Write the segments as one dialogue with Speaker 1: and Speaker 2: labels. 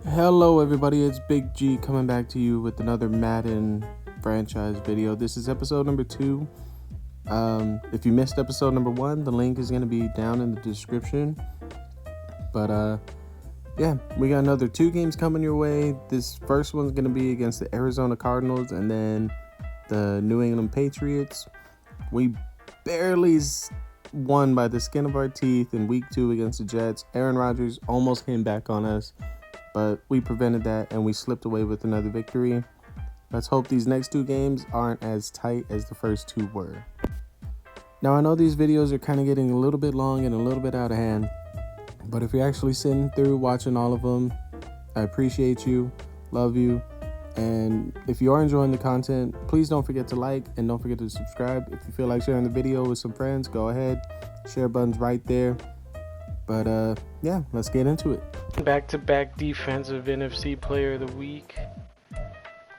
Speaker 1: Hello everybody, it's Big G coming back to you with another Madden franchise video. This is episode number 2. If you missed episode number 1, the link is going to be down in the description. But yeah, we got another 2 games coming your way. This first one's going to be against the Arizona Cardinals and then the New England Patriots. We barely won by the skin of our teeth in week 2 against the Jets. Aaron Rodgers almost came back on us, but we prevented that and we slipped away with another victory. Let's hope these next 2 games aren't as tight as the first 2 were. Now, I know these videos are kind of getting a little bit long and a little bit out of hand, but if you're actually sitting through watching all of them, I appreciate you, love you, and if you are enjoying the content, please don't forget to like and don't forget to subscribe. If you feel like sharing the video with some friends, go ahead. Share button's right there. But yeah, let's get into it. Back-to-back defensive NFC player of the week.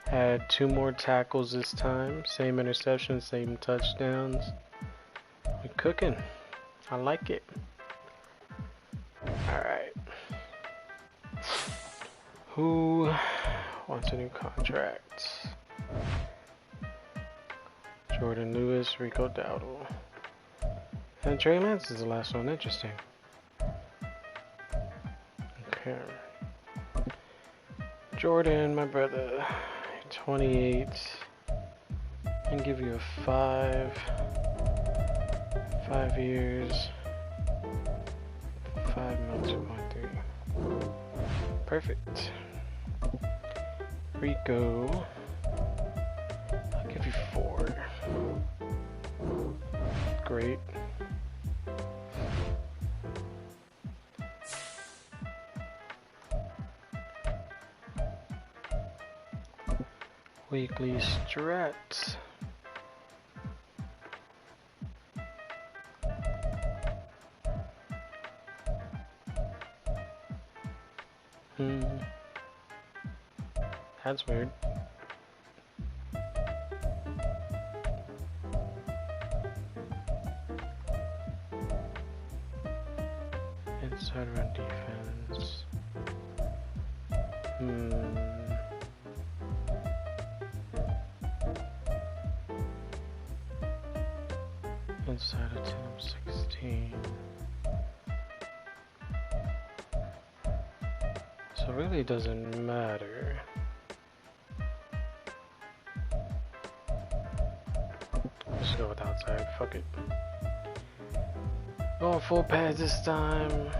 Speaker 1: Had 2 more tackles this time. Same interceptions, same touchdowns. We're cooking. I like it. Alright. Who wants a new contract? Jordan Lewis, Rico Dowdle. And Trey Lance is the last one. Interesting. Okay. Jordan, my brother, 28. And give you a 5 years, 5 mil 2.3. Perfect. Rico, I'll give you 4. Great. Weekly strat. That's weird. Inside run defense. Inside of 10-16. So it really doesn't matter. Let's go with outside, fuck it. Going full pads this time.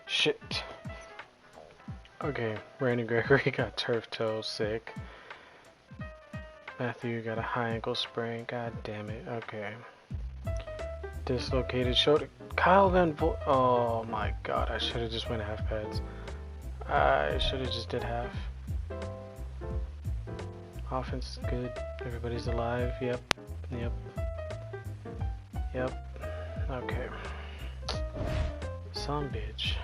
Speaker 1: Shit. Okay, Randy Gregory got turf toe, sick. Matthew got a high ankle sprain, god damn it, okay. Dislocated shoulder. Kyle Van Vo- oh my god, I should have just went half pads. I should have just did half. Offense is good, everybody's alive, yep. Okay. Some bitch.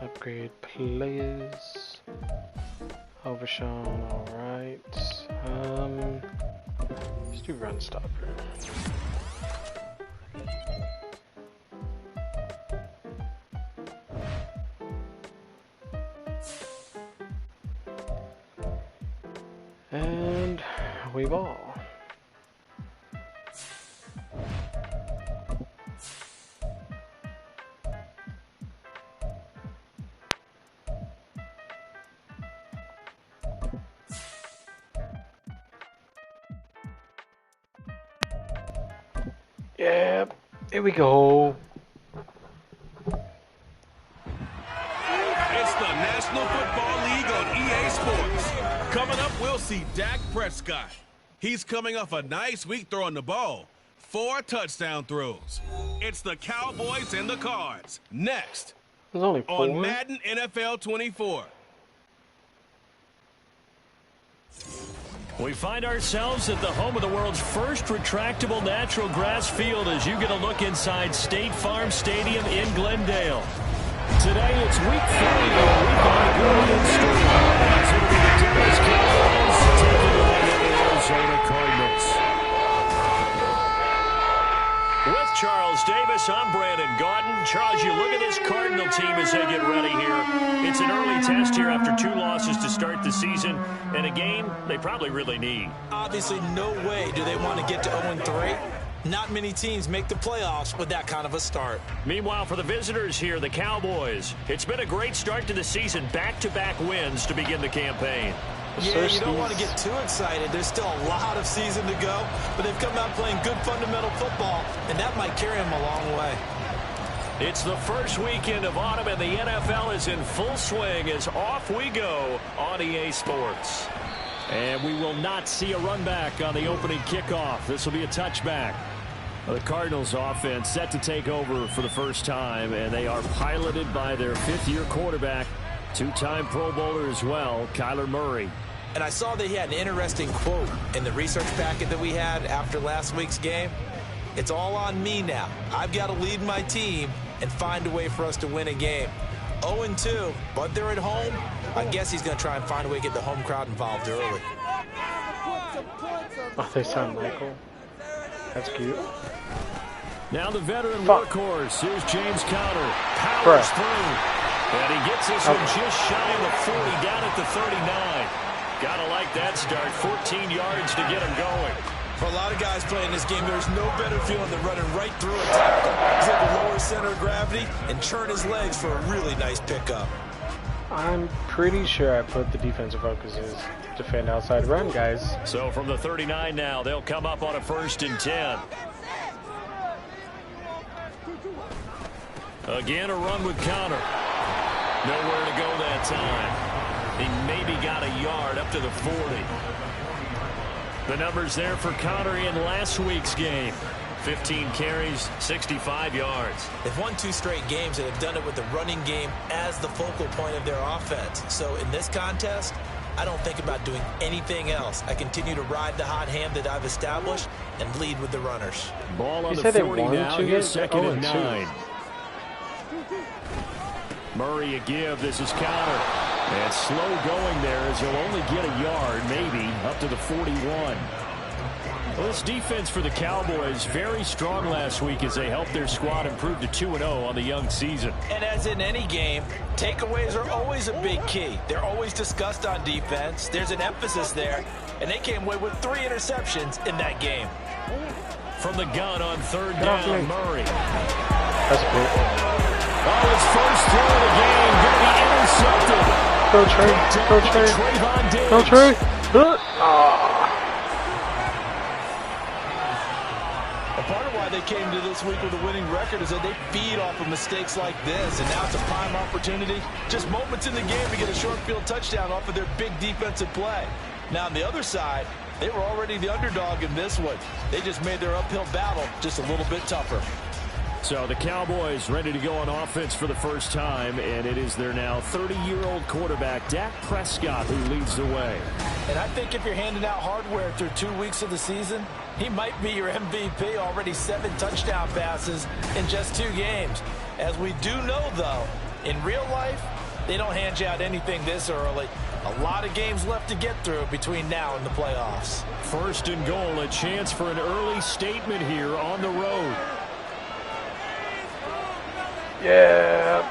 Speaker 1: Upgrade players. Overshown, alright. Let's do run stopper. And we ball. Yep, here we go.
Speaker 2: It's the National Football League on EA Sports. Coming up, we'll see Dak Prescott. He's coming off a nice week throwing the ball. 4 touchdown throws. It's the Cowboys and the Cards. Next
Speaker 3: There's only 4.
Speaker 2: On Madden NFL 24.
Speaker 4: We find ourselves at the home of the world's first retractable natural grass field as you get a look inside State Farm Stadium in Glendale. Today it's week 3 of Week on Golden Street. As it'll be the Dallas Cowboys taking on the Arizona Cardinals. With Charles Davis, I'm Brandon Gaudin. Charles, you look at this Cardinal team as they get ready here. It's an early test here after 2 losses to start the season, and a game they probably really need.
Speaker 5: Obviously, no way do they want to get to 0-3. Not many teams make the playoffs with that kind of a start.
Speaker 4: Meanwhile, for the visitors here, the Cowboys, it's been a great start to the season. Back-to-back wins to begin the campaign.
Speaker 5: Yeah, you don't want to get too excited. There's still a lot of season to go, but they've come out playing good fundamental football, and that might carry them a long way.
Speaker 4: It's the first weekend of autumn, and the NFL is in full swing as off we go on EA Sports. And we will not see a run back on the opening kickoff. This will be a touchback. The Cardinals offense set to take over for the first time, and they are piloted by their 5th-year quarterback, 2-time Pro Bowler as well, Kyler Murray.
Speaker 5: And I saw that he had an interesting quote in the research packet that we had after last week's game. It's all on me now. I've got to lead my team and find a way for us to win a game. 0-2, but they're at home. I guess he's going to try and find a way to get the home crowd involved early.
Speaker 3: Oh, they signed Michael. That's cute.
Speaker 4: Now the veteran workhorse. Here's James Conner. Powers through. And he gets this one just shy of the 40, down at the 39. Gotta like that start. 14 yards to get him going.
Speaker 5: For a lot of guys playing this game, there's no better feeling than running right through a tackle. He's able to lower center of gravity and turn his legs for a really nice pickup.
Speaker 3: I'm pretty sure I put the defensive focus is defend outside run, guys.
Speaker 4: So from the 39 now, they'll come up on a 1st and 10. Again, a run with Conner. Nowhere to go that time. He maybe got a yard up to the 40. The numbers there for Conner in last week's game. 15 carries, 65 yards.
Speaker 5: They've won 2 straight games and have done it with the running game as the focal point of their offense. So in this contest, I don't think about doing anything else. I continue to ride the hot hand that I've established and lead with the runners.
Speaker 4: Ball on the 40 now. Here's 2nd and 9. Murray a give. This is Conner. And slow going there as he'll only get a yard, maybe, up to the 41. Well, this defense for the Cowboys, very strong last week as they helped their squad improve to 2-0 on the young season.
Speaker 5: And as in any game, takeaways are always a big key. They're always discussed on defense. There's an emphasis there, and they came away with 3 interceptions in that game.
Speaker 4: From the gun on 3rd down, Murray.
Speaker 3: That's good.
Speaker 4: Oh, his first throw of the game going to be intercepted.
Speaker 3: Go Trey. Go Trey. Go Trey.
Speaker 5: Part of why they came to this week with a winning record is that they feed off of mistakes like this, and now it's a prime opportunity. Just moments in the game to get a short field touchdown off of their big defensive play. Now on the other side, they were already the underdog in this one. They just made their uphill battle just a little bit tougher.
Speaker 4: So the Cowboys ready to go on offense for the first time, and it is their now 30-year-old quarterback, Dak Prescott, who leads the way.
Speaker 5: And I think if you're handing out hardware through 2 weeks of the season, he might be your MVP. Already 7 touchdown passes in just 2 games. As we do know, though, in real life, they don't hand you out anything this early. A lot of games left to get through between now and the playoffs.
Speaker 4: 1st and goal, a chance for an early statement here on the road.
Speaker 3: Yeah.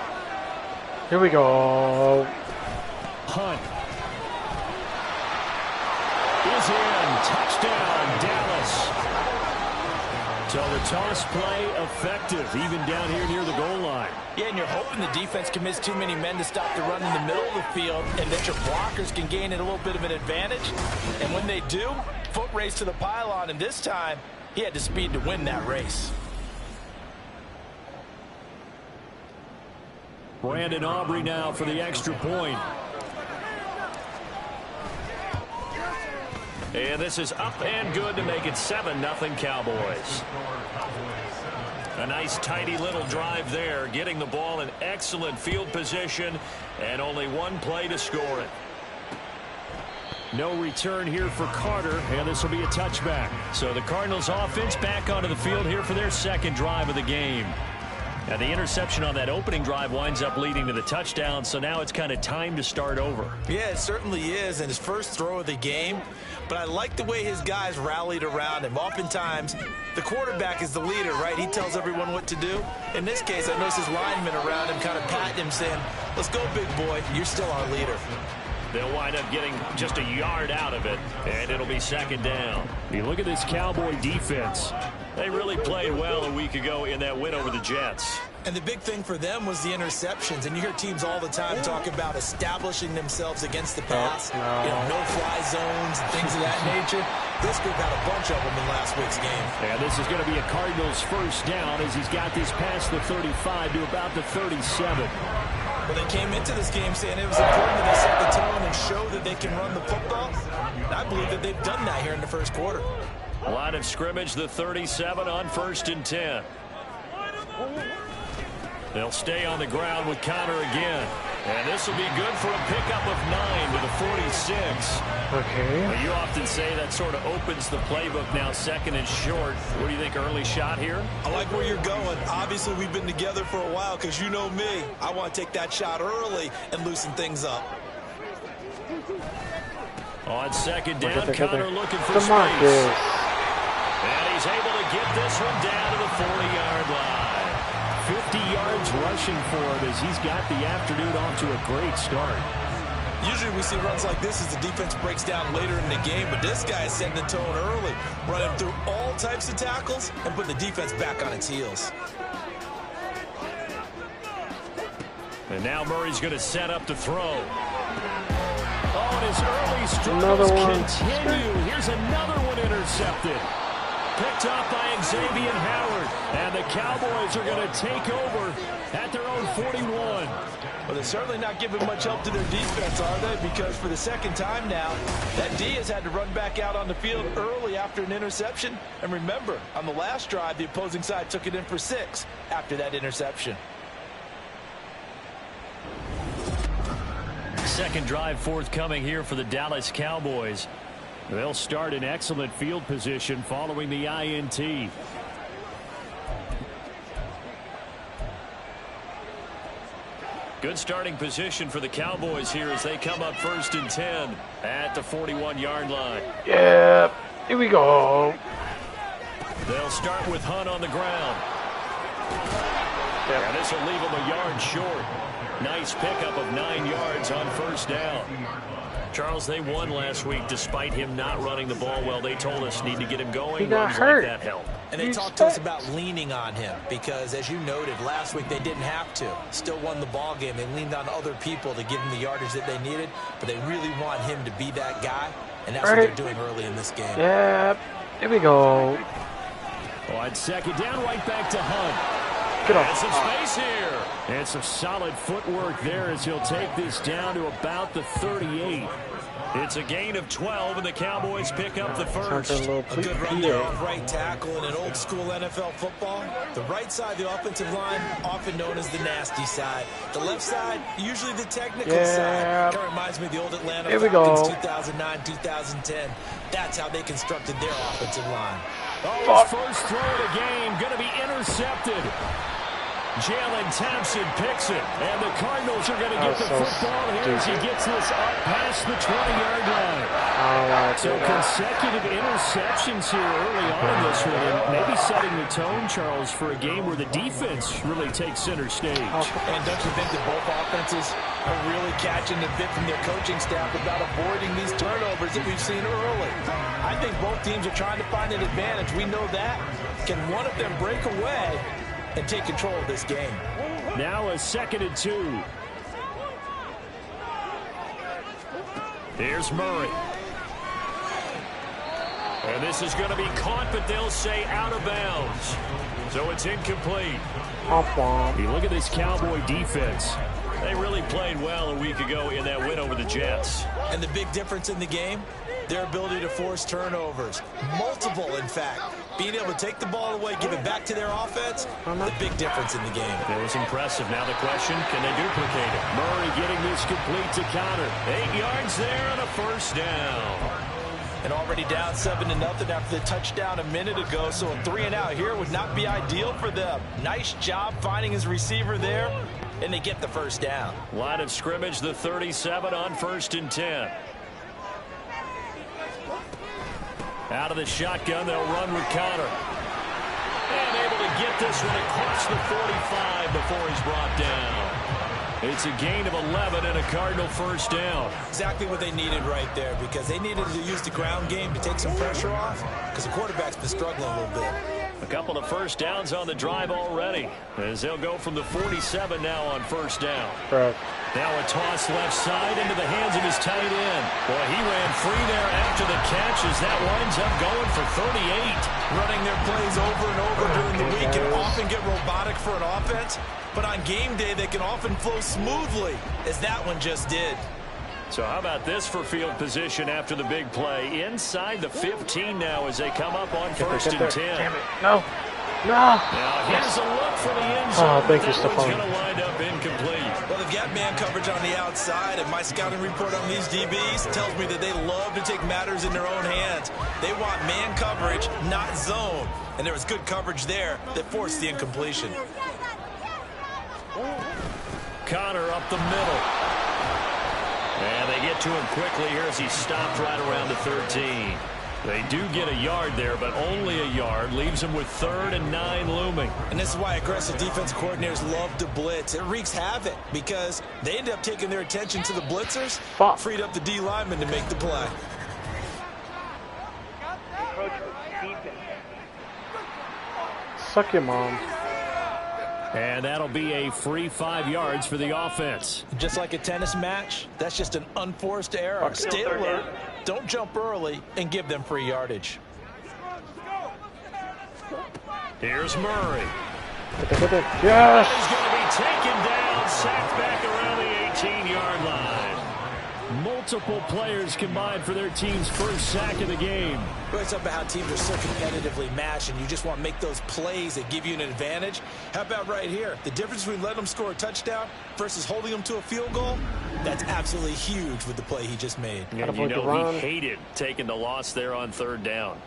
Speaker 3: Here we go.
Speaker 4: Hunt is in. Touchdown, Dallas. So the toss play effective, even down here near the goal line.
Speaker 5: Yeah, and you're hoping the defense commits too many men to stop the run in the middle of the field and that your blockers can gain a little bit of an advantage. And when they do, foot race to the pylon, and this time he had the speed to win that race.
Speaker 4: Brandon Aubrey now for the extra point. And this is up and good to make it 7-0 Cowboys. A nice tidy little drive there, getting the ball in excellent field position, and only one play to score it. No return here for Carter, and this will be a touchback. So the Cardinals offense back onto the field here for their second drive of the game. Now the interception on that opening drive winds up leading to the touchdown, so now it's kind of time to start over.
Speaker 5: Yeah, it certainly is, and his first throw of the game. But I like the way his guys rallied around him. Oftentimes, the quarterback is the leader, right? He tells everyone what to do. In this case, I noticed his linemen around him kind of patting him, saying, let's go, big boy. You're still our leader.
Speaker 4: They'll wind up getting just a yard out of it, and it'll be second down. You look at this Cowboy defense. They really played well a week ago in that win over the Jets.
Speaker 5: And the big thing for them was the interceptions. And you hear teams all the time talk about establishing themselves against the pass, no-fly zones and things of that nature. This group had a bunch of them in last week's game.
Speaker 4: And this is going to be a Cardinals first down as he's got this past the 35 to about the 37.
Speaker 5: Well, they came into this game saying it was important that they set the tone and show that they can run the football. And I believe that they've done that here in the first quarter.
Speaker 4: Line of scrimmage, the 37 on 1st and 10. They'll stay on the ground with Connor again. And this will be good for a pickup of 9 to the 46.
Speaker 3: Okay.
Speaker 4: Well, you often say that sort of opens the playbook now, second and short. What do you think, early shot here?
Speaker 5: I like where you're going. Obviously, we've been together for a while because you know me. I want to take that shot early and loosen things up.
Speaker 4: On second down, Connor looking for
Speaker 3: Come on,
Speaker 4: space. And he's able to get this one down to the 40-yard line. 50 yards rushing for him as he's got the afternoon off to a great start.
Speaker 5: Usually we see runs like this as the defense breaks down later in the game, but this guy is setting the tone early, running through all types of tackles and putting the defense back on its heels.
Speaker 4: And now Murray's going to set up to throw. Oh, and his early
Speaker 3: Another
Speaker 4: struggles
Speaker 3: one.
Speaker 4: continue. Here's another one intercepted. Picked up by Xavier Howard. And the Cowboys are going to take over at their own 41.
Speaker 5: Well, they're certainly not giving much help to their defense, are they? Because for the second time now, that D has had to run back out on the field early after an interception. And remember, on the last drive, the opposing side took it in for 6 after that interception.
Speaker 4: Second drive forthcoming here for the Dallas Cowboys. They'll start in excellent field position following the INT. Good starting position for the Cowboys here as they come up 1st and 10 at the 41-yard line.
Speaker 3: Yeah, here we go.
Speaker 4: They'll start with Hunt on the ground. And this will leave him a yard short. Nice pickup of 9 yards on 1st down. Charles, they won last week despite him not running the ball well. They told us need to get him going.
Speaker 3: He got
Speaker 4: Runs
Speaker 3: hurt.
Speaker 4: like that help.
Speaker 5: And they talked to us about leaning on him because, as you noted, last week they didn't have to. Still won the ball game. They leaned on other people to give them the yardage that they needed, but they really want him to be that guy, and that's what they're doing early in this game.
Speaker 3: Yeah, here we go.
Speaker 4: On second down, right back to Hunt.
Speaker 3: Get
Speaker 4: And
Speaker 3: off.
Speaker 4: some space here. And some solid footwork there as he'll take this down to about the 38. It's a gain of 12, and the Cowboys pick up the first.
Speaker 5: A good run there off right tackle in an old-school NFL football. The right side of the offensive line, often known as the nasty side. The left side, usually the technical side. Kind of reminds me of the old Atlanta Falcons 2009, 2010. That's how they constructed their offensive line.
Speaker 4: Oh, his first throw of the game going to be intercepted. Jalen Thompson picks it, and the Cardinals are going to get the football here as he gets this up past the 20-yard line. So consecutive interceptions here early on in this one, and maybe setting the tone, Charles, for a game where the defense really takes center stage.
Speaker 5: And don't you think that both offenses are really catching the bit from their coaching staff about avoiding these turnovers that we've seen early? I think both teams are trying to find an advantage. We know that. Can one of them break away and take control of this game?
Speaker 4: Now a 2nd and 2. Here's Murray. And this is going to be caught, but they'll say out of bounds. So it's incomplete. You look at this Cowboy defense. They really played well a week ago in that win over the Jets.
Speaker 5: And the big difference in the game, their ability to force turnovers. Multiple, in fact. being able to take the ball away, give it back to their offense, the big difference in the game.
Speaker 4: It was impressive. Now the question, can they duplicate it? Murray getting this complete to Connor. 8 yards there on a first down.
Speaker 5: And already down 7-0 after the touchdown a minute ago, so a 3 and out here would not be ideal for them. Nice job finding his receiver there, and they get the first down.
Speaker 4: Line of scrimmage, the 37 on 1st and 10. Out of the shotgun, they'll run with Connor. And able to get this one across the 45 before he's brought down. It's a gain of 11 and a Cardinal first down.
Speaker 5: Exactly what they needed right there, because they needed to use the ground game to take some pressure off, because the quarterback's been struggling a little bit.
Speaker 4: A couple of first downs on the drive already, as they'll go from the 47 now on first down.
Speaker 3: Bro.
Speaker 4: Now a toss left side into the hands of his tight end. Boy, he ran free there after the catch as that winds up going for 38.
Speaker 5: Running their plays over and over during the week can often get robotic for an offense, but on game day they can often flow smoothly, as that one just did.
Speaker 4: So how about this for field position after the big play? Inside the 15 now as they come up on 1st and 10.
Speaker 3: Damn it. No. No.
Speaker 4: Now here's a look for the end zone.
Speaker 3: Oh, thank you,
Speaker 4: That one's
Speaker 3: Stephon.
Speaker 4: going to wind up incomplete.
Speaker 5: Well, they've got man coverage on the outside, and my scouting report on these DBs tells me that they love to take matters in their own hands. They want man coverage, not zone. And there was good coverage there that forced the incompletion.
Speaker 4: Connor up the middle. And they get to him quickly here as he stopped right around the 13. They do get a yard there, but only a yard. Leaves them with 3rd and 9 looming.
Speaker 5: And this is why aggressive defense coordinators love to blitz. It wreaks havoc because they end up taking their attention to the blitzers, freed up the D lineman to make the play.
Speaker 3: Suck your mom.
Speaker 4: And that'll be a free 5 yards for the offense.
Speaker 5: Just like a tennis match, that's just an unforced error. Stay alert, don't jump early, and give them free yardage.
Speaker 4: Here's Murray.
Speaker 3: Yes!
Speaker 4: He's going to be taken down, sacked back around the 18-yard line. Multiple players combined for their team's first sack of the game.
Speaker 5: Really something about how teams are so competitively matched, and you just want to make those plays that give you an advantage. How about right here? The difference between letting them score a touchdown versus holding them to a field goal, that's absolutely huge with the play he just made.
Speaker 4: And you know he hated taking the loss there on 3rd down.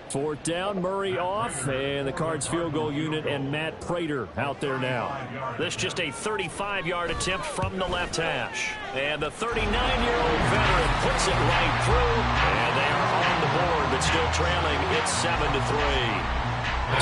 Speaker 4: 4th down, Murray off, and the Cards field goal unit and Matt Prater out there now. This just a 35-yard attempt from the left hash. And the 39-year-old veteran puts it right through, and they are on the board, but still trailing. It's 7-3.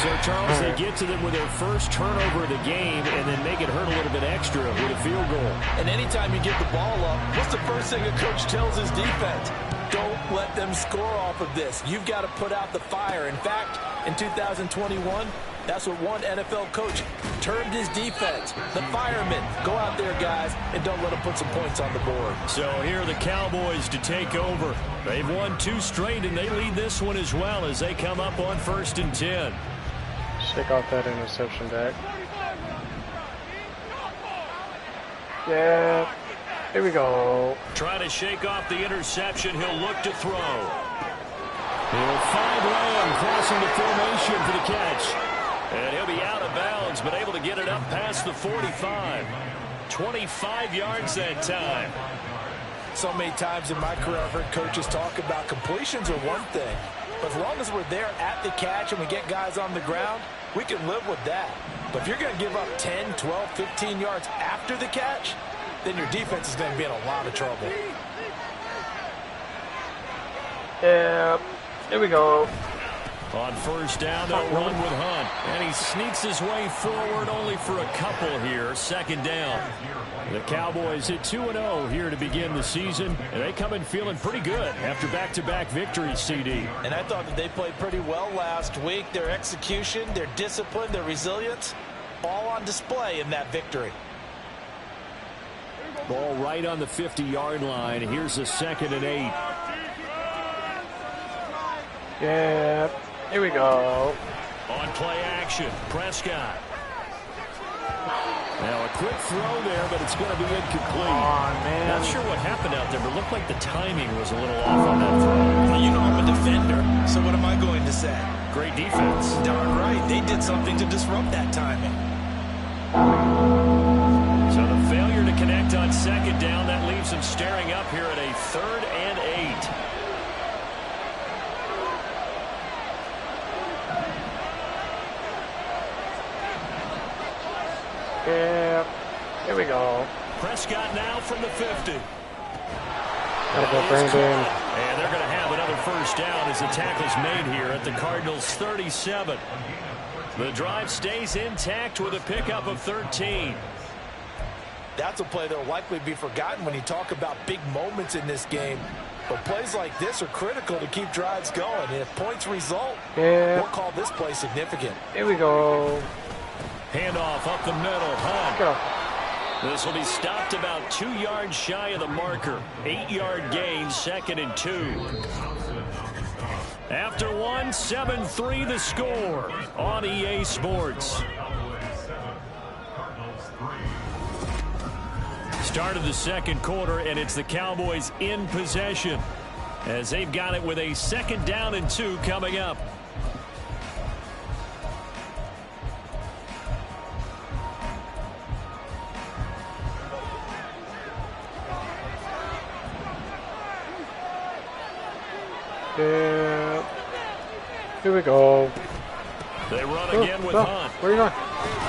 Speaker 4: So, Charles, they get to them with their first turnover of the game and then make it hurt a little bit extra with a field goal.
Speaker 5: And anytime you get the ball up, what's the first thing a coach tells his defense? Don't let them score off of this. You've got to put out the fire. In fact, in 2021, that's what one NFL coach termed his defense. The firemen. Go out there, guys, and don't let them put some points on the board.
Speaker 4: So here are the Cowboys to take over. They've won 2 straight, and they lead this one as well as they come up on 1st and 10.
Speaker 3: Shake off that interception back. Yeah. Here we go.
Speaker 4: Trying to shake off the interception. He'll look to throw. He'll find Lamb crossing the formation for the catch. And he'll be out of bounds, but able to get it up past the 45. 25 yards that time.
Speaker 5: So many times in my career, I've heard coaches talk about completions are one thing. But as long as we're there at the catch and we get guys on the ground, we can live with that. But if you're going to give up 10, 12, 15 yards after the catch, then your defense is going to be in a lot of trouble.
Speaker 3: Yeah. Here we go.
Speaker 4: On 1st down, they'll run with Hunt. And he sneaks his way forward only for a couple here. 2nd down. The Cowboys hit 2-0 here to begin the season. And they come in feeling pretty good after back-to-back victories, CD.
Speaker 5: And I thought that they played pretty well last week. Their execution, their discipline, their resilience, all on display in that victory.
Speaker 4: Ball right on the 50-yard line. Here's a 2nd and 8.
Speaker 3: Yeah. Here we go.
Speaker 4: On play action, Prescott. Now a quick throw there, but it's going to be incomplete.
Speaker 3: Oh, man.
Speaker 4: Not sure what happened out there, but it looked like the timing was a little off on that throw.
Speaker 5: Well, you know I'm a defender, so what am I going to say?
Speaker 4: great defense.
Speaker 5: Darn right. They did something to disrupt that timing.
Speaker 4: So the failure to connect on second down, that leaves them staring up here at a 3rd and 8.
Speaker 3: Yeah, here we go.
Speaker 4: Prescott now from the 50.
Speaker 3: Gotta go, Brandon.
Speaker 4: And they're going to have another first down as the tackle's made here at the Cardinals' 37. The drive stays intact with a pickup of 13.
Speaker 5: That's a play that will likely be forgotten when you talk about big moments in this game. But plays like this are critical to keep drives going. And if points result, we'll call this play significant.
Speaker 3: Here we go.
Speaker 4: Handoff up the middle. Hunt.
Speaker 3: Go.
Speaker 4: This will be stopped about 2 yards shy of the marker. 8-yard gain, 2nd and 2. After 1, 7-3 the score on EA Sports. Start of the second quarter, and it's the Cowboys in possession as they've got it with a 2nd down and 2 coming up.
Speaker 3: Yeah. Here we go.
Speaker 4: They run again with Hunt.
Speaker 3: Where are you going?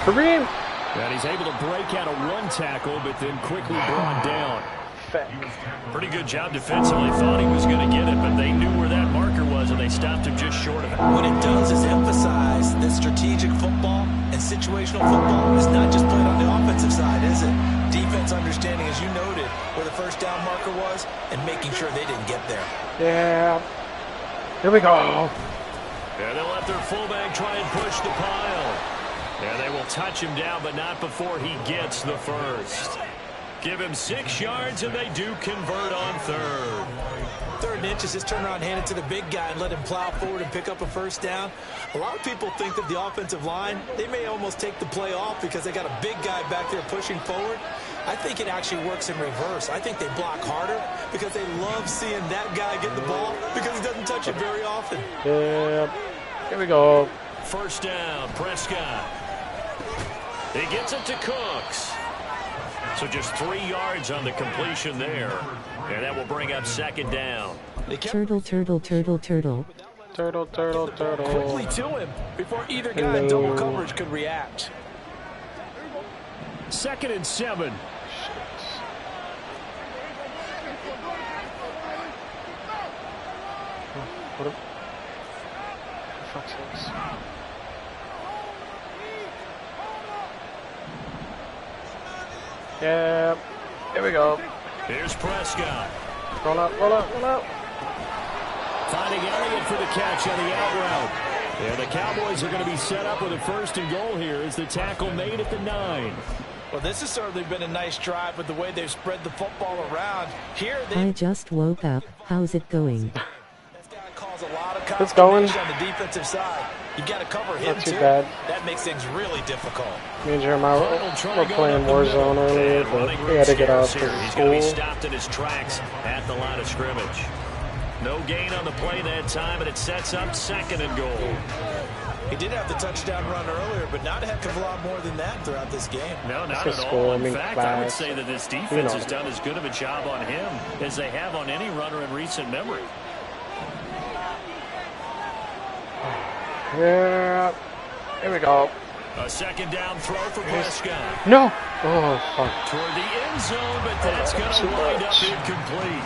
Speaker 3: Kareem!
Speaker 4: And he's able to break out a 1 tackle, but then quickly brought down. Pretty good job defensively. Thought he was going to get it, but they knew where that marker was, and they stopped him just short of it.
Speaker 5: What it does is emphasize that strategic football and situational football is not just played on the offensive side, is it? Defense understanding, as you noted, where the first down marker was and making sure they didn't get there.
Speaker 3: Yeah. Here we go.
Speaker 4: And they'll let their fullback try and push the pile. And they will touch him down, but not before he gets the first. Give him 6 yards, and they do convert on 3rd.
Speaker 5: 3rd and inches, just turn around, hand it to the big guy, and let him plow forward and pick up a first down. A lot of people think that the offensive line, they may almost take the play off because they got a big guy back there pushing forward. I think it actually works in reverse. I think they block harder because they love seeing that guy get the ball because he doesn't touch it very often.
Speaker 3: Yeah. Here we go.
Speaker 4: First down, Prescott. He gets it to Cooks. So just 3 yards on the completion there. And that will bring up 2nd down.
Speaker 6: Turtle, turtle, turtle, turtle.
Speaker 3: Turtle, turtle, turtle.
Speaker 5: Quickly to him before either guy in double coverage could react.
Speaker 4: 2nd and 7.
Speaker 3: What the fuck's this? Yeah. Here we go.
Speaker 4: Here's Prescott.
Speaker 3: Roll out, roll out, roll out.
Speaker 4: Finding Elliott for the catch on the out route. And the Cowboys are going to be set up with a 1st and goal here as the tackle made at the 9.
Speaker 5: Well, this has certainly been a nice drive with the way they've spread the football around. Here,
Speaker 6: I just woke up. How's it going?
Speaker 5: This guy calls a lot of
Speaker 3: It's going.
Speaker 5: on the defensive side. You got to cover him
Speaker 3: Not too
Speaker 5: too.
Speaker 3: bad.
Speaker 5: That makes things really difficult.
Speaker 3: Me and Jeremiah were playing Warzone earlier, but we had to get off for
Speaker 4: He's going to be
Speaker 3: school.
Speaker 4: stopped in his tracks at the line of scrimmage. No gain on the play that time, and it sets up 2nd and goal.
Speaker 5: He did have the touchdown run earlier, but not a heck of a lot more than that throughout this game.
Speaker 4: No, not
Speaker 3: It's
Speaker 4: at
Speaker 3: a
Speaker 4: all.
Speaker 3: school,
Speaker 4: In
Speaker 3: I mean,
Speaker 4: fact, I would
Speaker 3: class.
Speaker 4: say that this defense has done as good of a job on him as they have on any runner in recent memory.
Speaker 3: Yeah. Here we go.
Speaker 4: A 2nd down throw for Prescott.
Speaker 3: No. Oh, fuck.
Speaker 4: Toward the end zone, but that's going to wind up incomplete.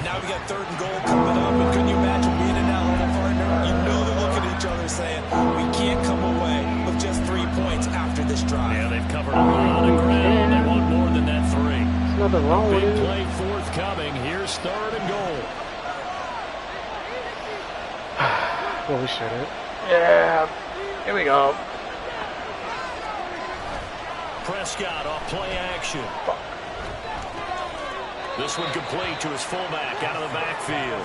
Speaker 5: Now we got 3rd and goal coming up, and couldn't you imagine being in that little partner? You know they're looking at each other saying, we can't come away with just 3 points after this drive.
Speaker 4: Yeah, they've covered a lot of ground. They want more than that 3.
Speaker 3: There's nothing wrong with
Speaker 4: Big
Speaker 3: it.
Speaker 4: play forthcoming. Here's 3rd and goal.
Speaker 3: Well, we shouldn't. Yeah. Here we go.
Speaker 4: Prescott off play action. This one complete to his fullback out of the backfield.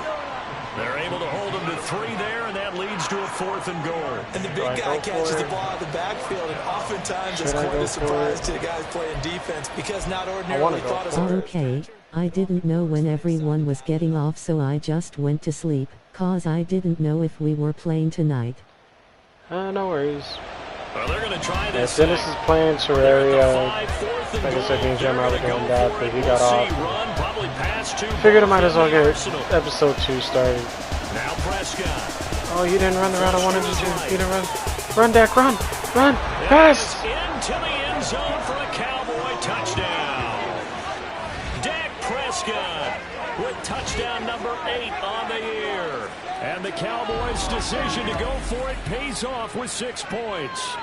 Speaker 4: They're able to hold him to 3 there, and that leads to a 4th and goal.
Speaker 5: And the big guy catches the ball out of the backfield, and oftentimes it's quite a surprise to the guys playing defense because not ordinarily thought as
Speaker 6: Oh, okay. I didn't know when everyone was getting off, so I just went to sleep, cause I didn't know if we were playing tonight.
Speaker 3: No worries.
Speaker 4: Well, they're going to try this.
Speaker 3: Dennis is playing Terraria. Like I said, me and Jim are doing that, but he got off. Figured I might as well get episode 2 started.
Speaker 4: Now Prescott.
Speaker 3: Oh, you didn't run the route I wanted you to. You didn't run. Run, Dak, run! Run! Pass!
Speaker 4: Into the end zone for a Cowboy touchdown. Dak Prescott with touchdown number 8 on the year. And the Cowboys' decision to go for it pays off with 6 points.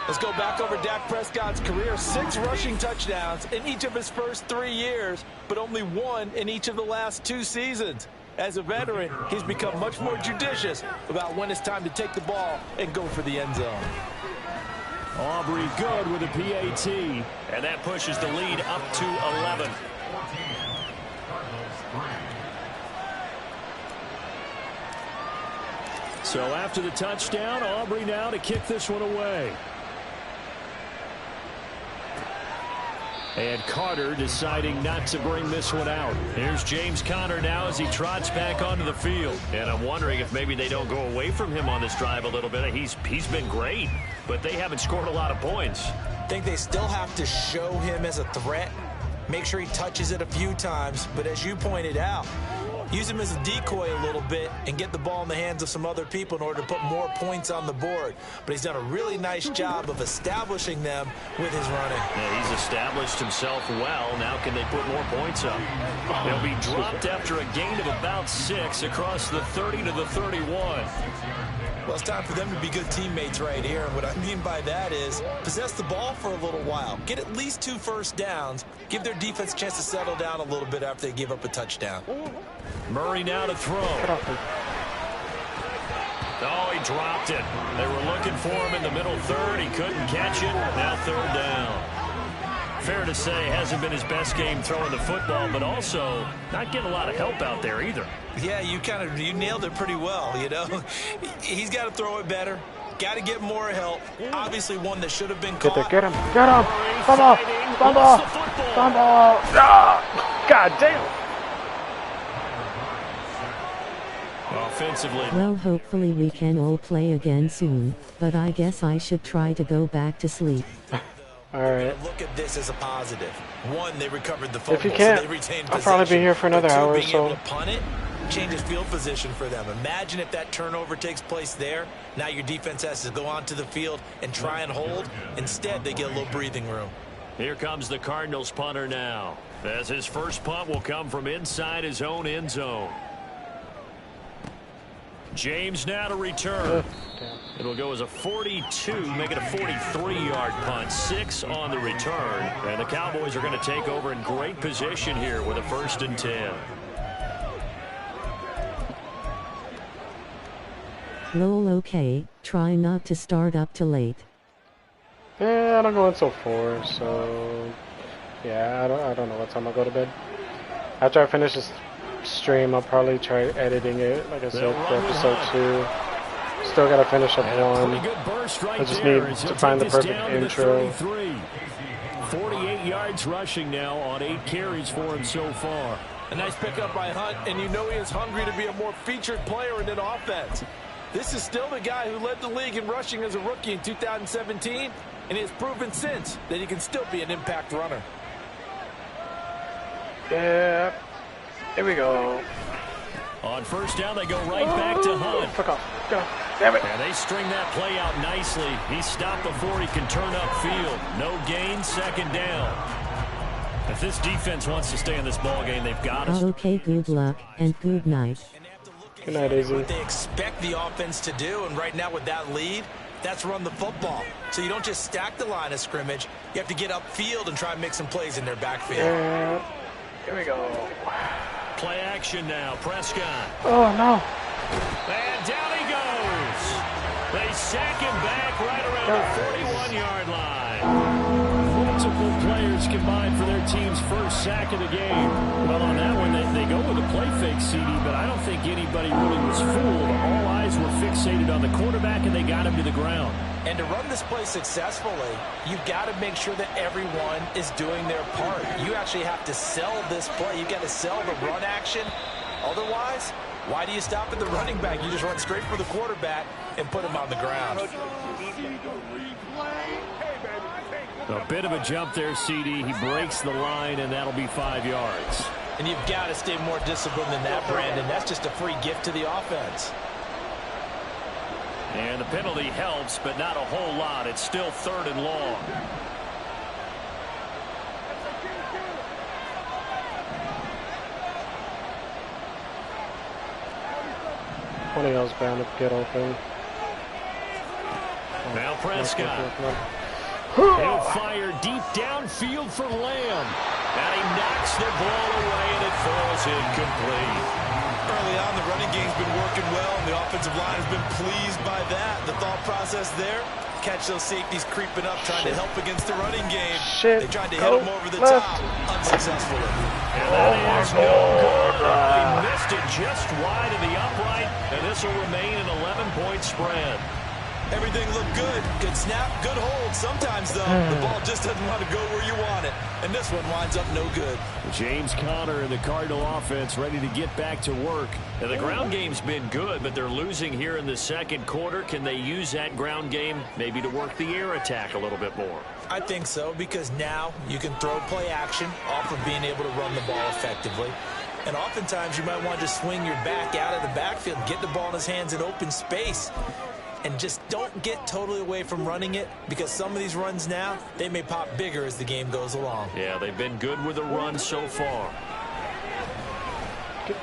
Speaker 5: Let's go back over Dak Prescott's career. 6 rushing touchdowns in each of his first 3 years, but only 1 in each of the last 2 seasons. As a veteran, he's become much more judicious about when it's time to take the ball and go for the end zone.
Speaker 4: Aubrey good with a PAT, and that pushes the lead up to 11. So after the touchdown, Aubrey now to kick this one away. And Carter deciding not to bring this one out. Here's James Conner now as he trots back onto the field. And I'm wondering if maybe they don't go away from him on this drive a little bit. He's been great, but they haven't scored a lot of points.
Speaker 5: I think they still have to show him as a threat. Make sure he touches it a few times. But as you pointed out, use him as a decoy a little bit and get the ball in the hands of some other people in order to put more points on the board. But he's done a really nice job of establishing them with his running.
Speaker 4: Yeah, he's established himself well. Now can they put more points up? They'll be dropped after a gain of about 6 across the 30 to the 31.
Speaker 5: Well, it's time for them to be good teammates right here. And what I mean by that is possess the ball for a little while. Get at least 2 first downs. Give their defense a chance to settle down a little bit after they give up a touchdown.
Speaker 4: Murray now to throw. Oh, he dropped it. They were looking for him in the middle third. He couldn't catch it. Now 3rd down. Fair to say, hasn't been his best game throwing the football, but also not getting a lot of help out there either.
Speaker 5: Yeah, you nailed it pretty well, you know. He's got to throw it better. Got to get more help. Obviously one that should have been caught.
Speaker 3: Get him. Fumble. Ah, God damn.
Speaker 4: Offensively.
Speaker 6: Well, hopefully we can all play again soon, but I guess I should try to go back to sleep.
Speaker 3: All right.
Speaker 5: Look at this as a positive. 1, they recovered the fumble.
Speaker 3: If you can't,
Speaker 5: so they retained
Speaker 3: I'll probably be here for another
Speaker 5: 2,
Speaker 3: hour or
Speaker 5: being
Speaker 3: so.
Speaker 5: able to punt it changes field position for them. Imagine if that turnover takes place there. Now your defense has to go onto the field and try and hold. Instead, they get a little breathing room.
Speaker 4: Here comes the Cardinals punter now, as his first punt will come from inside his own end zone. James now to return. It'll go as a 42, make it a 43-yard punt. 6 on the return. And the Cowboys are going to take over in great position here with a 1st and 10.
Speaker 6: Lol, okay, try not to start up too late.
Speaker 3: Yeah, I don't go until 4, so yeah, I don't know what time I'll go to bed. After I finish this stream, I'll probably try editing it, like I said, for episode 2. Still gotta finish up 1. I just need to find the perfect intro.
Speaker 4: 48 yards rushing now on 8 carries for him so far.
Speaker 5: A nice pickup by Hunt, and you know he is hungry to be a more featured player in an offense. This is still the guy who led the league in rushing as a rookie in 2017, and he has proven since that he can still be an impact runner.
Speaker 3: Yeah, here we go.
Speaker 4: On 1st down, they go right back to Hunt.
Speaker 3: Fuck off. Get off. Damn it.
Speaker 4: And they string that play out nicely. He's stopped before he can turn upfield. No gain, 2nd down. If this defense wants to stay in this ball game, they've got it.
Speaker 6: Okay, good luck, and good night.
Speaker 3: Good night, Izzy.
Speaker 5: What they expect the offense to do, and right now with that lead, that's run the football. So you don't just stack the line of scrimmage. You have to get upfield and try and make some plays in their backfield.
Speaker 3: Yeah. Here we go.
Speaker 4: Play action now. Prescott.
Speaker 3: Oh, no.
Speaker 4: And down he goes. They sack him back right around the 41-yard line. Multiple players combined for their team's first sack of the game. Well, on that one, they go with a play fake, CD, but I don't think anybody really was fooled. All eyes were fixated on the quarterback, and they got him to the ground.
Speaker 5: And to run this play successfully, you've got to make sure that everyone is doing their part. You actually have to sell this play. You've got to sell the run action. Otherwise, Why do you stop at the running back? You just run straight for the quarterback and put him on the ground.
Speaker 4: A bit of a jump there, CD. He breaks the line, and that'll be 5 yards.
Speaker 5: And you've got to stay more disciplined than that, Brandon. That's just a free gift to the offense.
Speaker 4: And the penalty helps, but not a whole lot. It's still 3rd and long.
Speaker 3: One of those bound to get open.
Speaker 4: Now Prescott. He'll fire deep downfield for Lamb. And he knocks the ball away, and it falls incomplete.
Speaker 5: Early on, the running game's been working well, and the offensive line has been pleased by that. The thought process there, catch those safeties creeping up, trying to help against the running game. They tried to hit him over the top, unsuccessfully.
Speaker 4: And that is no good. He missed it just wide of the upright, and this will remain an 11-point spread.
Speaker 5: Everything looked good. Good snap, good hold. Sometimes, though, the ball just doesn't want to go where you want it. And this one winds up no good.
Speaker 4: James Conner and the Cardinal offense ready to get back to work. And the ground game's been good, but they're losing here in the second quarter. Can they use that ground game maybe to work the air attack a little bit more?
Speaker 5: I think so, because now you can throw play action off of being able to run the ball effectively. And oftentimes you might want to just swing your back out of the backfield, get the ball in his hands in open space. And just don't get totally away from running it, because some of these runs now, they may pop bigger as the game goes along.
Speaker 4: Yeah, they've been good with the run so far.
Speaker 3: Sit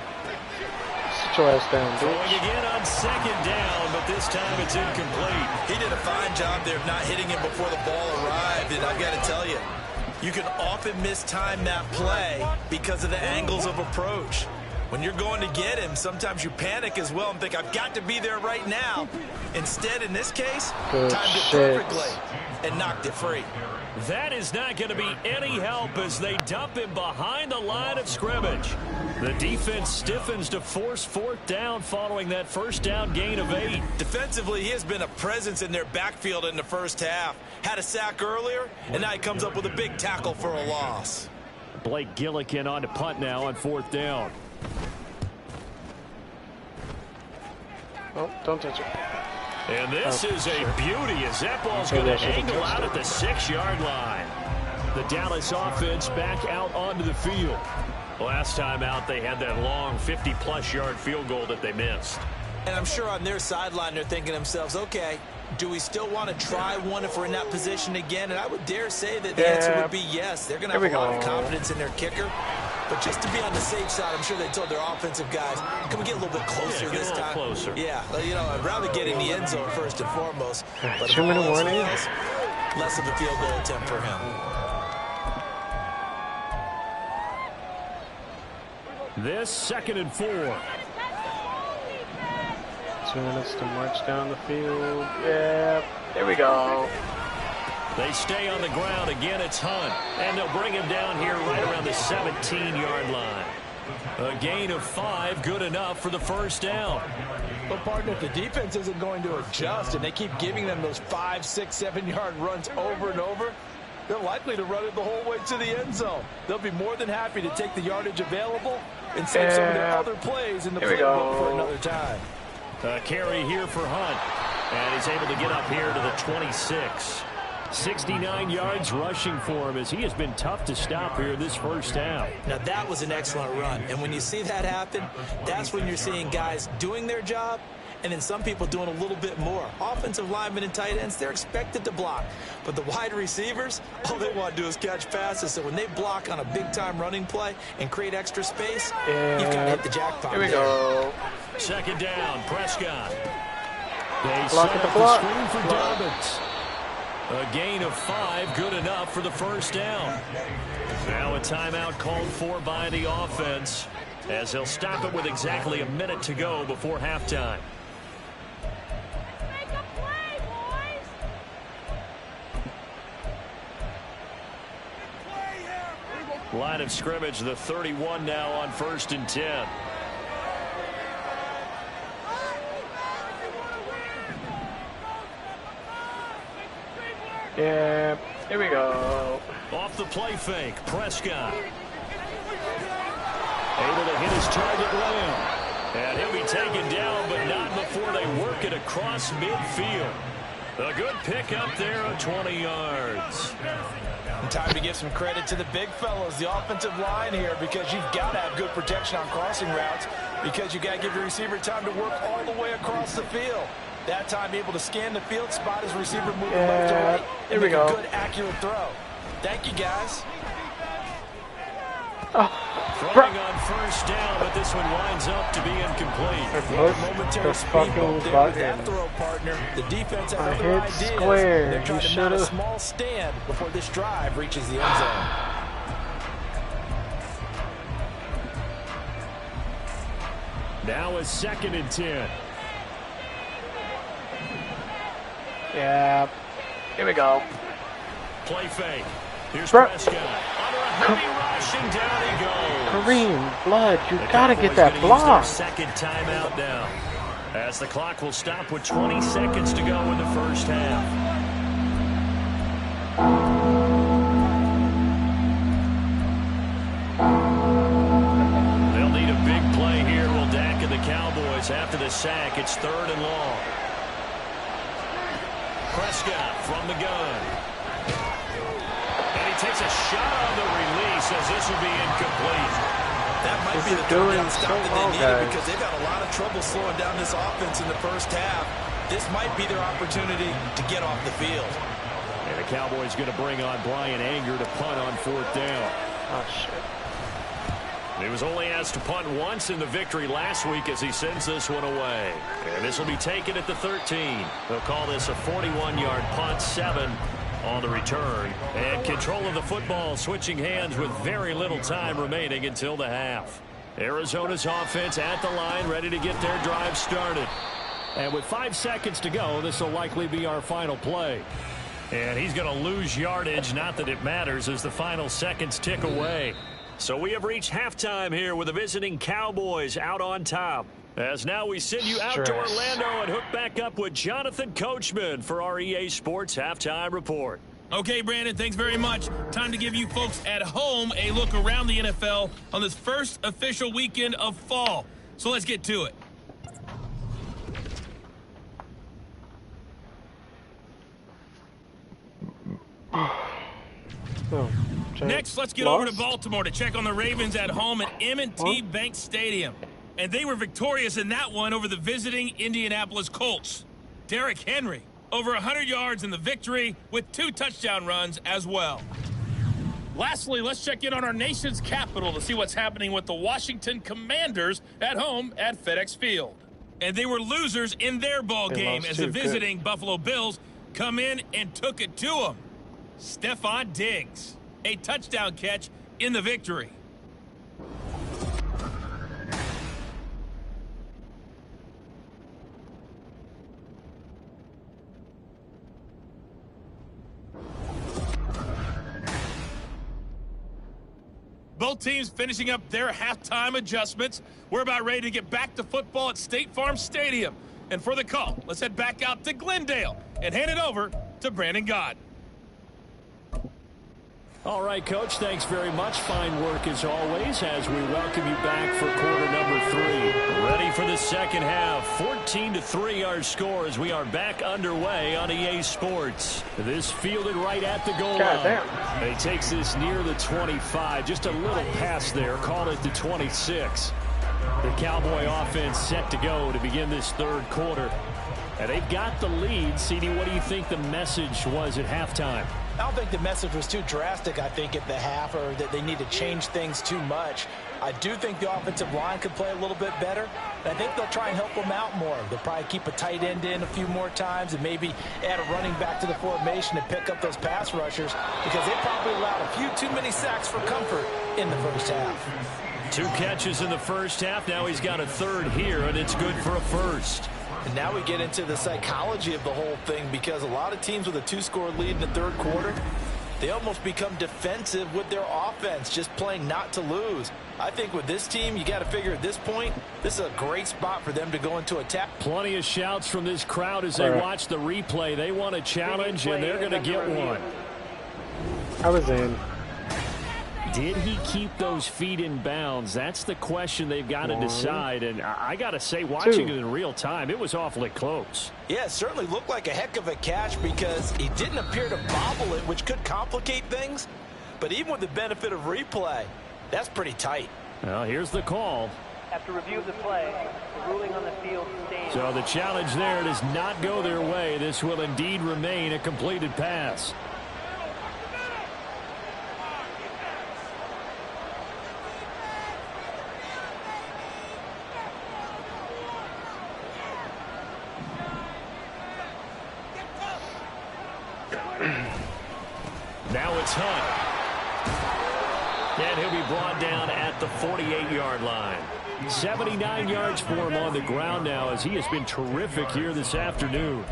Speaker 3: your ass down,
Speaker 4: Throwing again on 2nd down, but this time it's incomplete.
Speaker 5: He did a fine job there of not hitting it before the ball arrived, and I've got to tell you, you can often mistime that play because of the angles of approach. When you're going to get him, sometimes you panic as well and think, I've got to be there right now. Instead, in this case, timed it perfectly and knocked it free.
Speaker 4: That is not going to be any help as they dump him behind the line of scrimmage. The defense stiffens to force 4th down following that first down gain of 8.
Speaker 5: Defensively, he has been a presence in their backfield in the first half. Had a sack earlier, and now he comes up with a big tackle for a loss.
Speaker 4: Blake Gillikin on to punt now on 4th down.
Speaker 3: Oh, don't touch it.
Speaker 4: And this is a beauty as that ball's going to angle out at the 6-yard line. The Dallas offense back out onto the field. Last time out, they had that long 50-plus yard field goal that they missed.
Speaker 5: And I'm sure on their sideline, they're thinking to themselves, okay, do we still want to try one if we're in that position again? And I would dare say that the answer would be yes. They're going to have a lot of confidence in their kicker. But just to be on the safe side, I'm sure they told their offensive guys, can we get a little bit closer this time?
Speaker 4: Closer.
Speaker 5: Yeah, you know, I'd rather get in the end zone first and foremost. But
Speaker 3: 2-minute warning.
Speaker 5: Less of a field goal attempt for him.
Speaker 4: This 2nd and 4.
Speaker 3: 2 minutes to march down the field. Yeah, there we go.
Speaker 4: They stay on the ground. Again, it's Hunt. And they'll bring him down here right around the 17-yard line. A gain of 5, good enough for the first down.
Speaker 5: But, partner, if the defense isn't going to adjust and they keep giving them those 5, 6, 7-yard runs over and over, they're likely to run it the whole way to the end zone. They'll be more than happy to take the yardage available and save some of their other plays in the playbook for another time.
Speaker 4: A carry here for Hunt. And he's able to get up here to the 26. 69 yards rushing for him as he has been tough to stop here this first down.
Speaker 5: Now, that was an excellent run. And when you see that happen, that's when you're seeing guys doing their job and then some people doing a little bit more. Offensive linemen and tight ends, they're expected to block. But the wide receivers, all they want to do is catch passes. So when they block on a big-time running play and create extra space, you've got to hit the jackpot.
Speaker 3: Here we go.
Speaker 4: 2nd down, Prescott. They
Speaker 3: Block
Speaker 4: set
Speaker 3: at the
Speaker 4: up
Speaker 3: block.
Speaker 4: the screen for Dobbins. A gain of 5, good enough for the first down. Now a timeout called for by the offense as they'll stop it with exactly a minute to go before halftime. Line of scrimmage, the 31 now on 1st and 10.
Speaker 3: Yeah, here we go.
Speaker 4: Off the play fake, Prescott. Able to hit his target Lamb. And he'll be taken down, but not before they work it across midfield. A good pick up there of 20 yards.
Speaker 5: Time to give some credit to the big fellas, the offensive line here, because you've got to have good protection on crossing routes, because you've got to give your receiver time to work all the way across the field. That time able to scan the field, spot his receiver moving left to right, and make a good, accurate throw. Thank you, guys.
Speaker 4: Throwing on first down, but this one winds up to be incomplete.
Speaker 3: The fucking button.
Speaker 5: That throw, partner. The defense has
Speaker 3: I
Speaker 5: other
Speaker 3: hit
Speaker 5: ideas.
Speaker 3: square.
Speaker 5: They're trying
Speaker 3: You
Speaker 5: to mount a
Speaker 3: should've.
Speaker 5: small stand before this drive reaches the end zone.
Speaker 4: Now a 2nd and 10.
Speaker 3: Yeah. Here we go.
Speaker 4: Play fake. Here's
Speaker 3: Bro.
Speaker 4: Prescott. Under a heavy rush, and down he goes.
Speaker 3: Kareem, blood, you
Speaker 4: The
Speaker 3: gotta
Speaker 4: Cowboys
Speaker 3: get that
Speaker 4: gonna use their
Speaker 3: block.
Speaker 4: second timeout now, as the clock will stop with 20 seconds to go in the first half. They'll need a big play here. Will Dak and the Cowboys after the sack? It's 3rd and long. Prescott from the gun. And he takes a shot on the release as this will be incomplete.
Speaker 5: That might
Speaker 3: This
Speaker 5: be
Speaker 3: is
Speaker 5: the
Speaker 3: doing
Speaker 5: third down stop
Speaker 3: so
Speaker 5: that
Speaker 3: well,
Speaker 5: they needed,
Speaker 3: guys.
Speaker 5: because they've had a lot of trouble slowing down this offense in the first half. This might be their opportunity to get off the field.
Speaker 4: And the Cowboys going to bring on Brian Anger to punt on 4th down.
Speaker 3: Oh, shit.
Speaker 4: He was only asked to punt once in the victory last week as he sends this one away. And this will be taken at the 13. They'll call this a 41-yard punt, 7 on the return. And control of the football switching hands with very little time remaining until the half. Arizona's offense at the line, ready to get their drive started. And with 5 seconds to go, this will likely be our final play. And he's going to lose yardage, not that it matters, as the final seconds tick away. So we have reached halftime here with the visiting Cowboys out on top. As now we send you out to Orlando and hook back up with Jonathan Coachman for our EA Sports Halftime Report.
Speaker 2: Okay, Brandon, thanks very much. Time to give you folks at home a look around the NFL on this first official weekend of fall. So let's get to it. Next, let's get over to Baltimore to check on the Ravens at home at M&T Bank Stadium. And they were victorious in that one over the visiting Indianapolis Colts. Derrick Henry, over 100 yards in the victory with 2 touchdown runs as well. Lastly, let's check in on our nation's capital to see what's happening with the Washington Commanders at home at FedEx Field. And they were losers in their ball game as the visiting Buffalo Bills come in and took it to them. Stephon Diggs, a touchdown catch in the victory. Both teams finishing up their halftime adjustments. We're about ready to get back to football at State Farm Stadium. And for the call, let's head back out to Glendale and hand it over to Brandon Gott.
Speaker 4: All right, Coach, thanks very much. Fine work as always as we welcome you back for quarter number 3. Ready for the second half. 14-3 our score as we are back underway on EA Sports. This fielded right at the goal line. He takes this near the 25. Just a little pass there. Called it the 26. The Cowboy offense set to go to begin this third quarter. And they've got the lead. CD, what do you think the message was at halftime?
Speaker 5: I don't think the message was too drastic, I think, at the half, or that they need to change things too much. I do think the offensive line could play a little bit better. And I think they'll try and help them out more. They'll probably keep a tight end in a few more times and maybe add a running back to the formation and pick up those pass rushers, because they probably allowed a few too many sacks for comfort in the first half.
Speaker 4: 2 catches in the first half. Now he's got a third here, and it's good for a first.
Speaker 5: And now we get into the psychology of the whole thing, because a lot of teams with a 2-score lead in the third quarter, they almost become defensive with their offense, just playing not to lose. I think with this team, you got to figure at this point, this is a great spot for them to go into attack.
Speaker 4: Plenty of shouts from this crowd as they watch the replay. They want a challenge, and they're going to get one.
Speaker 3: I was in.
Speaker 4: Did he keep those feet in bounds? That's the question they've got to decide. And I got to say, watching it in real time, it was awfully close.
Speaker 5: Yeah, it certainly looked like a heck of a catch because he didn't appear to bobble it, which could complicate things. But even with the benefit of replay, that's pretty tight.
Speaker 4: Well, here's the call.
Speaker 7: After review of the play, the ruling on the field stands.
Speaker 4: So the challenge there does not go their way. This will indeed remain a completed pass. Now it's Hunt. And he'll be brought down at the 48-yard line. 79 yards for him on the ground now as he has been terrific here this afternoon.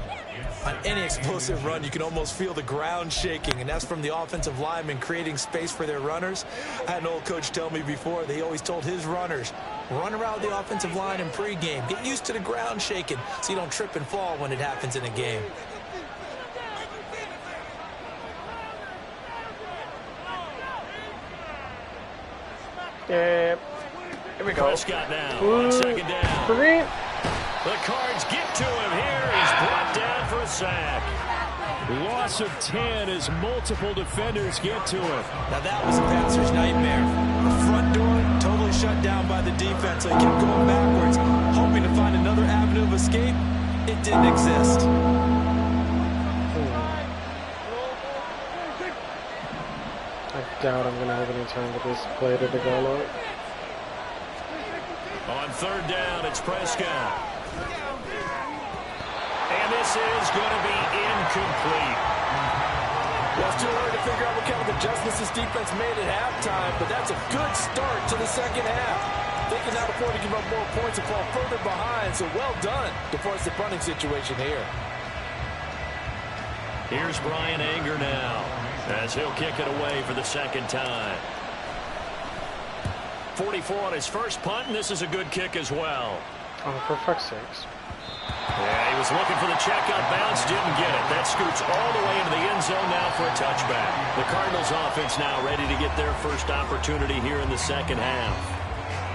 Speaker 5: On any explosive run, you can almost feel the ground shaking, and that's from the offensive linemen creating space for their runners. I had an old coach tell me before, they always told his runners, run around the offensive line in pregame. Get used to the ground shaking so you don't trip and fall when it happens in a game.
Speaker 3: Yeah. Here we go.
Speaker 4: Prescott now on second down. The Cards get to him here. He's brought down for a sack. Loss of 10 as multiple defenders get to him.
Speaker 5: Now that was a passer's nightmare. The front door totally shut down by the defense. So he kept going backwards, hoping to find another avenue of escape. It didn't exist.
Speaker 3: I doubt I'm going to have any time with this play to develop.
Speaker 4: On third down, it's Prescott. And this is going to be incomplete.
Speaker 5: Well, it's too early to figure out what kind of adjustments this defense made at halftime, but that's a good start to the second half. They can not afford to give up more points and fall further behind, so well done to force the punting situation here.
Speaker 4: Here's Brian Anger now as he'll kick it away for the second time. 44 on his first punt, and this is a good kick as well.
Speaker 3: Oh, for fuck's sakes.
Speaker 4: Yeah, he was looking for the check up bounce, didn't get it. That scoots all the way into the end zone now for a touchback. The Cardinals offense now ready to get their first opportunity here in the second half.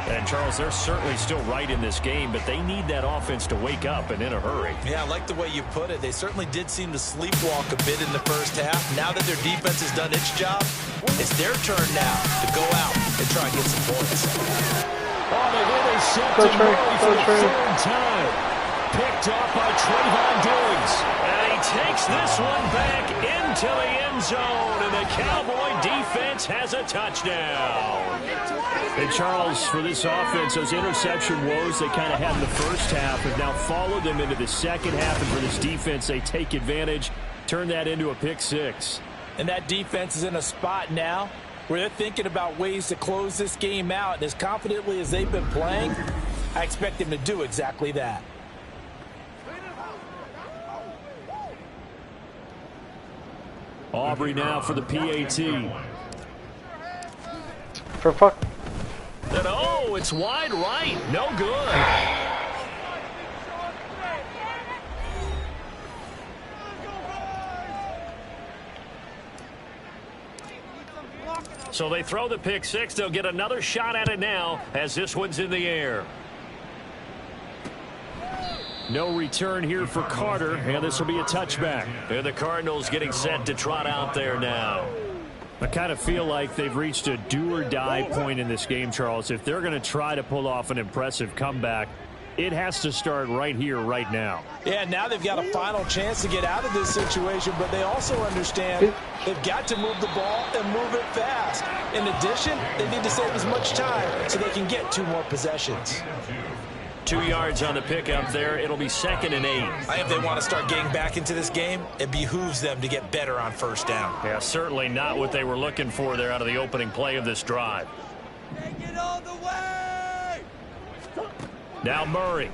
Speaker 4: And, Charles, they're certainly still right in this game, but they need that offense to wake up and in a hurry.
Speaker 5: Yeah, I like the way you put it. They certainly did seem to sleepwalk a bit in the first half. Now that their defense has done its job, it's their turn now to go out and try and get some points.
Speaker 4: Oh, they've intercepted Murray for the third time. Picked off by Trayvon Diggs. And he takes this one back into the end zone, and the Cowboy defense has a touchdown. And, Charles, for this offense, those interception woes they kind of had in the first half have now followed them into the second half, and for this defense, they take advantage, turn that into a pick six.
Speaker 5: And that defense is in a spot now where they're thinking about ways to close this game out, and as confidently as they've been playing, I expect them to do exactly that.
Speaker 4: Aubrey now for the PAT.
Speaker 3: For fuck.
Speaker 4: And oh, it's wide right. No good. So they throw the pick six. They'll get another shot at it now as this one's in the air. No return here for Carter, and this will be a touchback. And the Cardinals getting set to trot out there now. I kind of feel like they've reached a do-or-die point in this game, Charles. If they're going to try to pull off an impressive comeback, it has to start right here, right now.
Speaker 5: Yeah, now they've got a final chance to get out of this situation, but they also understand they've got to move the ball and move it fast. In addition, they need to save as much time so they can get 2 more possessions.
Speaker 4: 2 yards on the pickup there. It'll be 2nd and 8.
Speaker 5: I think if they want to start getting back into this game, it behooves them to get better on first down.
Speaker 4: Yeah, certainly not what they were looking for there out of the opening play of this drive.
Speaker 8: Take it all the way!
Speaker 4: Now Murray.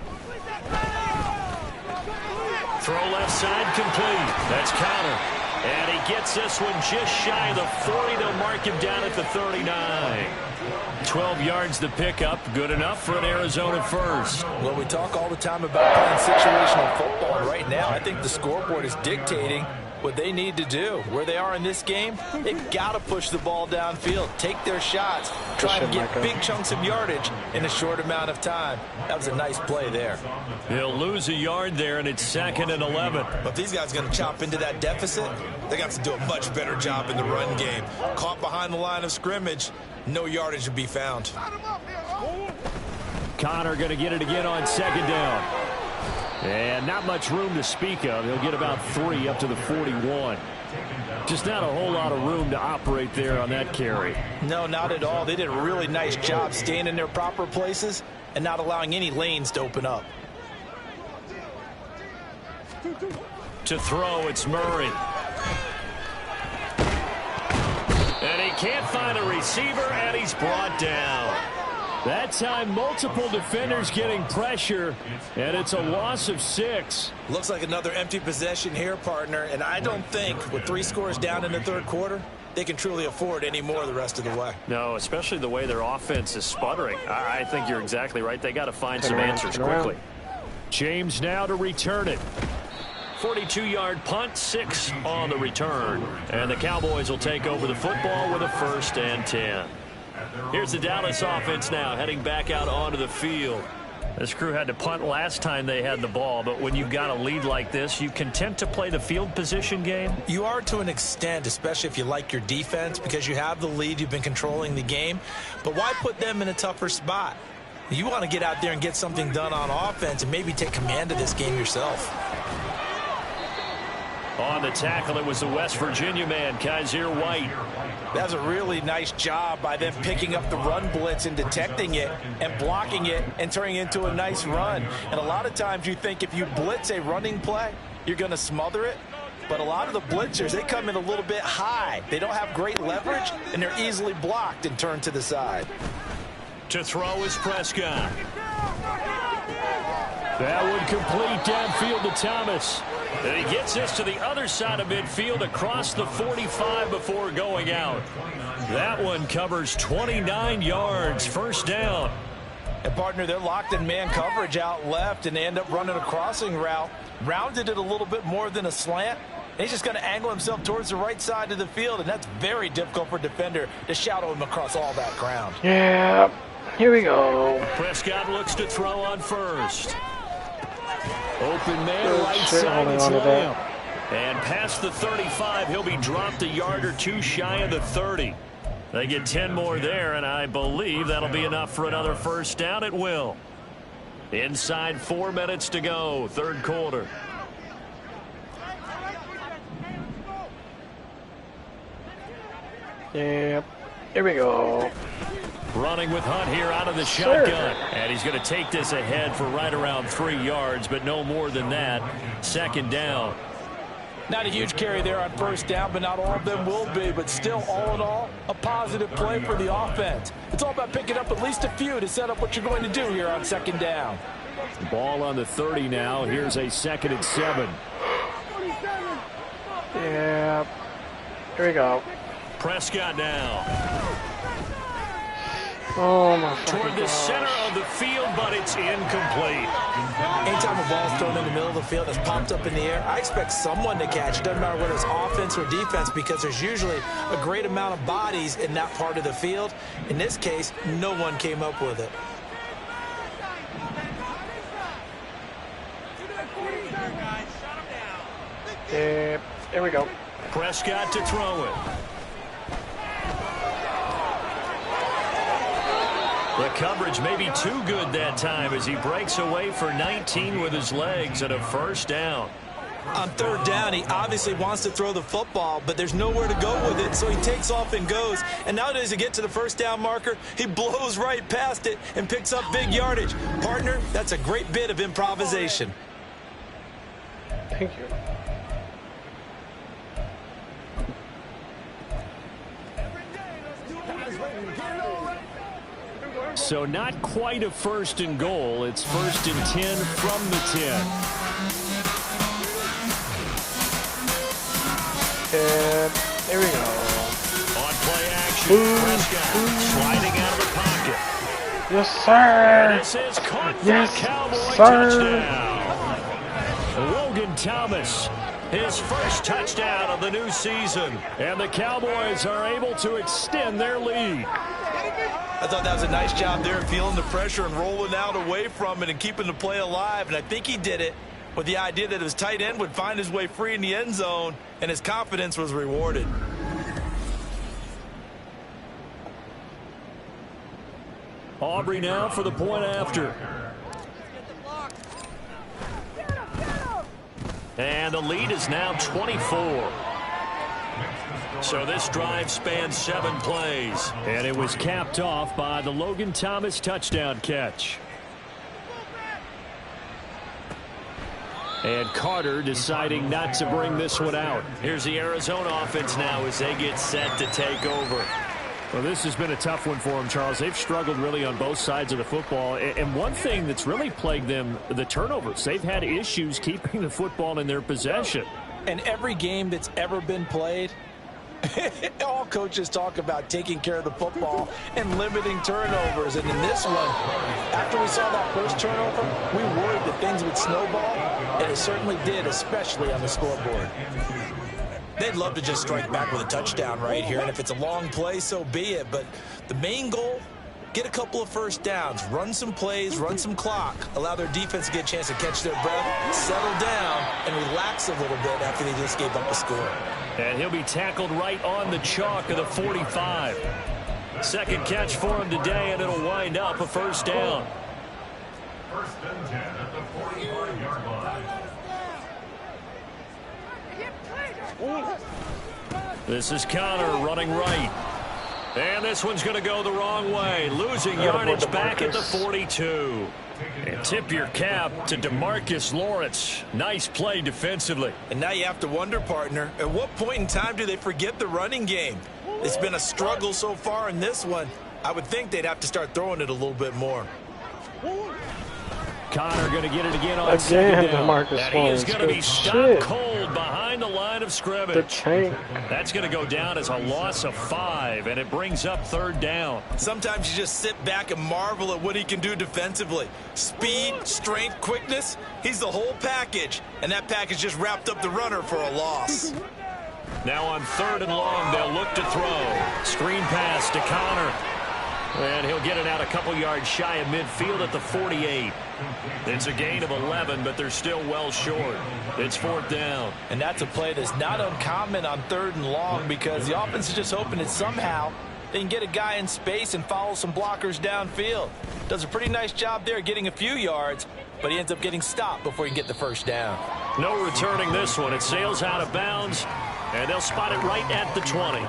Speaker 4: Throw left side complete. That's counter. And he gets this one just shy of the 40. They'll mark him down at the 39. 12 yards to pick up. Good enough for an Arizona first.
Speaker 5: Well, we talk all the time about playing situational football. Right now, I think the scoreboard is dictating what they need to do. Where they are in this game, they've got to push the ball downfield, take their shots, try and get big chunks of yardage in a short amount of time. That was a nice play there.
Speaker 4: He'll lose a yard there, and it's 2nd and 11.
Speaker 5: But if these guys are going to chop into that deficit, they got to do a much better job in the run game. Caught behind the line of scrimmage, no yardage to be found.
Speaker 4: Connor going to get it again on 2nd down. And not much room to speak of. He'll get about 3 up to the 41. Just not a whole lot of room to operate there on that carry.
Speaker 5: No, not at all. They did a really nice job staying in their proper places and not allowing any lanes to open up.
Speaker 4: To throw, it's Murray. And he can't find a receiver, and he's brought down. That time, multiple defenders getting pressure, and it's a loss of 6.
Speaker 5: Looks like another empty possession here, partner, and I don't think with 3 scores down in the 3rd quarter, they can truly afford any more the rest of the way.
Speaker 4: No, especially the way their offense is sputtering. I think you're exactly right. They got to find some answers quickly. James now to return it. 42-yard punt, 6 on the return. And the Cowboys will take over the football with a 1st and 10. Here's the Dallas offense now heading back out onto the field. This crew had to punt last time they had the ball, but when you've got a lead like this, you content to play the field position game?
Speaker 5: You are to an extent, especially if you like your defense, because you have the lead, you've been controlling the game. But why put them in a tougher spot? You want to get out there and get something done on offense and maybe take command of this game yourself.
Speaker 4: On the tackle, it was the West Virginia man, Kaiser White.
Speaker 5: That's a really nice job by them picking up the run blitz and detecting it and blocking it and turning it into a nice run. And a lot of times you think if you blitz a running play, you're going to smother it. But a lot of the blitzers, they come in a little bit high. They don't have great leverage, and they're easily blocked and turned to the side.
Speaker 4: To throw is Prescott. That would complete downfield to Thomas. And he gets this to the other side of midfield across the 45 before going out. That one covers 29 yards, 1st down.
Speaker 5: And, partner, they're locked in man coverage out left, and they end up running a crossing route. Rounded it a little bit more than a slant. And he's just going to angle himself towards the right side of the field, and that's very difficult for a defender to shadow him across all that ground.
Speaker 3: Yeah, here we go.
Speaker 4: Prescott looks to throw on 1st. Open man, right side,
Speaker 3: holding
Speaker 4: it's
Speaker 3: on to
Speaker 4: Lamb.
Speaker 3: that.
Speaker 4: And past the 35, he'll be dropped a yard or 2 shy of the 30. They get 10 more there, and I believe that'll be enough for another 1st down. It will. Inside 4 minutes to go, 3rd quarter.
Speaker 3: Yep, here we go.
Speaker 4: Running with Hunt here out of the shotgun. And he's going to take this ahead for right around 3 yards, but no more than that. 2nd down.
Speaker 5: Not a huge carry there on 1st down, but not all of them will be. But still, all in all, a positive play for the offense. It's all about picking up at least a few to set up what you're going to do here on 2nd down.
Speaker 4: Ball on the 30 now. Here's a 2nd and 7.
Speaker 3: Yeah, here we go.
Speaker 4: Prescott now.
Speaker 3: Oh, my
Speaker 4: Toward the
Speaker 3: gosh.
Speaker 4: center of the field, but it's incomplete.
Speaker 5: Anytime a ball's thrown in the middle of the field that's popped up in the air, I expect someone to catch it. Doesn't matter whether it's offense or defense, because there's usually a great amount of bodies in that part of the field. In this case, no one came up with it.
Speaker 3: Yep, here we go.
Speaker 4: Prescott to throw it. The coverage may be too good that time as he breaks away for 19 with his legs and a 1st down.
Speaker 5: On 3rd down, he obviously wants to throw the football, but there's nowhere to go with it, so he takes off and goes. And nowadays, to get to the 1st down marker, he blows right past it and picks up big yardage. Partner, that's a great bit of improvisation.
Speaker 3: Thank you.
Speaker 4: So not quite a 1st and goal. It's 1st and 10 from the 10.
Speaker 3: And there we go.
Speaker 4: On play action, Prescott sliding out of the pocket.
Speaker 3: Yes, sir.
Speaker 4: This is caught for
Speaker 3: Yes,
Speaker 4: Cowboy
Speaker 3: sir.
Speaker 4: touchdown. Logan Thomas His first touchdown of the new season. And the Cowboys are able to extend their lead.
Speaker 5: I thought that was a nice job there, feeling the pressure and rolling out away from it and keeping the play alive. And I think he did it with the idea that his tight end would find his way free in the end zone, and his confidence was rewarded.
Speaker 4: Aubrey now for the point after. And the lead is now 24. So this drive spans 7 plays. And it was capped off by the Logan Thomas touchdown catch. And Carter deciding not to bring this one out. Here's the Arizona offense now as they get set to take over. Well, this has been a tough one for them, Charles. They've struggled really on both sides of the football. And one thing that's really plagued them, the turnovers. They've had issues keeping the football in their possession.
Speaker 5: And every game that's ever been played, all coaches talk about taking care of the football and limiting turnovers. And in this one, after we saw that first turnover, we worried that things would snowball, and it certainly did, especially on the scoreboard. They'd love to just strike back with a touchdown right here, and if it's a long play, so be it. But the main goal, get a couple of first downs, run some plays, run some clock, allow their defense to get a chance to catch their breath, settle down, and relax a little bit after they just gave up a score.
Speaker 4: And he'll be tackled right on the chalk of the 45. Second catch for him today, and it'll wind up a first down.
Speaker 9: First and 10 at the 45-yard line.
Speaker 4: This is Connor running right. And this one's going to go the wrong way. Losing yardage back at the 42. And tip your cap to DeMarcus Lawrence. Nice play defensively.
Speaker 5: And now you have to wonder, partner, at what point in time do they forget the running game? It's been a struggle so far in this one. I would think they'd have to start throwing it a little bit more.
Speaker 4: Connor going to get it again on second down.
Speaker 3: Marcus
Speaker 4: He is going to be stopped cold behind the line of scrimmage.
Speaker 3: That's
Speaker 4: going to go down as a loss of 5, and it brings up third down.
Speaker 5: Sometimes you just sit back and marvel at what he can do defensively. Speed, strength, quickness, he's the whole package, and that package just wrapped up the runner for a loss.
Speaker 4: Now on third and long, they'll look to throw. Screen pass to Connor. And he'll get it out a couple yards shy of midfield at the 48. It's a gain of 11, but they're still well short. It's fourth down.
Speaker 5: And that's a play that's not uncommon on third and long because the offense is just hoping that somehow they can get a guy in space and follow some blockers downfield. Does a pretty nice job there getting a few yards, but he ends up getting stopped before he can get the first down.
Speaker 4: No returning this one. It sails out of bounds, and they'll spot it right at the 20.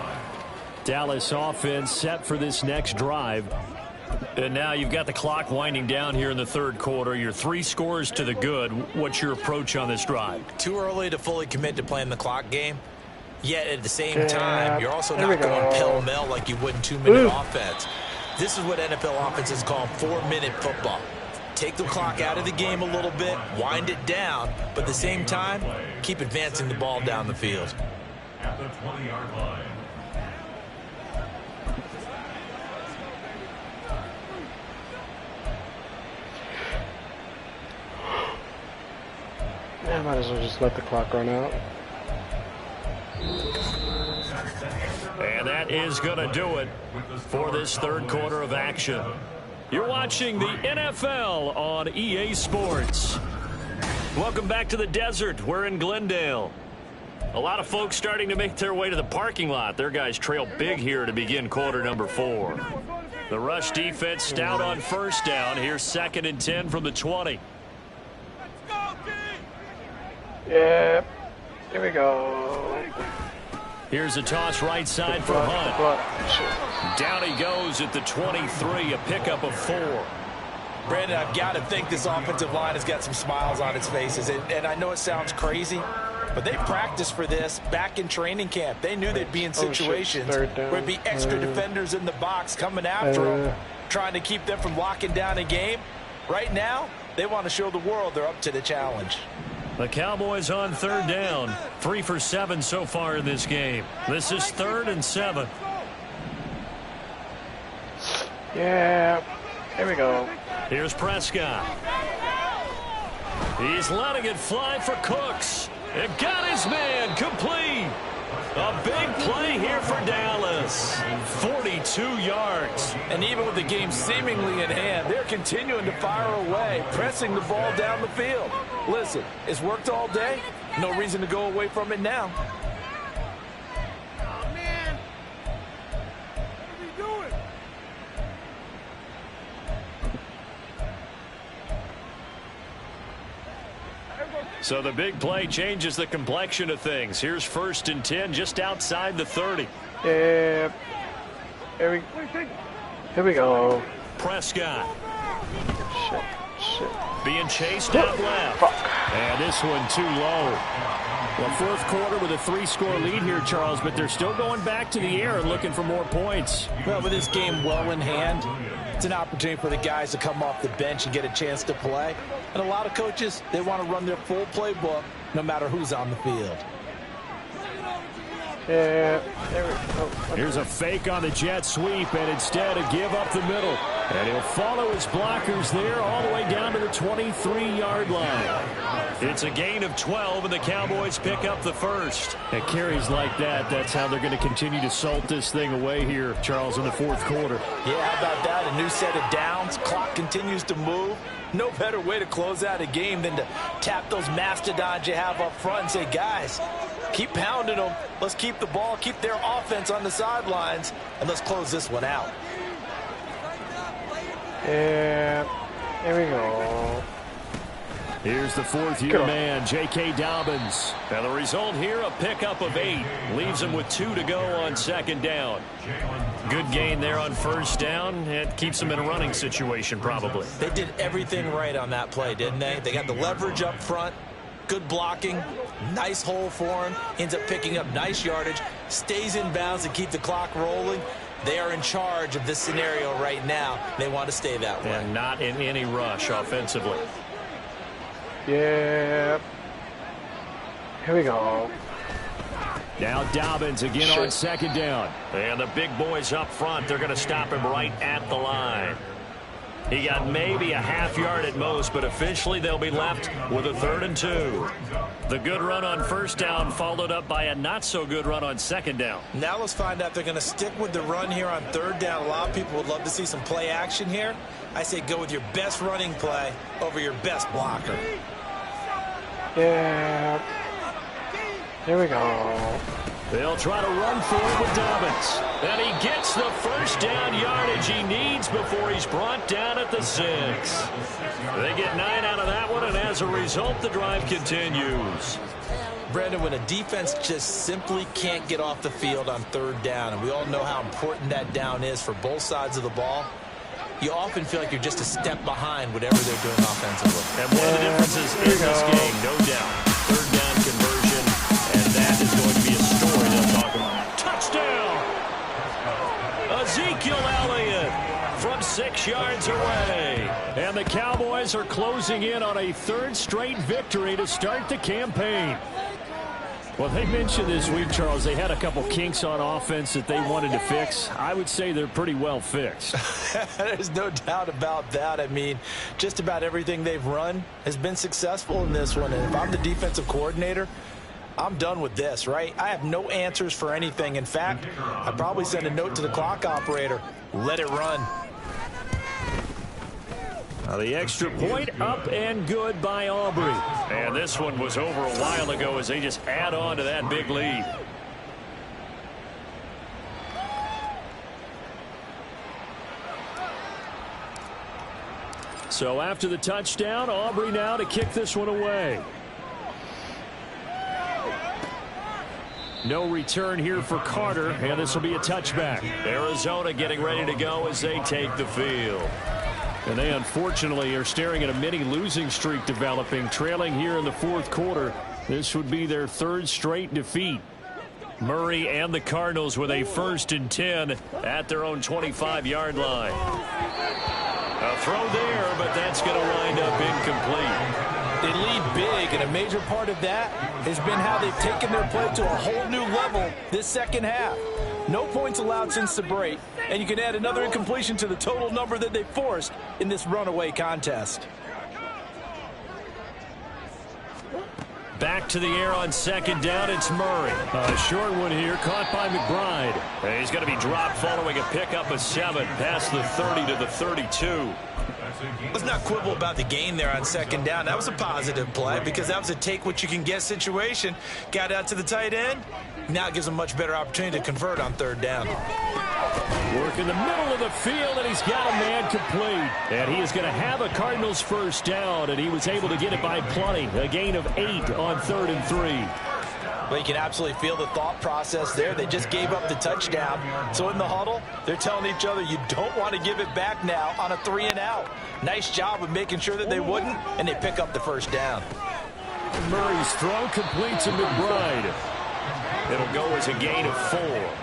Speaker 4: Dallas offense set for this next drive. And now you've got the clock winding down here in the third quarter. You're 3 scores to the good. What's your approach on this drive?
Speaker 5: Too early to fully commit to playing the clock game. Yet at the same time, you're also not going pell-mell like you would in 2-minute offense. This is what NFL offenses call 4-minute football. Take the clock out of the game a little bit, wind it down, but at the same time, keep advancing the ball down the field.
Speaker 9: At the 20-yard line.
Speaker 3: I might as well just let the clock run out.
Speaker 4: And that is going to do it for this third quarter of action. You're watching the NFL on EA Sports. Welcome back to the desert. We're in Glendale. A lot of folks starting to make their way to the parking lot. Their guys trail big here to begin quarter number 4. The rush defense stout on first down. Here's 2nd and 10 from the 20.
Speaker 3: Yeah, here we go.
Speaker 4: Here's a toss right side for Hunt. Down he goes at the 23, a pickup of 4.
Speaker 5: Brandon, I've got to think this offensive line has got some smiles on its faces. And I know it sounds crazy, but they practiced for this back in training camp. They knew they'd be in situations where there'd be extra defenders in the box coming after them, trying to keep them from locking down a game. Right now, they want to show the world they're up to the challenge.
Speaker 4: The Cowboys on third down. 3 for 7 so far in this game. This is 3rd and 7.
Speaker 3: Yeah, here we go.
Speaker 4: Here's Prescott. He's letting it fly for Cooks. It got his man complete. A big play here for Dallas. 42 yards.
Speaker 5: And even with the game seemingly in hand, they're continuing to fire away, pressing the ball down the field. Listen, it's worked all day. No reason to go away from it now.
Speaker 4: So the big play changes the complexion of things. Here's 1st and 10 just outside the 30.
Speaker 3: Yeah. Here we go.
Speaker 4: Prescott.
Speaker 3: Shit.
Speaker 4: Being chased out left.
Speaker 3: Fuck.
Speaker 4: And this one too low. Well, 4th quarter with a 3-score lead here, Charles, but they're still going back to the air and looking for more points.
Speaker 5: Well, with this game well in hand, it's an opportunity for the guys to come off the bench and get a chance to play. And a lot of coaches, they want to run their full playbook no matter who's on the field.
Speaker 3: Yeah, there we go. Okay.
Speaker 4: Here's a fake on the jet sweep, and instead a give up the middle. And he'll follow his blockers there all the way down to the 23-yard line. It's a gain of 12, and the Cowboys pick up the first. At carries like that, that's how they're going to continue to salt this thing away here, Charles, in the 4th quarter.
Speaker 5: Yeah, how about that? A new set of downs. Clock continues to move. No better way to close out a game than to tap those mastodons you have up front and say, guys, keep pounding them. Let's keep the ball, keep their offense on the sidelines, and let's close this one out.
Speaker 3: Yeah, there we go.
Speaker 4: Here's the 4th-year man, J.K. Dobbins. And the result here, a pickup of 8. Leaves him with 2 to go on 2nd down. Good gain there on 1st down. It keeps them in a running situation, probably.
Speaker 5: They did everything right on that play, didn't they? They got the leverage up front, good blocking, nice hole for him, ends up picking up nice yardage, stays in bounds to keep the clock rolling. They are in charge of this scenario right now. They want to stay that way.
Speaker 4: And not in any rush offensively.
Speaker 3: Yeah. Here we go.
Speaker 4: Now Dobbins again on 2nd down. And the big boys up front, they're going to stop him right at the line. He got maybe a half yard at most, but officially they'll be left with a 3rd and 2. The good run on 1st down followed up by a not-so-good run on 2nd down.
Speaker 5: Now let's find out if they're going to stick with the run here on 3rd down. A lot of people would love to see some play action here. I say go with your best running play over your best blocker.
Speaker 3: Yeah. Here we go.
Speaker 4: They'll try to run for it with Dobbins. And he gets the 1st down yardage he needs before he's brought down at the 6. They get 9 out of that one, and as a result, the drive continues.
Speaker 5: Brandon, when a defense just simply can't get off the field on 3rd down, and we all know how important that down is for both sides of the ball, you often feel like you're just a step behind whatever they're doing offensively.
Speaker 4: And one of the differences in this game, no doubt, 3rd down conversion, and that is going to be a story they'll talk about. Touchdown! Ezekiel Elliott from 6 yards away. And the Cowboys are closing in on a 3rd straight victory to start the campaign. Well, they mentioned this week, Charles, they had a couple kinks on offense that they wanted to fix. I would say they're pretty well fixed.
Speaker 5: There's no doubt about that. I mean, just about everything they've run has been successful in this one. And if I'm the defensive coordinator, I'm done with this, right? I have no answers for anything. In fact, I'd probably send a note to the clock operator. Let it run.
Speaker 4: Now the extra point up and good by Aubrey. And this one was over a while ago as they just add on to that big lead. So after the touchdown, Aubrey now to kick this one away. No return here for Carter, and this will be a touchback. Arizona getting ready to go as they take the field. And they unfortunately are staring at a mini losing streak developing, trailing here in the 4th quarter. This would be their 3rd straight defeat. Murray and the Cardinals with a 1st and 10 at their own 25-yard line. A throw there, but that's going to wind up incomplete.
Speaker 5: They lead big, and a major part of that has been how they've taken their play to a whole new level this 2nd half. No points allowed since the break, and you can add another incompletion to the total number that they forced in this runaway contest.
Speaker 4: back to the air on second down. It's Murray. A short one here, caught by McBride. And he's going to be dropped following a pickup of 7 past the 30 to the 32.
Speaker 5: Let's not quibble about the gain there on second down. That was a positive play because that was a take-what-you-can-get situation. Got out to the tight end. Now it gives him a much better opportunity to convert on third down.
Speaker 4: Work in the middle of the field, and he's got a man complete. And he is going to have a Cardinals first down, and he was able to get it by plenty. A gain of 8 on 3rd and 3.
Speaker 5: Well, you can absolutely feel the thought process there. They just gave up the touchdown. So in the huddle, they're telling each other, you don't want to give it back now on a 3-and-out. Nice job of making sure that they wouldn't, and they pick up the first down.
Speaker 4: Murray's throw complete to McBride. It'll go as a gain of 4,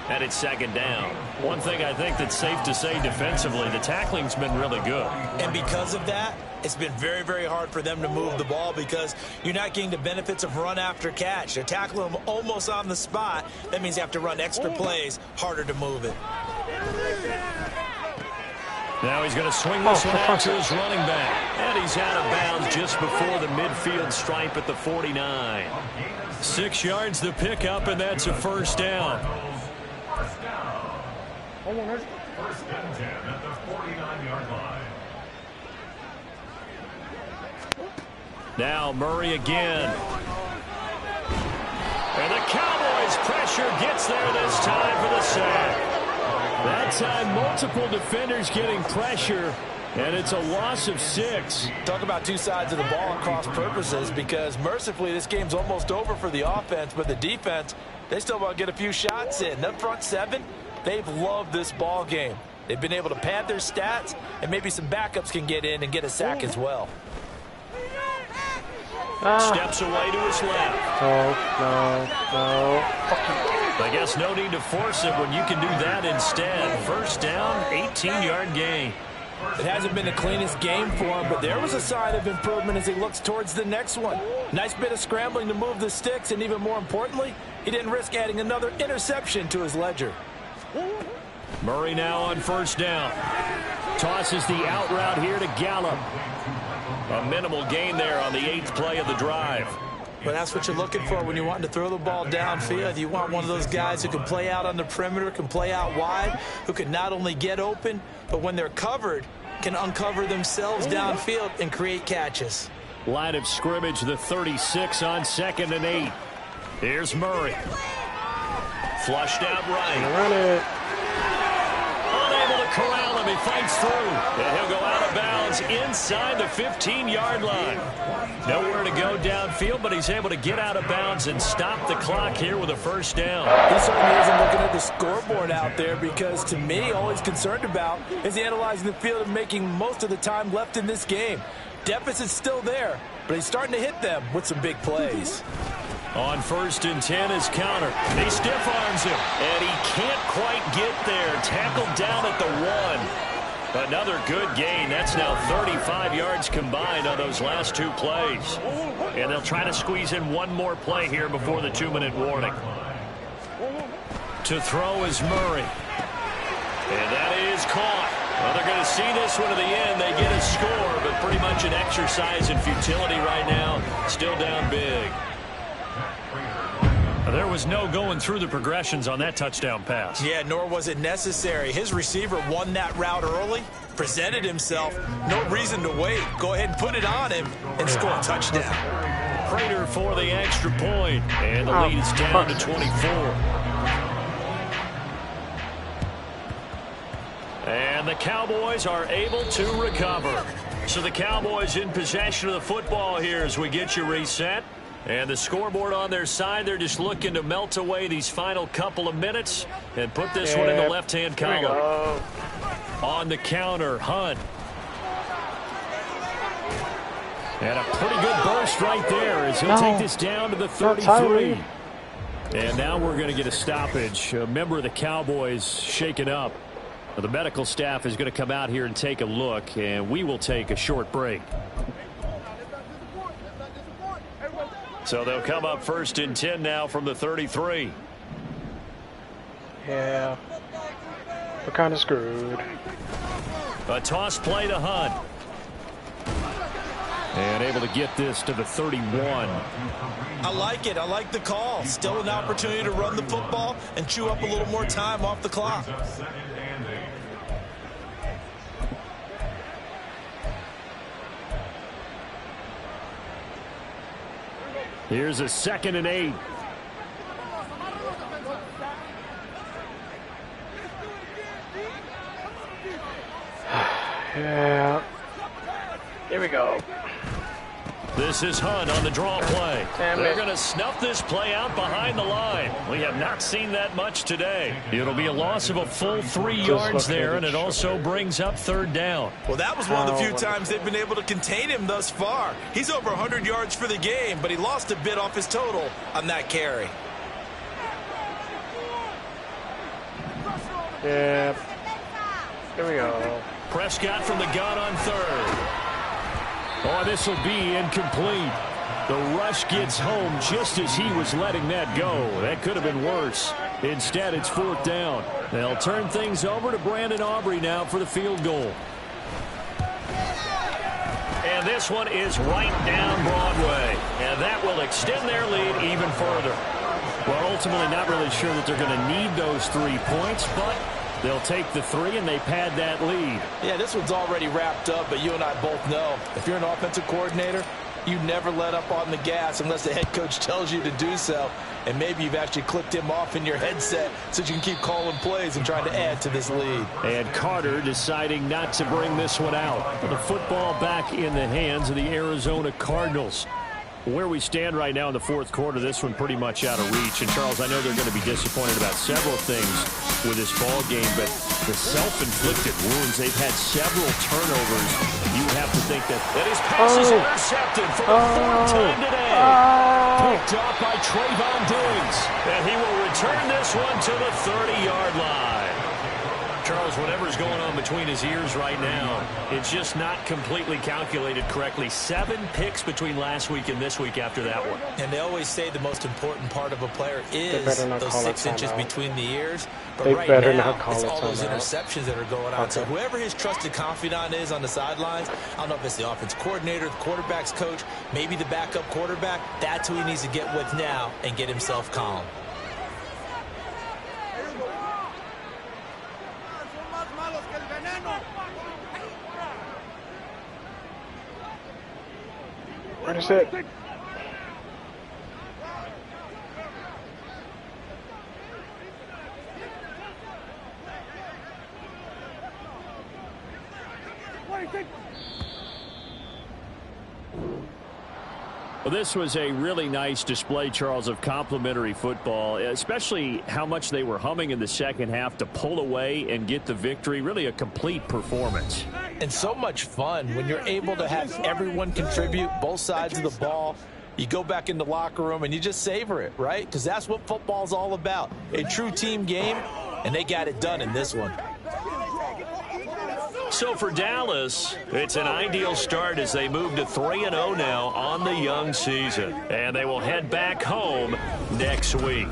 Speaker 4: and it's second down. One thing I think that's safe to say defensively, the tackling's been really good.
Speaker 5: And because of that, it's been very, very hard for them to move the ball because you're not getting the benefits of run after catch. They're tackling them almost on the spot. That means you have to run extra plays, harder to move it.
Speaker 4: Now he's going to swing this one out to his running back. And he's out of bounds just before the midfield stripe at the 49. 6 yards the pickup, and that's a first down.
Speaker 9: First and 10 at the 49-yard line.
Speaker 4: Now Murray again. And the Cowboys pressure gets there this time for the sack. That time multiple defenders getting pressure, and it's a loss of 6.
Speaker 5: Talk about two sides of the ball and cross purposes because mercifully this game's almost over for the offense, but the defense, they still want to get a few shots in. That front 7, they've loved this ball game. They've been able to pad their stats, and maybe some backups can get in and get a sack as well.
Speaker 4: Steps away to his left.
Speaker 3: No.
Speaker 4: I guess no need to force it when you can do that instead. First down, 18-yard gain.
Speaker 5: It hasn't been the cleanest game for him, but there was a sign of improvement as he looks towards the next one. Nice bit of scrambling to move the sticks, and even more importantly, he didn't risk adding another interception to his ledger.
Speaker 4: Murray now on first down. Tosses the out route here to Gallup. A minimal gain there on the 8th play of the drive.
Speaker 5: But that's what you're looking for when you're wanting to throw the ball downfield. You want one of those guys who can play out on the perimeter, can play out wide, who can not only get open, but when they're covered, can uncover themselves downfield and create catches.
Speaker 4: Line of scrimmage, the 36 on 2nd and 8. Here's Murray. Flushed out right.
Speaker 3: Run it.
Speaker 4: Unable to corral him. He fights through. And he'll go out of bounds inside the 15-yard line. Nowhere to go downfield, but he's able to get out of bounds and stop the clock here with a first down.
Speaker 5: He certainly isn't looking at the scoreboard out there because, to me, all he's concerned about is analyzing the field and making most of the time left in this game. Deficit's still there, but he's starting to hit them with some big plays.
Speaker 4: On 1st and 10 is counter. He stiff arms him, and he can't quite get there. Tackled down at the 1. Another good gain. That's now 35 yards combined on those last 2 plays. And they'll try to squeeze in one more play here before the 2-minute warning. To throw is Murray. And that is caught. Well, they're going to see this one to the end. They get a score, but pretty much an exercise in futility right now. Still down big. There was no going through the progressions on that touchdown pass.
Speaker 5: Yeah, nor was it necessary. His receiver won that route early, presented himself. No reason to wait. Go ahead and put it on him and score a touchdown.
Speaker 4: Prater for the extra point, and the lead is down to 24. And the Cowboys are able to recover. So the Cowboys in possession of the football here as we get you reset. And the scoreboard on their side, they're just looking to melt away these final couple of minutes and put this one in the left-hand column. On the counter, Hunt. And a pretty good burst right there as he'll take this down to the 33. And now we're going to get a stoppage. A member of the Cowboys shaken up. The medical staff is going to come out here and take a look, and we will take a short break. So they'll come up 1st and 10 now from the 33.
Speaker 3: Yeah. We're kind of screwed.
Speaker 4: A toss play to Hunt. And able to get this to the 31.
Speaker 5: I like it. I like the call. Still an opportunity to run the football and chew up a little more time off the clock.
Speaker 4: Here's a 2nd and 8.
Speaker 3: Yeah. Here we go.
Speaker 4: This is Hunt on the draw play. They're going to snuff this play out behind the line. We have not seen that much today. It'll be a loss of a full 3 yards there, and it also brings up 3rd down.
Speaker 5: Well, that was one of the few times they've been able to contain him thus far. He's over 100 yards for the game, but he lost a bit off his total on that carry.
Speaker 3: Yeah. Here we go.
Speaker 4: Prescott from the gun on 3rd. Oh, this will be incomplete. The rush gets home just as he was letting that go. That could have been worse. Instead, it's 4th down. They'll turn things over to Brandon Aubrey now for the field goal. And this one is right down Broadway. And that will extend their lead even further. Well, ultimately not really sure that they're going to need those 3 points, but they'll take the 3 and they pad that lead.
Speaker 5: Yeah, this one's already wrapped up, but you and I both know if you're an offensive coordinator, you never let up on the gas unless the head coach tells you to do so. And maybe you've actually clicked him off in your headset so you can keep calling plays and trying to add to this lead.
Speaker 4: And Carter deciding not to bring this one out. The football back in the hands of the Arizona Cardinals. Where we stand right now in the 4th quarter, this one pretty much out of reach. And, Charles, I know they're going to be disappointed about several things with this ball game, but the self-inflicted wounds, they've had several turnovers. You have to think that his pass is intercepted for the 4th time today. Picked up by Trayvon Diggs. And he will return this one to the 30-yard line. Charles, whatever's going on between his ears right now, it's just not completely calculated correctly. 7 picks between last week and this week after that one.
Speaker 5: And they always say the most important part of a player is those 6 inches between the ears. But right now, it's all those interceptions that are going on. So whoever his trusted confidant is on the sidelines, I don't know if it's the offense coordinator, the quarterback's coach, maybe the backup quarterback, that's who he needs to get with now and get himself calm.
Speaker 3: Finish it.
Speaker 4: Well, this was a really nice display, Charles, of complimentary football, especially how much they were humming in the second half to pull away and get the victory. Really a complete performance.
Speaker 5: And so much fun when you're able to have everyone contribute, both sides of the ball. You go back in the locker room and you just savor it, right? Because that's what football's all about. A true team game, and they got it done in this one.
Speaker 4: So for Dallas, it's an ideal start as they move to 3-0 now on the young season. And they will head back home next week.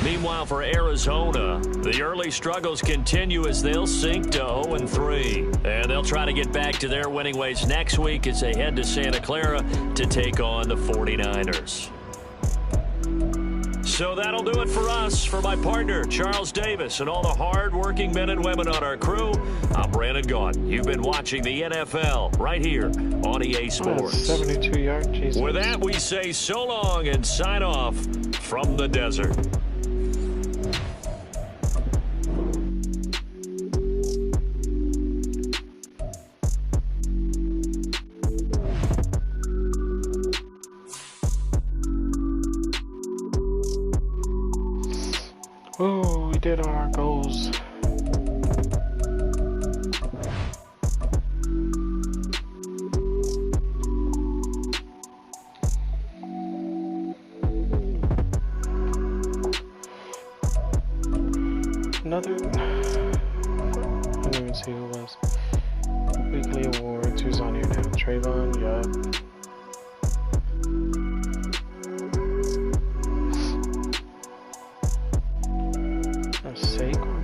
Speaker 4: Meanwhile, for Arizona, the early struggles continue as they'll sink to 0-3. And they'll try to get back to their winning ways next week as they head to Santa Clara to take on the 49ers. So that'll do it for us. For my partner, Charles Davis, and all the hard-working men and women on our crew, I'm Brandon Gaughan. You've been watching the NFL right here on EA Sports.
Speaker 3: 72-yard, Jesus.
Speaker 4: With that, we say so long and sign off from the desert.
Speaker 3: Oh, we did our goals. Another. I didn't even see who it was. Weekly awards. Who's on here now? Trayvon. Yup.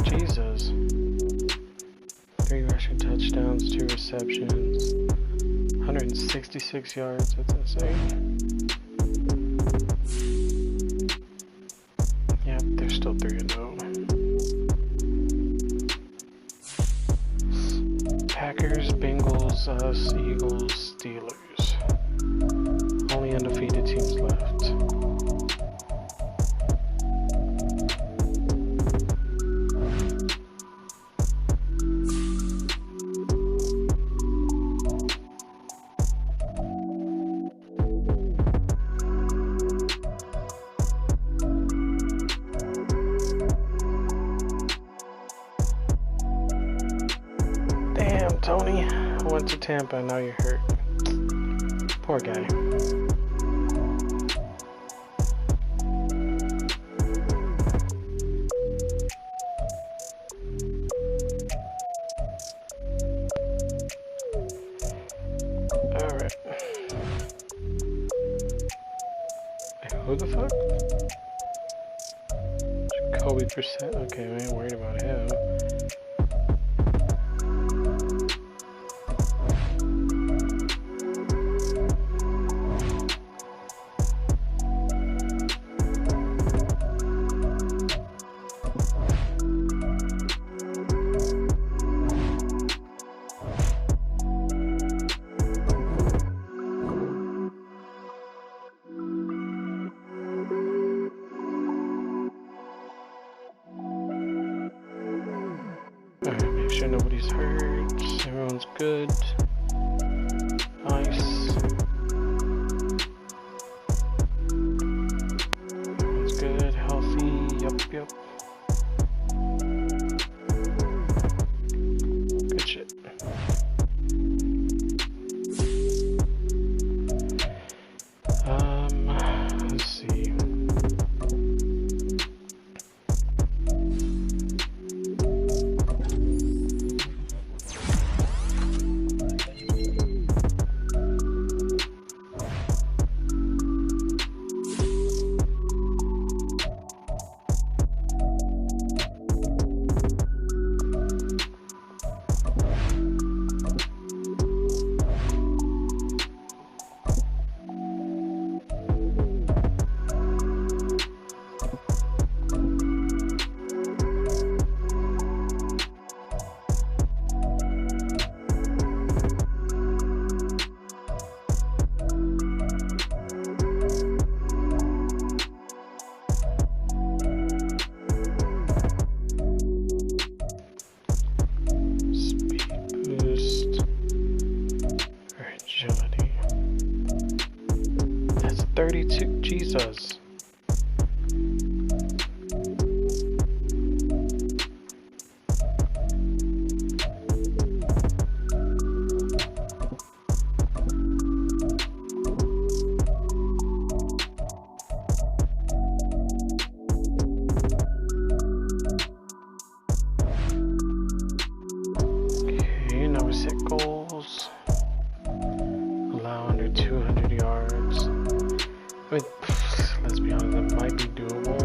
Speaker 3: Jesus. 3 rushing touchdowns, 2 receptions, 106 66 yards. That's insane. Yep, they're still 3-0. Packers, Bengals, us, Eagles, Steelers. Only undefeated teams left. Damn, Tony. I went to Tampa and now you're hurt. Poor guy. Alright. Who the fuck? Jacoby Percent. Okay, I ain't worried about him. Alright, make sure nobody's hurt. Everyone's good. Nice. Everyone's good, healthy. Yep. Good shit. Let's see. Agility. That's 32. Jesus. Okay, now we set goals. Allow under 200 yards. I mean, let's be honest, that might be doable.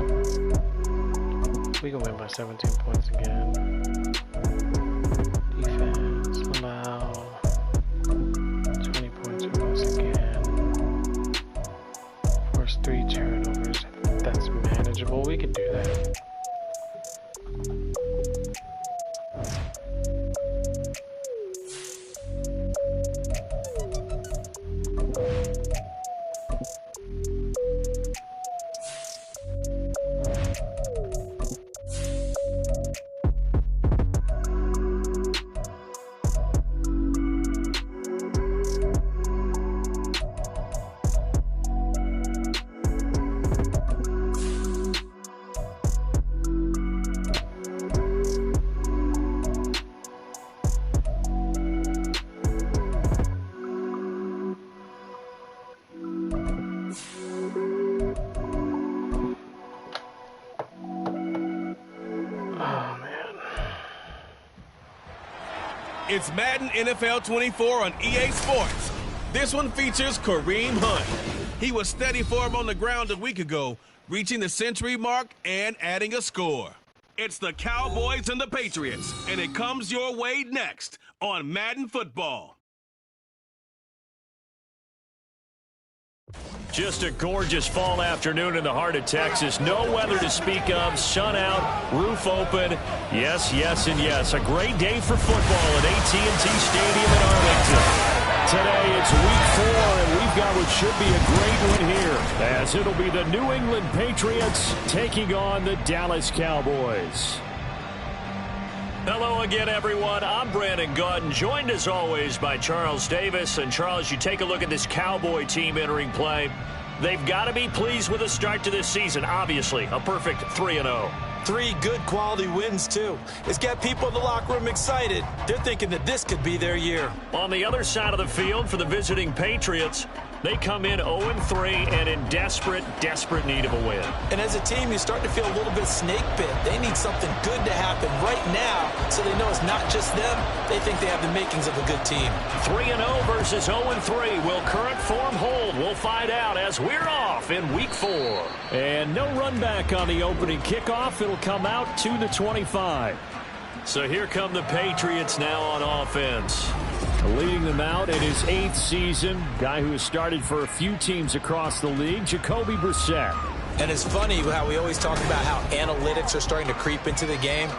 Speaker 3: We can win by 17 points again. Defense, allow 20 points from us again. Force 3 turnovers. That's manageable. We can do that.
Speaker 2: It's Madden NFL 24 on EA Sports. This one features Kareem Hunt. He was steady for him on the ground a week ago, reaching the century mark and adding a score. It's the Cowboys and the Patriots, and it comes your way next on Madden Football.
Speaker 4: Just a gorgeous fall afternoon in the heart of Texas. No weather to speak of. Sun out, roof open. Yes, yes, and yes. A great day for football at AT&T Stadium in Arlington. Today it's week 4, and we've got what should be a great one here, as it'll be the New England Patriots taking on the Dallas Cowboys. Hello again, everyone. I'm Brandon Gautin, joined as always by Charles Davis. And Charles, you take a look at this Cowboy team entering play. They've got to be pleased with the start to this season. Obviously, a perfect 3-0.
Speaker 5: 3 good quality wins, too. It's got people in the locker room excited. They're thinking that this could be their year.
Speaker 4: On the other side of the field for the visiting Patriots, they come in 0-3 and in desperate need of a win.
Speaker 5: And as a team, you start to feel a little bit snake bit. They need something good to happen right now so they know it's not just them. They think they have the makings of a good team.
Speaker 4: 3-0 versus 0-3. Will current form hold? We'll find out as we're off in week 4. And no run back on the opening kickoff. It'll come out to the 25. So here come the Patriots now on offense. Leading them out in his 8th season, guy who has started for a few teams across the league, Jacoby Brissett.
Speaker 5: And it's funny how we always talk about how analytics are starting to creep into the game.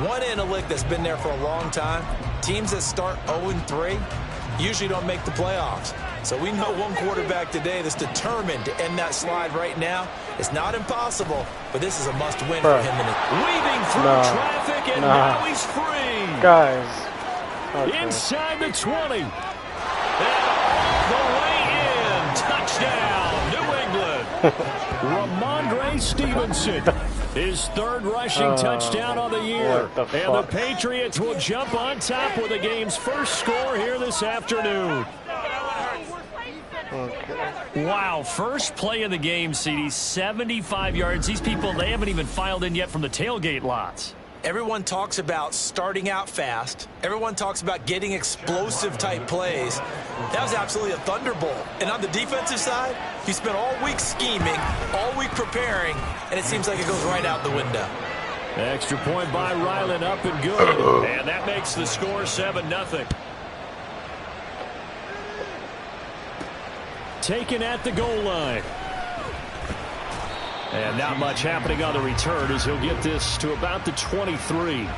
Speaker 5: One analytic that's been there for a long time, teams that start 0-3 usually don't make the playoffs. So we know one quarterback today that's determined to end that slide right now. It's not impossible, but this is a must-win for him.
Speaker 4: Weaving through traffic, and now he's free.
Speaker 3: Guys. Okay.
Speaker 4: Inside the 20. And all the way in. Touchdown, New England. Ramondre Stevenson. His 3rd rushing touchdown of the year. And the Patriots will jump on top with the game's first score here this afternoon.
Speaker 3: Okay.
Speaker 4: Wow, first play of the game, CD, 75 yards. These people, they haven't even filed in yet from the tailgate lots.
Speaker 5: Everyone talks about starting out fast. Everyone talks about getting explosive-type plays. That was absolutely a thunderbolt. And on the defensive side, you spent all week scheming, all week preparing, and it seems like it goes right out the window.
Speaker 4: Extra point by Ryland, up and good. And that makes the score 7-0. Taken at the goal line. And not much happening on the return as he'll get this to about the 23.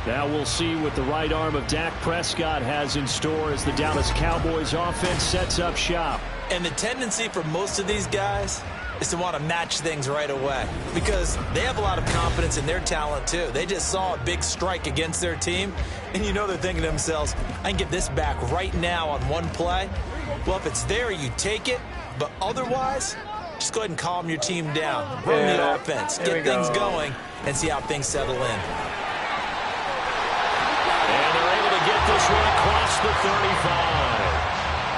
Speaker 4: Now we'll see what the right arm of Dak Prescott has in store as the Dallas Cowboys offense sets up shop.
Speaker 5: And the tendency for most of these guys is to want to match things right away because they have a lot of confidence in their talent too. They just saw a big strike against their team, and you know they're thinking to themselves, I can get this back right now on one play. Well, if it's there, you take it, but otherwise, just go ahead and calm your team down. Run the offense, get things going, and see how things settle in.
Speaker 4: And they're able to get this one across the 35.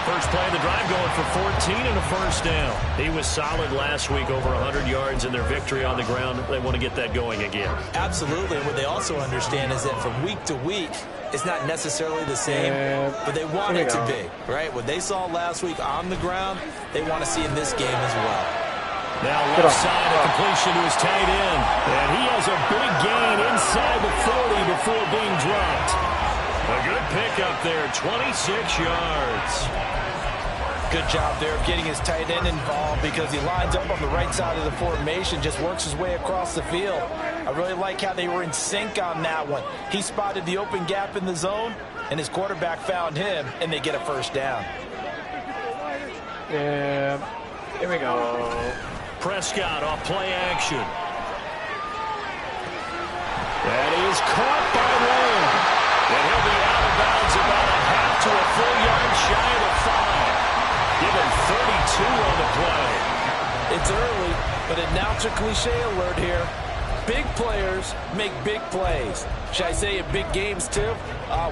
Speaker 4: First play of the drive going for 14 and a first down. He was solid last week, over 100 yards in their victory on the ground. They want to get that going again.
Speaker 5: Absolutely. And what they also understand is that from week to week, it's not necessarily the same, but they want it to be, right? What they saw last week on the ground, they want to see in this game as well.
Speaker 4: Now left side, a completion to his tight end. And he has a big gain inside the 40 before being dropped. A good pickup there, 26 yards.
Speaker 5: Good job there of getting his tight end involved because he lines up on the right side of the formation, just works his way across the field. I really like how they were in sync on that one. He spotted the open gap in the zone, and his quarterback found him, and they get a first down.
Speaker 3: Yeah, here we go.
Speaker 4: Prescott off play action. That is caught by Lamb. And he'll be out of bounds about a half to a full yard shy of the 5. Give him 32 on the play.
Speaker 5: It's early, but announcer cliche alert here. Big players make big plays. Should I say in big games too?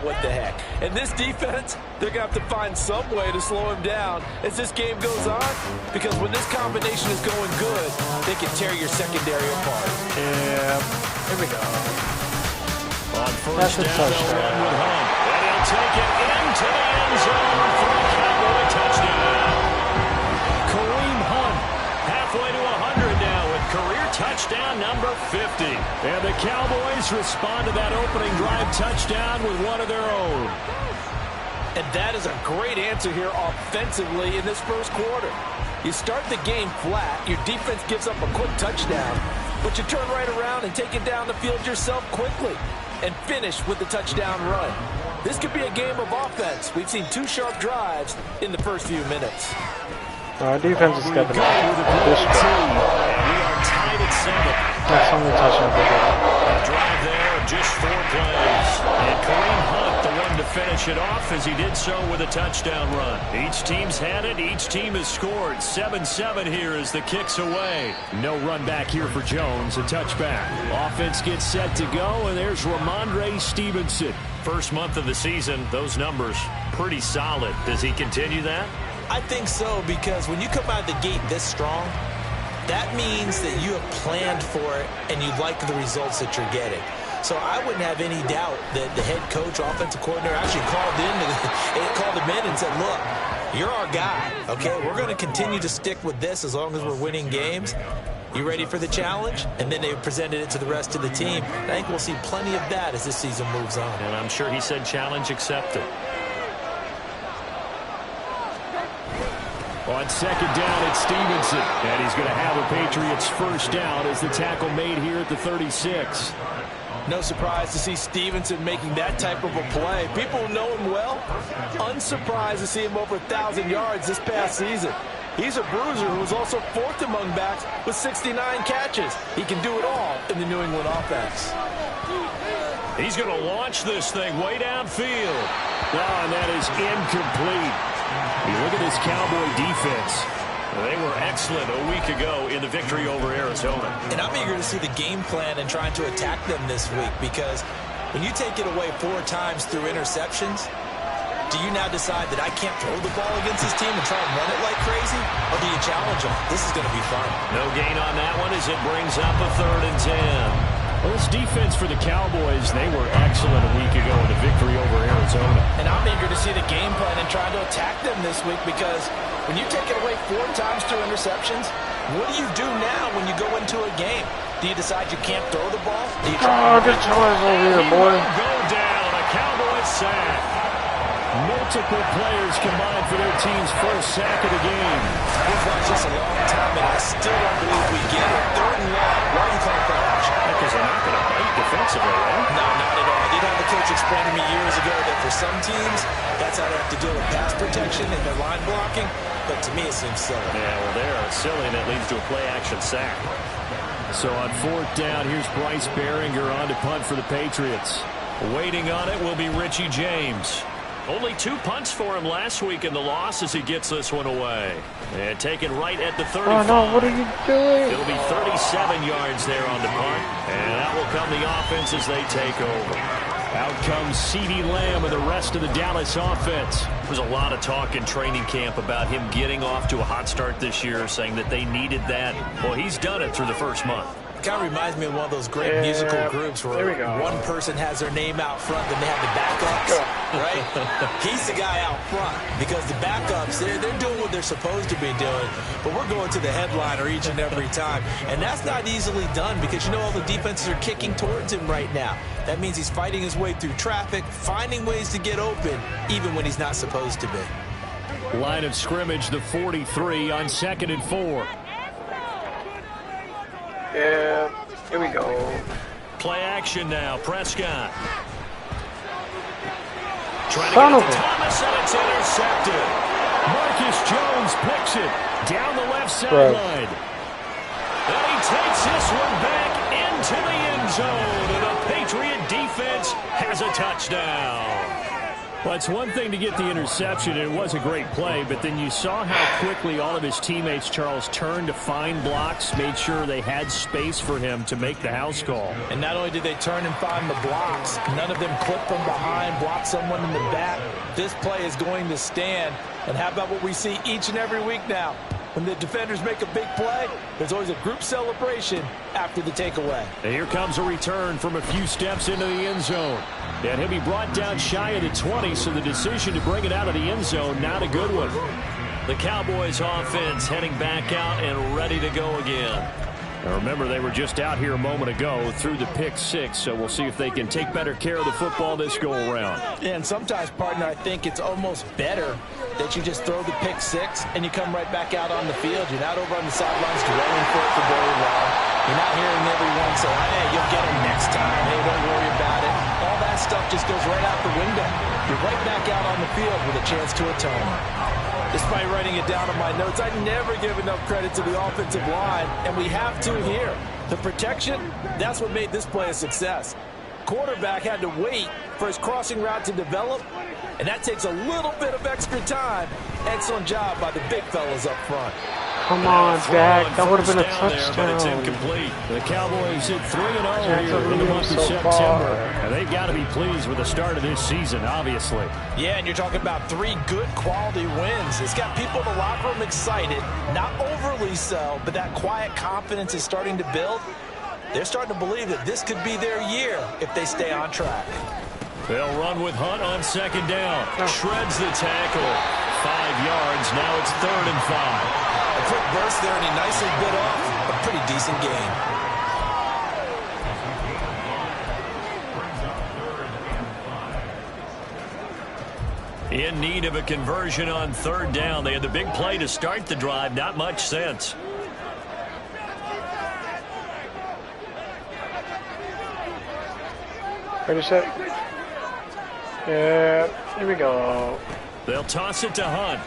Speaker 5: What the heck. And this defense, they're going to have to find some way to slow him down as this game goes on, because when this combination is going good, they can tear your secondary apart.
Speaker 3: Yeah, here we go.
Speaker 4: On first down, they'll run with Hunt. And he'll take it into the end zone for a Cowboy touchdown. Kareem Hunt, halfway to 100 now with career touchdown number 50. And the Cowboys respond to that opening drive touchdown with one of their own.
Speaker 5: And that is a great answer here offensively in this first quarter. You start the game flat, your defense gives up a quick touchdown, but you turn right around and take it down the field yourself quickly and finish with the touchdown run. This could be a game of offense. We've seen 2 sharp drives in the first few minutes.
Speaker 3: Our defense is stepping up. This
Speaker 4: And we are tied at 7.
Speaker 3: That's only touchdown for
Speaker 4: A drive there of just 4 plays. And Kareem Hunt, the one to finish it off, as he did so with a touchdown run. Each team's had it. Each team has scored. 7-7 here as the kick's away. No run back here for Jones. A touchback. Offense gets set to go, and there's Ramondre Stevenson.
Speaker 2: First month of the season, those numbers pretty solid. Does he continue that?
Speaker 5: I think so, because when you come out of the gate this strong, that means that you have planned for it and you like the results that you're getting. So I wouldn't have any doubt that the head coach, offensive coordinator, actually called him in and said, look, you're our guy, okay? We're going to continue to stick with this as long as we're winning games. You ready for the challenge? And then they presented it to the rest of the team. I think we'll see plenty of that as this season moves on.
Speaker 2: And I'm sure he said challenge accepted.
Speaker 4: On second down, it's Stevenson. And he's going to have a Patriots first down as the tackle made here at the 36.
Speaker 5: No surprise to see Stevenson making that type of a play. People who know him well, unsurprised to see him over 1,000 yards this past season. He's a bruiser who was also 4th among backs with 69 catches. He can do it all in the New England offense.
Speaker 4: He's going to launch this thing way downfield. Oh, and that is incomplete. You look at this Cowboy defense.
Speaker 2: They were excellent a week ago in the victory over Arizona.
Speaker 5: And I'm eager to see the game plan and trying to attack them this week, because when you take it away 4 times through interceptions, do you now decide that I can't throw the ball against this team and try and run it like crazy? Or do you challenge them? This is going to be fun.
Speaker 2: No gain on that one as it brings up a 3rd and 10.
Speaker 4: Well, this defense for the Cowboys, they were excellent a week ago in the victory over Arizona.
Speaker 5: And I'm eager to see the game plan and trying to attack them this week, because when you take it away 4 times through interceptions, what do you do now when you go into a game? Do you decide you can't throw the ball? Do you try
Speaker 3: good choice over here, boy.
Speaker 4: Go down, a Cowboy sack. Multiple players combined for their team's first sack of the game.
Speaker 5: We've watched this a long time, and I still don't believe we get it. 3rd and long. Why are you calling for action?
Speaker 2: Because they're not going to bite defensively, right?
Speaker 5: No, not at all. I did have the coach explain to me years ago that for some teams, that's how they have to deal with pass protection and their line blocking. But to me, it seems silly.
Speaker 2: Yeah, well, they're silly, and it leads to a play-action sack.
Speaker 4: So on 4th down, here's Bryce Behringer on to punt for the Patriots.
Speaker 2: Waiting on it will be Richie James. Only 2 punts for him last week in the loss as he gets this one away. And taken right at the 35.
Speaker 3: Oh, no, what are you doing?
Speaker 2: It'll be 37 yards there on the punt. And that will come the offense as they take over.
Speaker 4: Out comes CeeDee Lamb and the rest of the Dallas offense.
Speaker 2: There's a lot of talk in training camp about him getting off to a hot start this year, saying that they needed that. Well, he's done it through the first month.
Speaker 5: It kind of reminds me of one of those great musical groups where one person has their name out front, then they have the backups, right? He's the guy out front because the backups, they're doing what they're supposed to be doing, but we're going to the headliner each and every time. And that's not easily done because, you know, all the defenses are kicking towards him right now. That means he's fighting his way through traffic, finding ways to get open, even when he's not supposed to be.
Speaker 4: Line of scrimmage, the 43 on 2nd and 4.
Speaker 3: Yeah, here we go.
Speaker 2: Play action now, Prescott. Trying to
Speaker 3: Son
Speaker 2: get
Speaker 3: of
Speaker 2: it to
Speaker 3: a-
Speaker 2: Thomas, and it's intercepted.
Speaker 4: Marcus Jones picks it down the left sideline.
Speaker 2: And he takes this one back into the end zone, and the Patriot defense has a touchdown.
Speaker 4: Well, it's one thing to get the interception, and it was a great play, but then you saw how quickly all of his teammates, Charles, turned to find blocks, made sure they had space for him to make the house call.
Speaker 5: And not only did they turn and find the blocks, none of them clipped from behind, blocked someone in the back. This play is going to stand. And how about what we see each and every week now? When the defenders make a big play, there's always a group celebration after the takeaway.
Speaker 4: And here comes a return from a few steps into the end zone. And he'll be brought down shy of the 20, so the decision to bring it out of the end zone, not a good one.
Speaker 2: The Cowboys offense heading back out and ready to go again.
Speaker 4: Now remember, they were just out here a moment ago through the pick 6, so we'll see if they can take better care of the football this go-around.
Speaker 5: Yeah, and sometimes, partner, I think it's almost better that you just throw the pick 6 and you come right back out on the field. You're not over on the sidelines dwelling for it for very long. You're not hearing everyone say, hey, you'll get him next time. Hey, don't worry about it. All that stuff just goes right out the window. You're right back out on the field with a chance to atone. Despite writing it down on my notes, I never give enough credit to the offensive line, and we have to here. The protection, that's what made this play a success. Quarterback had to wait for his crossing route to develop, and that takes a little bit of extra time. Excellent job by the big fellas up front.
Speaker 3: Come on, Dak. That would have been a
Speaker 4: touchdown. But it's incomplete. The Cowboys hit 3-0 here in the month of September. And they've got to be pleased with the start of this season, obviously.
Speaker 5: Yeah, and you're talking about 3 good quality wins. It's got people in the locker room excited, not overly so, but that quiet confidence is starting to build. They're starting to believe that this could be their year if they stay on track.
Speaker 4: They'll run with Hunt on second down. Shreds the tackle. 5 yards. Now it's 3rd and 5.
Speaker 5: A quick burst there, and he nicely bit off a pretty decent gain.
Speaker 4: In need of a conversion on 3rd down. They had the big play to start the drive. Not much sense.
Speaker 3: Ready, set. Yeah, here we go.
Speaker 4: They'll toss it to Hunt.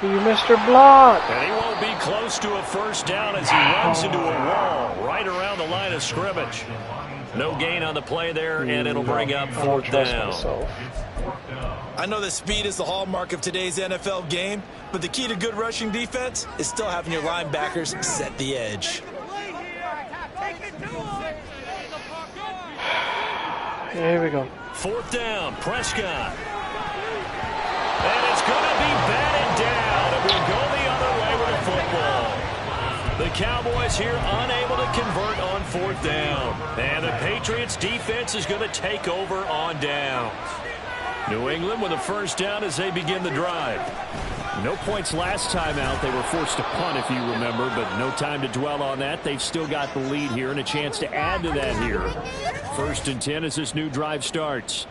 Speaker 3: You missed your block.
Speaker 4: And he won't be close to a first down as he runs into a wall right around the line of scrimmage. No gain on the play there, and it'll bring up 4th down.
Speaker 5: I know that speed is the hallmark of today's NFL game, but the key to good rushing defense is still having your linebackers set the edge.
Speaker 3: Yeah, here we go.
Speaker 4: 4th down, Prescott. And it's going to be batted down, and we go the other way with the football. The Cowboys here unable to convert on 4th down. And the Patriots defense is going to take over on downs. New England with a first down as they begin the drive. No points last time out. They were forced to punt, if you remember, but no time to dwell on that. They've still got the lead here and a chance to add to that here. 1st and 10 as this new drive starts.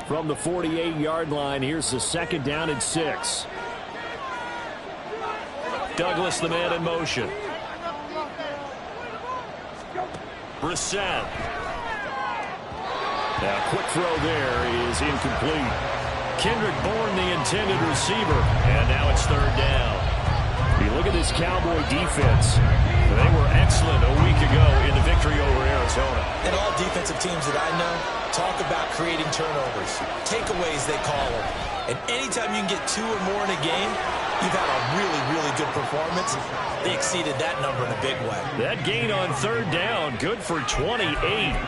Speaker 4: From the 48-yard line, here's the 2nd down and 6. Douglas, the man in motion. Brissett. Now, quick throw there is incomplete. Kendrick Bourne, the intended receiver. And now it's 3rd down. You look at this Cowboy defense. They were excellent a week ago in the victory over Arizona.
Speaker 5: And all defensive teams that I know talk about creating turnovers. Takeaways, they call them. And anytime you can get 2 or more in a game, you've had a really, really good performance. They exceeded that number in a big way.
Speaker 4: That gain on 3rd down, good for 28.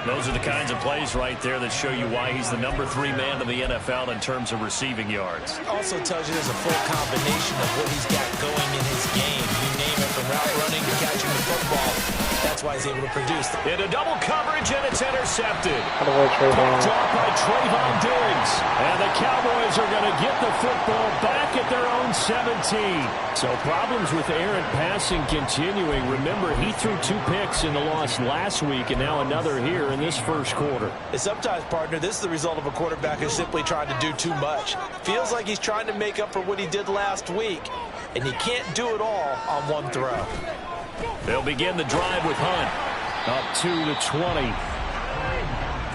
Speaker 4: Those are the kinds of plays right there that show you why he's the number 3 man in the NFL in terms of receiving yards.
Speaker 5: Also tells you there's a full combination of what he's got going in his game. You name it, from route running to catching the football. That's why he's able to produce.
Speaker 4: Into double coverage, and it's intercepted.
Speaker 3: Picked
Speaker 4: off by Trayvon Diggs. And the Cowboys are going to get the football back at their own 17. So problems with errant passing continuing. Remember, he threw 2 picks in the loss last week, and now another here in this first quarter.
Speaker 5: And sometimes, partner, this is the result of a quarterback who's simply trying to do too much. Feels like he's trying to make up for what he did last week, and he can't do it all on one throw.
Speaker 4: They'll begin the drive with Hunt. Up to the 20.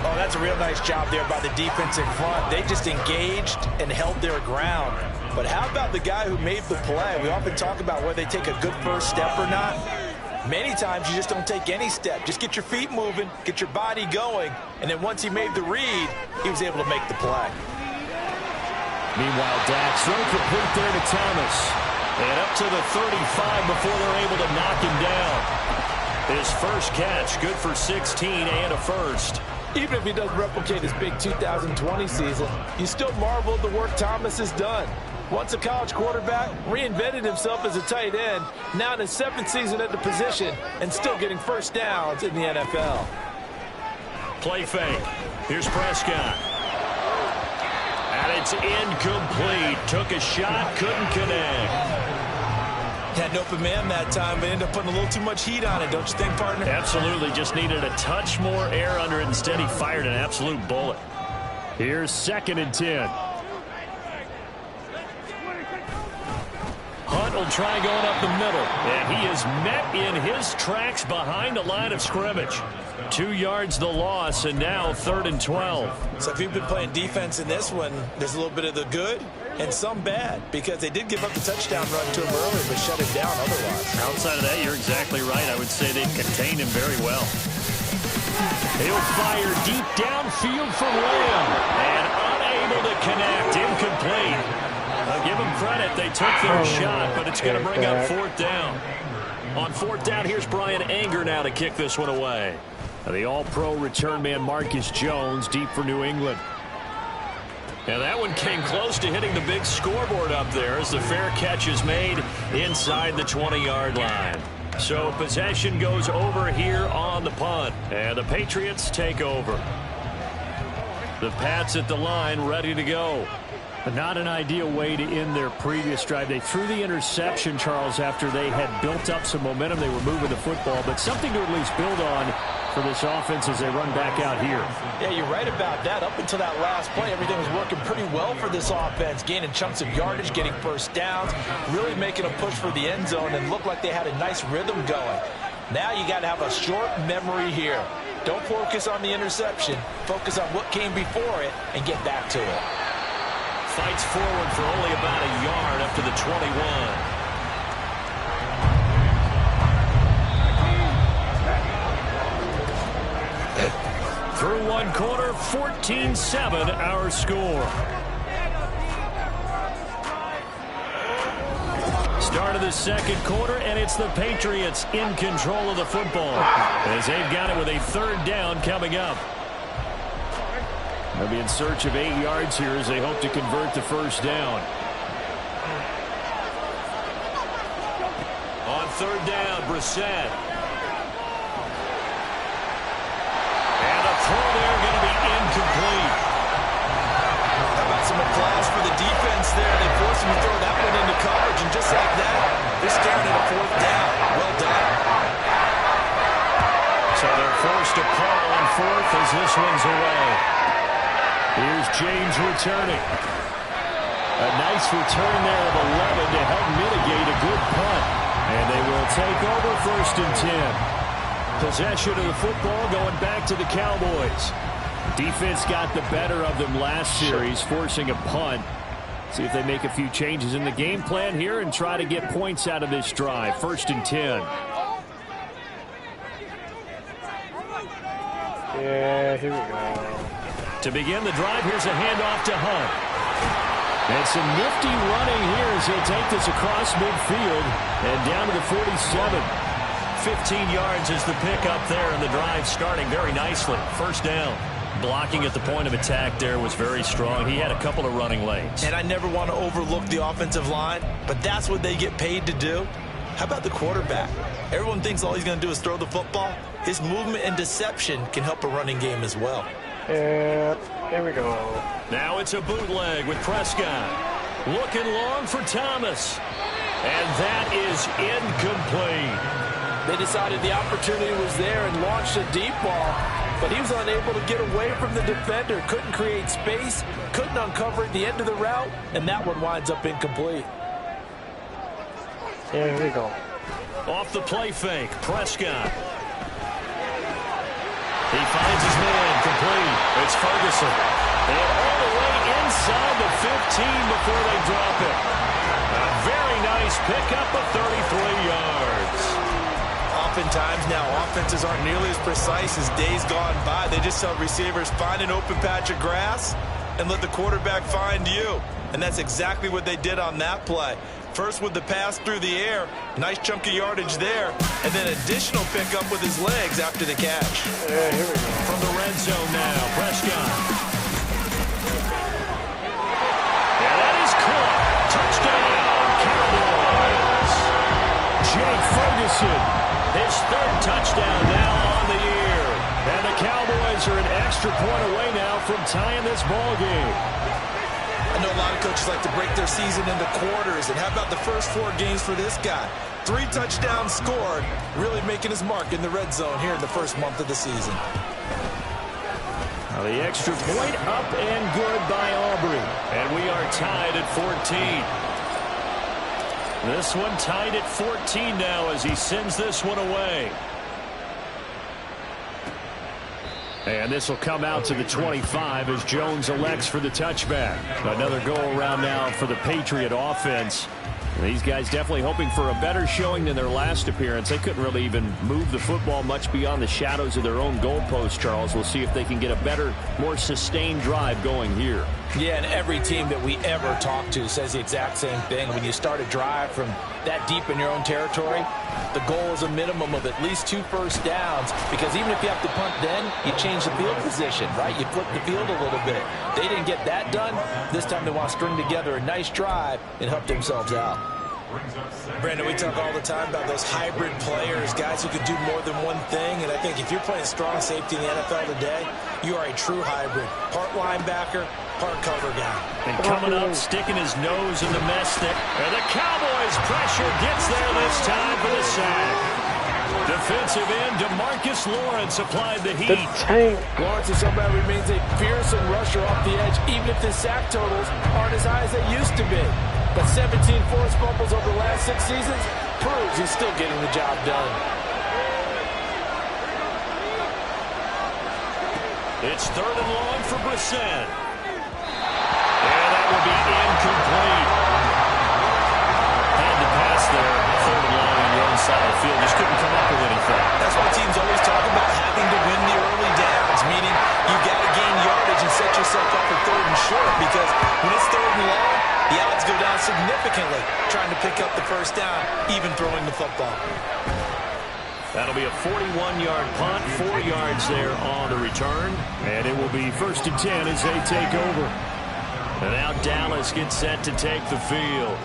Speaker 5: Oh, that's a real nice job there by the defense in front. They just engaged and held their ground. But how about the guy who made the play? We often talk about whether they take a good first step or not. Many times you just don't take any step. Just get your feet moving, get your body going, and then once he made the read, he was able to make the play.
Speaker 4: Meanwhile, Dak's throw complete there to Thomas. And up to the 35 before they're able to knock him down. His first catch, good for 16 and a first.
Speaker 5: Even if he doesn't replicate his big 2020 season, you still marvel at the work Thomas has done. Once a college quarterback, reinvented himself as a tight end, now in his 7th season at the position, and still getting first downs in the NFL.
Speaker 4: Play fake. Here's Prescott. And it's incomplete. Took a shot, couldn't connect.
Speaker 5: Had an open man that time, but ended up putting a little too much heat on it, don't you think, partner?
Speaker 4: Absolutely. Just needed a touch more air under it. Instead, he fired an absolute bullet. Here's 2nd and 10. Hunt will try going up the middle. And he is met in his tracks behind the line of scrimmage. 2 yards the loss, and now 3rd and 12.
Speaker 5: So if you've been playing defense in this one, there's a little bit of the good and some bad, because they did give up the touchdown run to him earlier, but shut him down otherwise.
Speaker 4: Outside of that, you're exactly right. I would say they've contained him very well. He'll fire deep downfield for Lamb, and unable to connect. Incomplete. I'll give them credit. They took their shot, but it's going to bring up 4th down. On 4th down, here's Brian Anger now to kick this one away. The all-pro return man Marcus Jones deep for New England. And that one came close to hitting the big scoreboard up there as the fair catch is made inside the 20-yard line. So possession goes over here on the punt, and the Patriots take over. The Pats at the line ready to go. But not an ideal way to end their previous drive. They threw the interception, Charles, after they had built up some momentum. They were moving the football, but something to at least build on for this offense as they run back out here.
Speaker 5: Yeah, you're right about that. Up until that last play, everything was working pretty well for this offense, gaining chunks of yardage, getting first downs, really making a push for the end zone, and looked like they had a nice rhythm going. Now you got to have a short memory here. Don't focus on the interception. Focus on what came before it and get back to it.
Speaker 4: Fights forward for only about a yard up to the 21. Through one quarter, 14-7 our score. Start of the 2nd quarter, and it's the Patriots in control of the football as they've got it with a 3rd down coming up. They'll be in search of 8 yards here as they hope to convert the first down. On 3rd down, Brissett. And a throw there going to be incomplete.
Speaker 5: How about some applause for the defense there? They forced him to throw that one into coverage, and just like that, they're staring at a 4th down. Well done.
Speaker 4: So they're forced to call on 4th as this one's away. Here's James returning. A nice return there of 11 to help mitigate a good punt. And they will take over 1st and 10. Possession of the football going back to the Cowboys. Defense got the better of them last series, forcing a punt. See if they make a few changes in the game plan here and try to get points out of this drive. 1st and 10.
Speaker 3: Yeah, here we go.
Speaker 4: To begin the drive, here's a handoff to Hunt. And some nifty running here as he'll take this across midfield and down to the 47. 15 yards is the pickup there, and the drive starting very nicely. 1st down. Blocking at the point of attack there was very strong. He had a couple of running lanes.
Speaker 5: And I never want to overlook the offensive line, but that's what they get paid to do. How about the quarterback? Everyone thinks all he's going to do is throw the football. His movement and deception can help a running game as well.
Speaker 3: Yeah, here we go.
Speaker 4: Now it's a bootleg with Prescott. Looking long for Thomas. And that is incomplete.
Speaker 5: They decided the opportunity was there and launched a deep ball, but he was unable to get away from the defender. Couldn't create space, couldn't uncover at the end of the route, and that one winds up incomplete.
Speaker 3: Yeah, here we go.
Speaker 4: Off the play fake, Prescott. He finds his man, complete. It's Ferguson. And all the way inside the 15 before they drop it. A very nice pickup of 33 yards.
Speaker 5: Oftentimes now, offenses aren't nearly as precise as days gone by. They just tell receivers, find an open patch of grass and let the quarterback find you. And that's exactly what they did on that play. First with the pass through the air, nice chunk of yardage there, and then additional pickup with his legs after the catch.
Speaker 3: Yeah, here we go.
Speaker 4: From the red zone now, Prescott. Yeah, that is caught. Touchdown, Cowboys. Jake Ferguson, his 3rd touchdown now on the year. And the Cowboys are an extra point away now from tying this ball game.
Speaker 5: I know a lot of coaches like to break their season into quarters, and how about the first 4 games for this guy? 3 touchdowns scored, really making his mark in the red zone here in the first month of the season.
Speaker 4: Now the extra point up and good by Aubrey. And we are tied at 14. This one tied at 14 now as he sends this one away. And this will come out to the 25 as Jones elects for the touchback. Another go-around now for the Patriot offense. These guys definitely hoping for a better showing than their last appearance. They couldn't really even move the football much beyond the shadows of their own goalpost, Charles. We'll see if they can get a better, more sustained drive going here.
Speaker 5: Yeah, and every team that we ever talk to says the exact same thing. When you start a drive from that deep in your own territory, the goal is a minimum of at least 2 first downs, because even if you have to punt then, you change the field position, right? You flip the field a little bit. They didn't get that done. This time they want to string together a nice drive and help themselves out.
Speaker 10: Brandon, we talk all the time about those hybrid players, guys who can do more than one thing, and I think if you're playing strong safety in the NFL today, you are a true hybrid. Part linebacker, part cover guy.
Speaker 4: And coming up, sticking his nose in the mess there. And the Cowboys pressure gets there this time for the sack. Defensive end DeMarcus Lawrence applied the heat.
Speaker 5: Lawrence is somebody who remains a fearsome rusher off the edge, even if the sack totals aren't as high as they used to be. But 17 forced fumbles over the last 6 seasons proves he's still getting the job done.
Speaker 4: It's 3rd and long for Brissett. And that will be incomplete. Had the pass there, 3rd and long on your own side of the field. Just couldn't come up with anything.
Speaker 10: That's why teams always talk about having to win the early downs, meaning you got to gain yardage and set yourself up for 3rd and short, because when it's 3rd and long, the odds go down significantly trying to pick up the first down, even throwing the football.
Speaker 4: That'll be a 41-yard punt, 4 yards there on the return. And it will be 1st and 10 as they take over. And now Dallas gets set to take the field.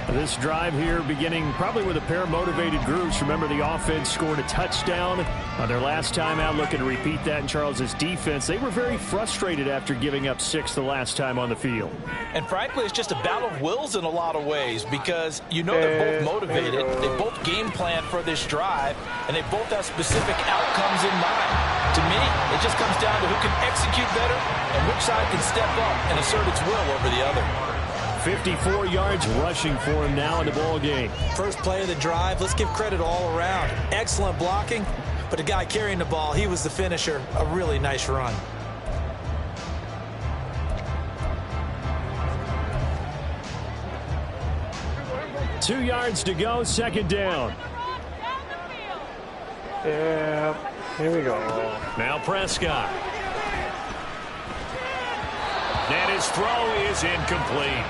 Speaker 4: This drive here beginning probably with a pair of motivated groups. Remember, the offense scored a touchdown on their last time out. Looking to repeat that in Charles's defense. They were very frustrated after giving up 6 the last time on the field.
Speaker 5: And frankly, it's just a battle of wills in a lot of ways, because you know they're both motivated. They both game plan for this drive, and they both have specific outcomes in mind. To me, it just comes down to who can execute better and which side can step up and assert its will over the other.
Speaker 4: 54 yards rushing for him now in the ball game.
Speaker 10: First play of the drive, let's give credit all around. Excellent blocking, but the guy carrying the ball, he was the finisher. A really nice run.
Speaker 4: Two yards to go, 2nd down.
Speaker 3: Yeah, here we go.
Speaker 4: Now Prescott. And his throw is incomplete.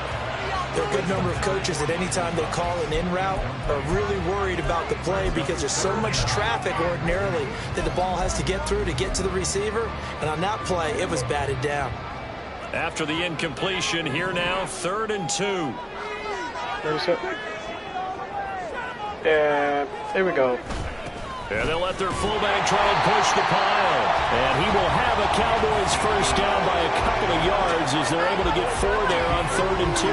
Speaker 10: There are a good number of coaches at any time they call an in route are really worried about the play, because there's so much traffic ordinarily that the ball has to get through to get to the receiver. And on that play, it was batted down.
Speaker 4: After the incompletion, here now, 3rd and 2.
Speaker 3: There's it. Yeah, here we go.
Speaker 4: And they'll let their fullback try and push the pile. And he will have a Cowboys first down by a couple of yards as they're able to get 4 there on 3rd and 2.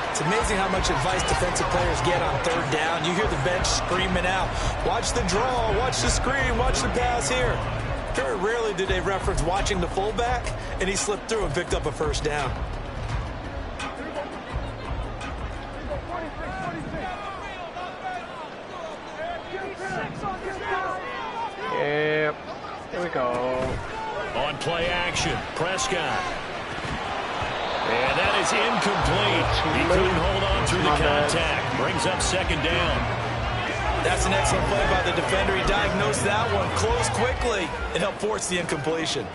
Speaker 10: It's amazing how much advice defensive players get on 3rd down. You hear the bench screaming out, watch the draw, watch the screen, watch the pass here. Very rarely do they reference watching the fullback, and he slipped through and picked up a first down.
Speaker 3: Yep, here we go.
Speaker 4: On play action, Prescott. And that is incomplete. He couldn't hold on through the contact. Brings up 2nd down.
Speaker 10: That's an excellent play by the defender. He diagnosed that one, closed quickly, and helped force the incompletion.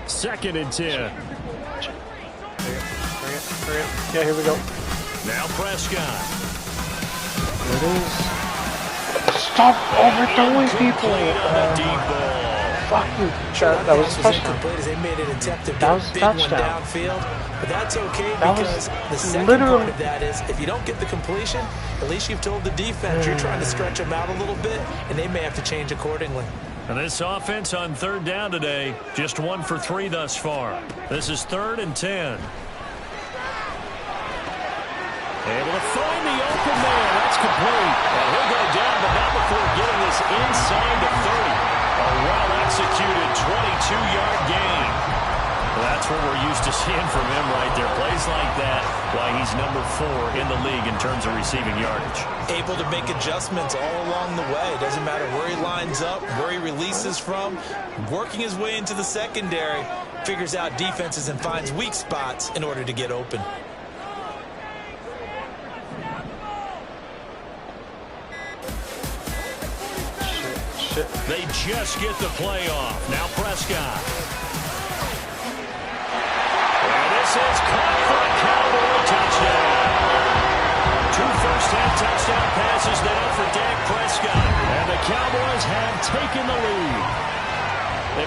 Speaker 4: Second and 10.
Speaker 3: Bring it. Yeah, here we go.
Speaker 4: Now Prescott.
Speaker 3: There it is. Stop overthrowing people. Fucking. That was a touchdown.
Speaker 10: They made an attempt to
Speaker 3: That
Speaker 10: get
Speaker 3: was
Speaker 10: a
Speaker 3: a
Speaker 10: big one
Speaker 3: touchdown.
Speaker 10: downfield, but that's okay
Speaker 3: That
Speaker 10: because
Speaker 3: was
Speaker 10: the second
Speaker 3: literally-
Speaker 10: part of that is if you don't get the completion, at least you've told the defense you're trying to stretch them out a little bit, and they may have to change accordingly.
Speaker 4: And this offense on third down today, just 1 for 3 thus far. This is 3rd and 10. Able to find the open man. That's complete. And he'll go down, but not before getting this inside the 30. A well-executed 22-yard gain. That's what we're used to seeing from him right there. Plays like that, why he's number 4 in the league in terms of receiving yardage.
Speaker 10: Able to make adjustments all along the way. Doesn't matter where he lines up, where he releases from. Working his way into the secondary, figures out defenses and finds weak spots in order to get open.
Speaker 4: They just get the play off. Now Prescott. And this is caught for a Cowboy touchdown. 2 first-half touchdown passes now for Dak Prescott. And the Cowboys have taken the lead. They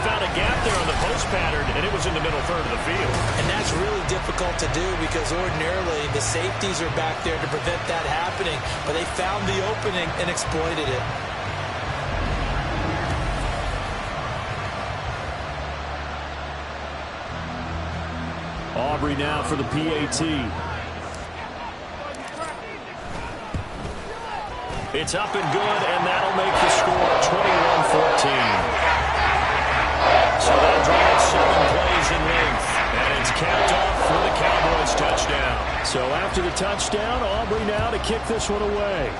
Speaker 4: found a gap there on the post pattern, and it was in the middle third of the field.
Speaker 10: And that's really difficult to do because ordinarily the safeties are back there to prevent that happening. But they found the opening and exploited it.
Speaker 4: Aubrey now for the PAT. It's up and good, and that'll make the score 21-14. So they'll drive 7 plays in length, and it's capped off for the Cowboys touchdown. So after the touchdown, Aubrey now to kick this one away.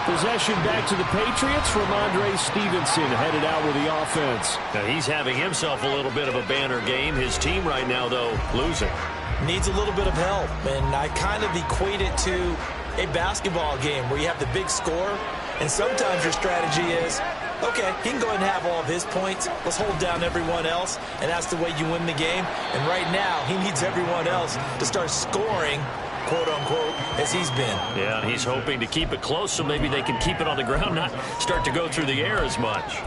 Speaker 4: Possession back to the Patriots from Andre Stevenson, headed out with the offense. Now he's having himself a little bit of a banner game. His team right now, though, losing.
Speaker 10: Needs a little bit of help, and I kind of equate it to a basketball game where you have the big score, and sometimes your strategy is, okay, he can go ahead and have all of his points. Let's hold down everyone else, and that's the way you win the game. And right now, he needs everyone else to start scoring, quote-unquote, as he's been.
Speaker 4: Yeah, and he's hoping to keep it close so maybe they can keep it on the ground, not start to go through the air as much.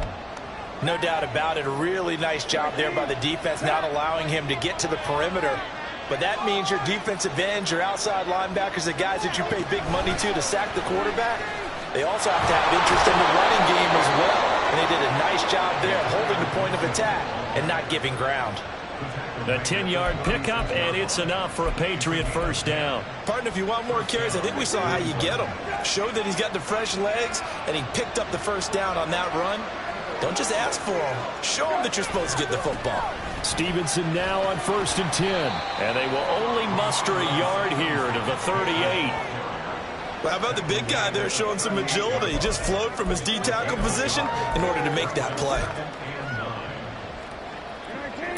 Speaker 10: No doubt about it. A really nice job there by the defense, not allowing him to get to the perimeter. But that means your defensive ends, your outside linebackers, the guys that you pay big money to sack the quarterback, they also have to have interest in the running game as well. And they did a nice job there of holding the point of attack and not giving ground.
Speaker 4: A 10-yard pickup, and it's enough for a Patriot first down.
Speaker 10: Partner, if you want more carries, I think we saw how you get them. Showed that he's got the fresh legs, and he picked up the first down on that run. Don't just ask for them. Show them that you're supposed to get the football.
Speaker 4: Stevenson now on 1st and 10. And they will only muster a yard here to the 38.
Speaker 10: Well, how about the big guy there showing some agility? He just flowed from his D-tackle position in order to make that play.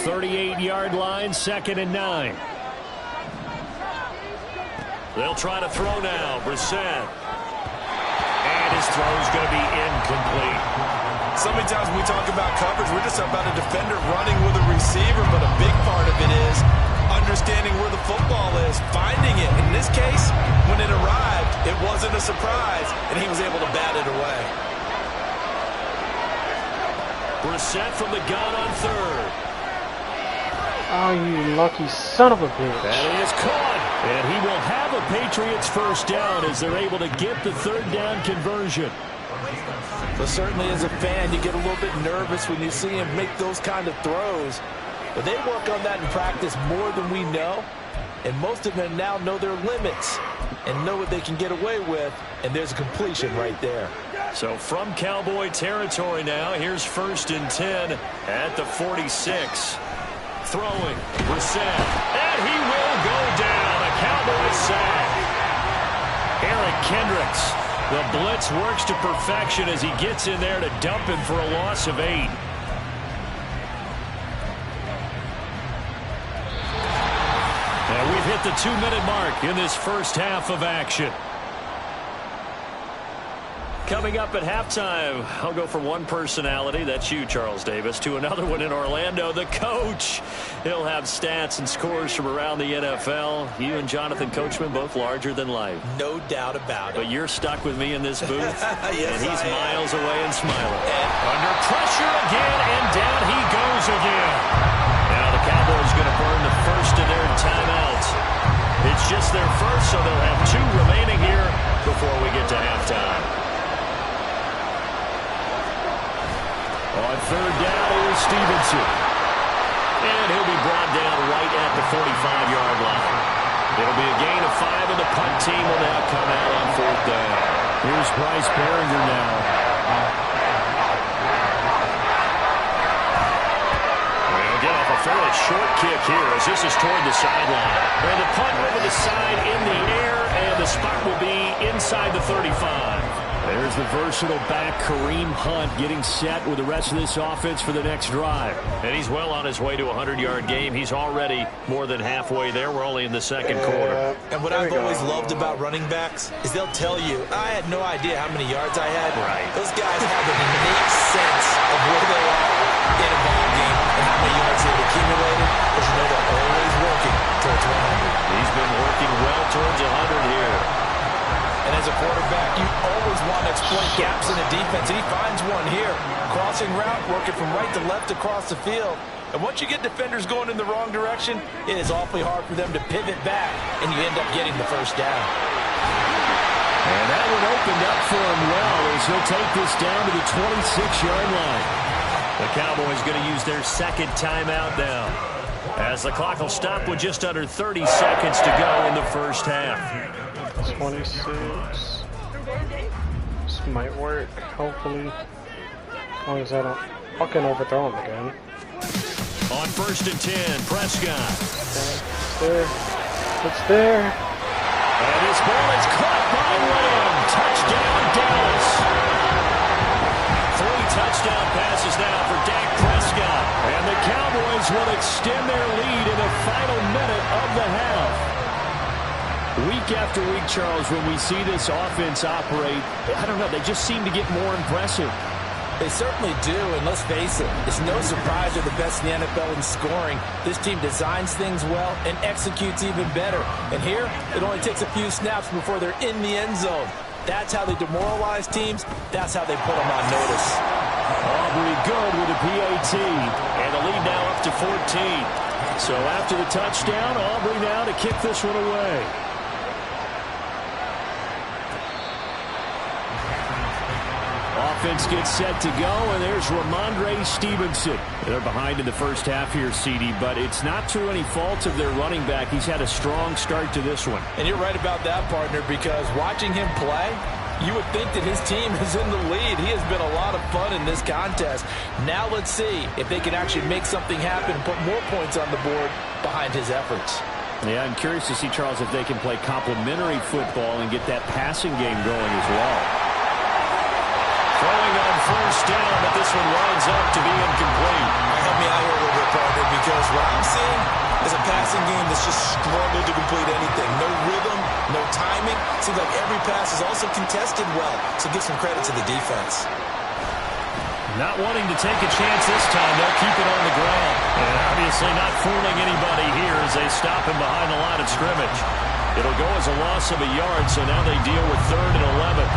Speaker 4: 38-yard line, 2nd and 9. They'll try to throw now. Brissett. And his throw is going to be incomplete.
Speaker 10: So many times when we talk about coverage, we're just about a defender running with a receiver, but a big part of it is understanding where the football is, finding it. In this case, when it arrived, it wasn't a surprise, and he was able to bat it away.
Speaker 4: Brissett from the gun on 3rd.
Speaker 3: Oh, you lucky son of a bitch.
Speaker 4: That is caught, and he will have a Patriots first down as they're able to get the 3rd down conversion.
Speaker 10: But certainly as a fan, you get a little bit nervous when you see him make those kind of throws. But they work on that in practice more than we know. And most of them now know their limits and know what they can get away with. And there's a completion right there.
Speaker 4: So from Cowboy territory now, here's 1st and 10 at the 46. Throwing, Brissett. And he will go down. A Cowboy sack. Eric Kendricks. The blitz works to perfection as he gets in there to dump him for a loss of 8. And we've hit the 2-minute mark in this first half of action. Coming up at halftime, I'll go from one personality, that's you, Charles Davis, to another one in Orlando, the coach. He'll have stats and scores from around the NFL. You and Jonathan Coachman, both larger than life.
Speaker 10: No doubt about it.
Speaker 4: But you're stuck with me in this booth,
Speaker 10: Yes,
Speaker 4: and he's
Speaker 10: I am.
Speaker 4: miles away and smiling. Under pressure again, and down he goes again. Now the Cowboys going to burn the first of their timeouts. It's just their first, so they'll have 2 remaining here before we get to halftime. On third down, here's Stevenson. And he'll be brought down right at the 45-yard line. It'll be a gain of 5, and the punt team will now come out on fourth down. Here's Bryce Behringer now. We'll get off a fairly short kick here as this is toward the sideline. And the punt over the side in the air, and the spot will be inside the 35. There's the versatile back, Kareem Hunt, getting set with the rest of this offense for the next drive. And he's well on his way to a 100-yard game. He's already more than halfway there. We're only in the second quarter.
Speaker 10: And what I've always loved about running backs is they'll tell you, I had no idea how many yards I had.
Speaker 4: Right.
Speaker 10: Those guys have an innate sense of where they are in a ball game and how many yards they've accumulated, because you know they're always working towards 100.
Speaker 4: He's been working well towards 100 here.
Speaker 5: And as a quarterback, you always want to exploit gaps in the defense, and he finds one here. Crossing route, working from right to left across the field. And once you get defenders going in the wrong direction, it is awfully hard for them to pivot back, and you end up getting the first down.
Speaker 4: And that one opened up for him well as he'll take this down to the 26-yard line. The Cowboys going to use their second timeout now, as the clock will stop with just under 30 seconds to go in the first half.
Speaker 3: 26. This might work, hopefully. As long as I don't fucking overthrow him again.
Speaker 4: On first and 10, Prescott.
Speaker 3: It's there. It's there.
Speaker 4: And this ball is caught by Lamb. Touchdown, Dallas. 3 touchdown passes now for Dak Prescott. And the Cowboys will extend their lead in the final minute of the half. Week after week, Charles, when we see this offense operate, I don't know, they just seem to get more impressive.
Speaker 5: They certainly do, and let's face it, it's no surprise they're the best in the NFL in scoring. This team designs things well and executes even better. And here, it only takes a few snaps before they're in the end zone. That's how they demoralize teams. That's how they put them on notice.
Speaker 4: Aubrey good with a PAT, and the lead now up to 14. So after the touchdown, Aubrey now to kick this one away. Offense gets set to go, and there's Ramondre Stevenson. They're behind in the first half here, CD, but it's not through any fault of their running back. He's had a strong start to this one.
Speaker 5: And you're right about that, partner, because watching him play, you would think that his team is in the lead. He has been a lot of fun in this contest. Now let's see if they can actually make something happen and put more points on the board behind his efforts.
Speaker 4: Yeah, I'm curious to see, Charles, if they can play complementary football and get that passing game going as well. Throwing on first down, but this one winds up to be incomplete.
Speaker 10: Help me out here a little bit, partner, because what I'm seeing is a passing game that's just struggled to complete anything. No rhythm, no timing. Seems like every pass is also contested well, so give some credit to the defense.
Speaker 4: Not wanting to take a chance this time, they'll keep it on the ground. And obviously not fooling anybody here as they stop him behind the line of scrimmage. It'll go as a loss of a yard, so now they deal with 3rd and 11.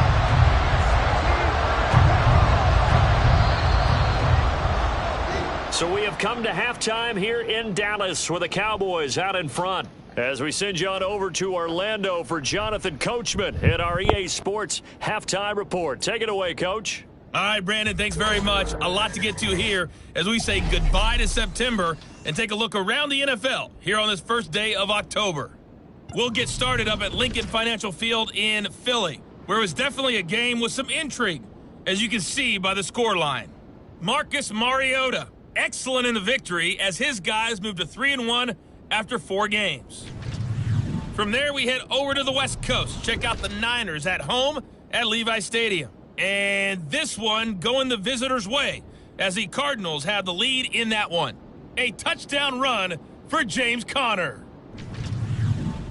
Speaker 4: So we have come to halftime here in Dallas with the Cowboys out in front. As we send you on over to Orlando for Jonathan Coachman at our EA Sports Halftime Report. Take it away, Coach.
Speaker 2: All right, Brandon, thanks very much. A lot to get to here as we say goodbye to September and take a look around the NFL here on this first day of October. We'll get started up at Lincoln Financial Field in Philly, where it was definitely a game with some intrigue, as you can see by the scoreline. Marcus Mariota, excellent in the victory as his guys moved to 3-1 after 4 games. From there, we head over to the West Coast. Check out the Niners at home at Levi Stadium. And this one going the visitors' way as the Cardinals have the lead in that one. A touchdown run for James Conner.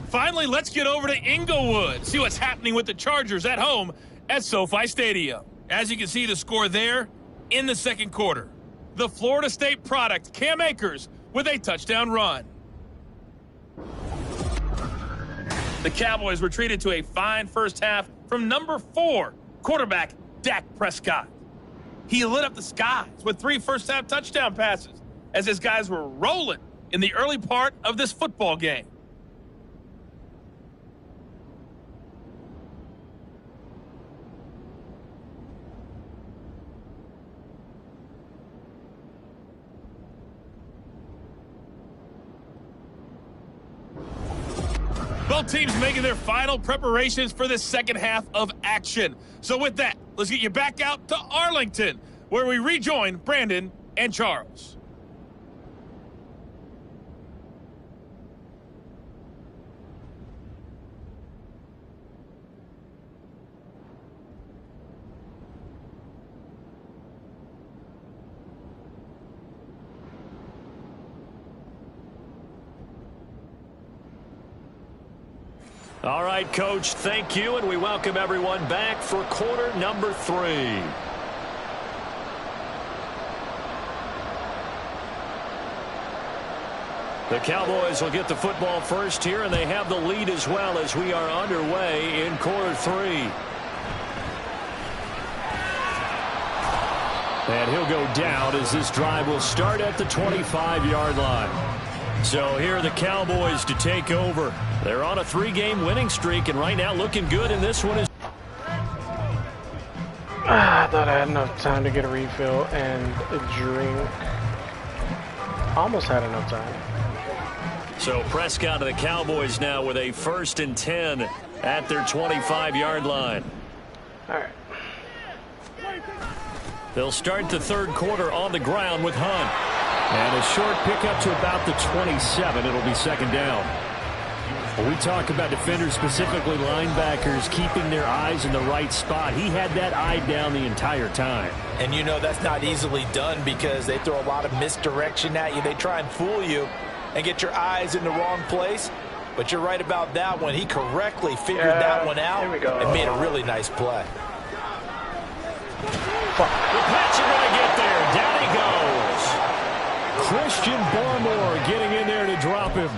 Speaker 2: Finally, let's get over to Inglewood. See what's happening with the Chargers at home at SoFi Stadium. As you can see the score there in the second quarter. The Florida State product, Cam Akers, with a touchdown run. The Cowboys retreated to a fine first half from number 4 quarterback Dak Prescott. He lit up the skies with 3 first-half touchdown passes as his guys were rolling in the early part of this football game. Both teams making their final preparations for this second half of action. So with that, let's get you back out to Arlington, where we rejoin Brandon and Charles.
Speaker 4: All right, Coach, thank you, and we welcome everyone back for quarter number 3. The Cowboys will get the football first here, and they have the lead as well as we are underway in quarter 3. And he'll go down as this drive will start at the 25-yard line. So here are the Cowboys to take over. They're on a 3-game winning streak, and right now looking good, and this one is...
Speaker 3: I thought I had enough time to get a refill and a drink. Almost had enough time.
Speaker 4: So Prescott and the Cowboys now with a 1st and 10 at their 25-yard line.
Speaker 3: All right.
Speaker 4: They'll start the third quarter on the ground with Hunt. And a short pickup to about the 27. It'll be second down. When we talk about defenders, specifically linebackers, keeping their eyes in the right spot, he had that eye down the entire time.
Speaker 5: And you know that's not easily done because they throw a lot of misdirection at you. They try and fool you and get your eyes in the wrong place. But you're right about that one. He correctly figured that one out and made a really nice play.
Speaker 4: The Pats are going to get there. Down he goes. Christian Barmore getting in there to drop him.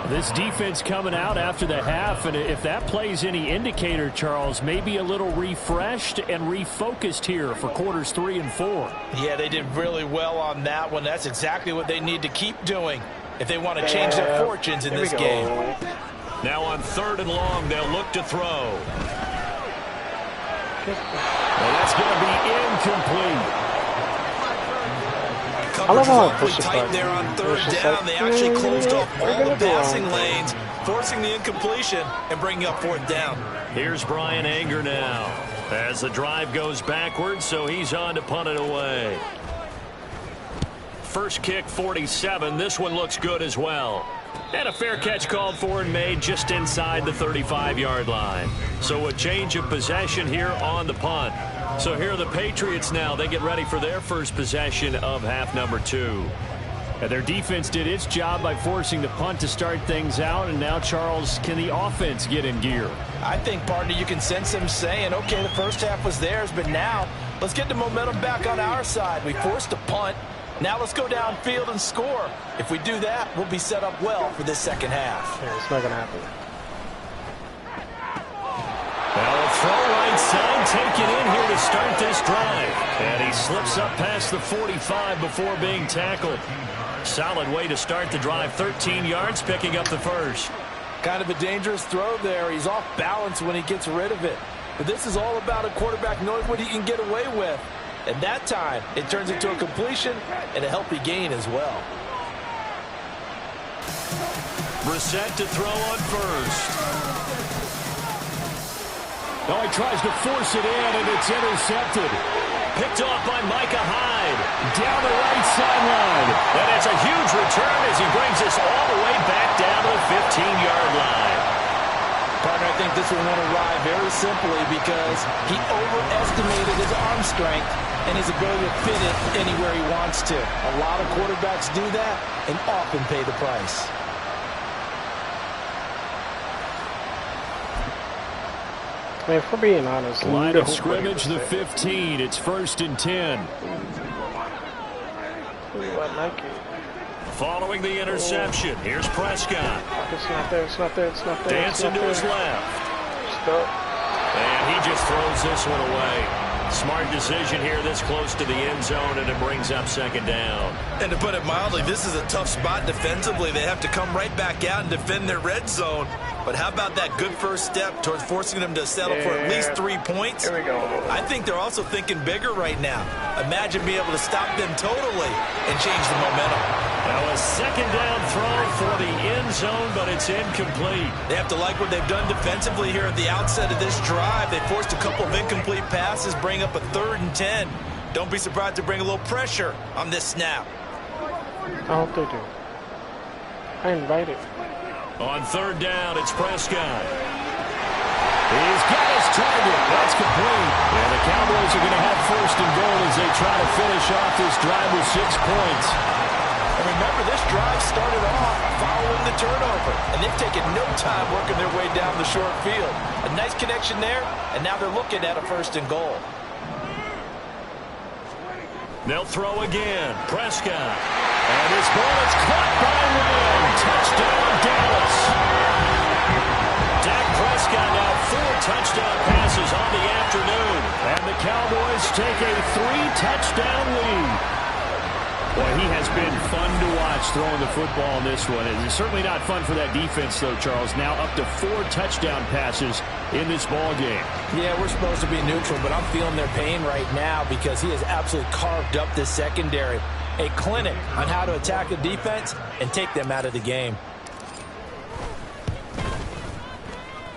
Speaker 4: This defense coming out after the half, and if that plays any indicator, Charles, maybe a little refreshed and refocused here for quarters 3 and 4.
Speaker 5: Yeah, they did really well on that one. That's exactly what they need to keep doing if they want to change their fortunes in this game.
Speaker 4: Now on 3rd and long, they'll look to throw. Well, that's going to be incomplete.
Speaker 3: I love how
Speaker 10: Awfully tight there on 3rd down. They actually closed off all the passing lanes, forcing the incompletion and bringing up 4th down.
Speaker 4: Here's Brian Anger now as the drive goes backwards, so he's on to punt it away. First kick, 47. This one looks good as well. And a fair catch called for and made just inside the 35-yard line. So a change of possession here on the punt. So here are the Patriots now. They get ready for their first possession of half number 2. And their defense did its job by forcing the punt to start things out. And now, Charles, can the offense get in gear?
Speaker 5: I think, partner, you can sense them saying, okay, the first half was theirs, but now let's get the momentum back on our side. We forced a punt. Now let's go downfield and score. If we do that, we'll be set up well for this second half.
Speaker 3: Yeah, it's not going to happen.
Speaker 4: Well, a throw right side taken in here to start this drive. And he slips up past the 45 before being tackled. Solid way to start the drive. 13 yards, picking up the first.
Speaker 5: Kind of a dangerous throw there. He's off balance when he gets rid of it. But this is all about a quarterback knowing what he can get away with. And that time, it turns into a completion and a healthy gain as well.
Speaker 4: Brissett to throw on first. Oh, he tries to force it in, and it's intercepted. Picked off by Micah Hyde. Down the right sideline. And it's a huge return as he brings us all the way back down to the 15-yard line.
Speaker 5: Partner, I think this one went awry very simply because he overestimated his arm strength and his ability to fit it anywhere he wants to. A lot of quarterbacks do that and often pay the price.
Speaker 3: mean, if we're being honest,
Speaker 4: Line of scrimmage, the 15. It's 1st and 10. Following the interception, here's Prescott.
Speaker 3: It's not there, it's not there, it's not there.
Speaker 4: Dancing to his left. And he just throws this one away. Smart decision here this close to the end zone, and it brings up 2nd down.
Speaker 10: And to put it mildly, this is a tough spot defensively. They have to come right back out and defend their red zone. But how about that good first step towards forcing them to settle for at least 3 points?
Speaker 3: Here we go.
Speaker 10: I think they're also thinking bigger right now. Imagine being able to stop them totally and change the momentum.
Speaker 4: Now a 2nd down throw for the end zone, but it's incomplete.
Speaker 10: They have to like what they've done defensively here at the outset of this drive. They forced a couple of incomplete passes, bring up a 3rd and 10. Don't be surprised to bring a little pressure on this snap.
Speaker 3: I hope they do. I invite it.
Speaker 4: On 3rd down, it's Prescott. He's got his target. That's complete. And the Cowboys are going to have 1st and goal as they try to finish off this drive with 6 points.
Speaker 5: And remember, this drive started off following the turnover, and they've taken no time working their way down the short field. A nice connection there, and now they're looking at a 1st and goal.
Speaker 4: They'll throw again. Prescott. And this ball is caught by Wynn. Touchdown, Dallas. Dak Prescott now 4 touchdown passes on the afternoon. And the Cowboys take a 3-touchdown lead. Boy, he has been fun to watch throwing the football in this one. It's certainly not fun for that defense, though, Charles. Now up to 4 touchdown passes in this ball game.
Speaker 5: Yeah, we're supposed to be neutral, but I'm feeling their pain right now because he has absolutely carved up this secondary. A clinic on how to attack the defense and take them out of the game.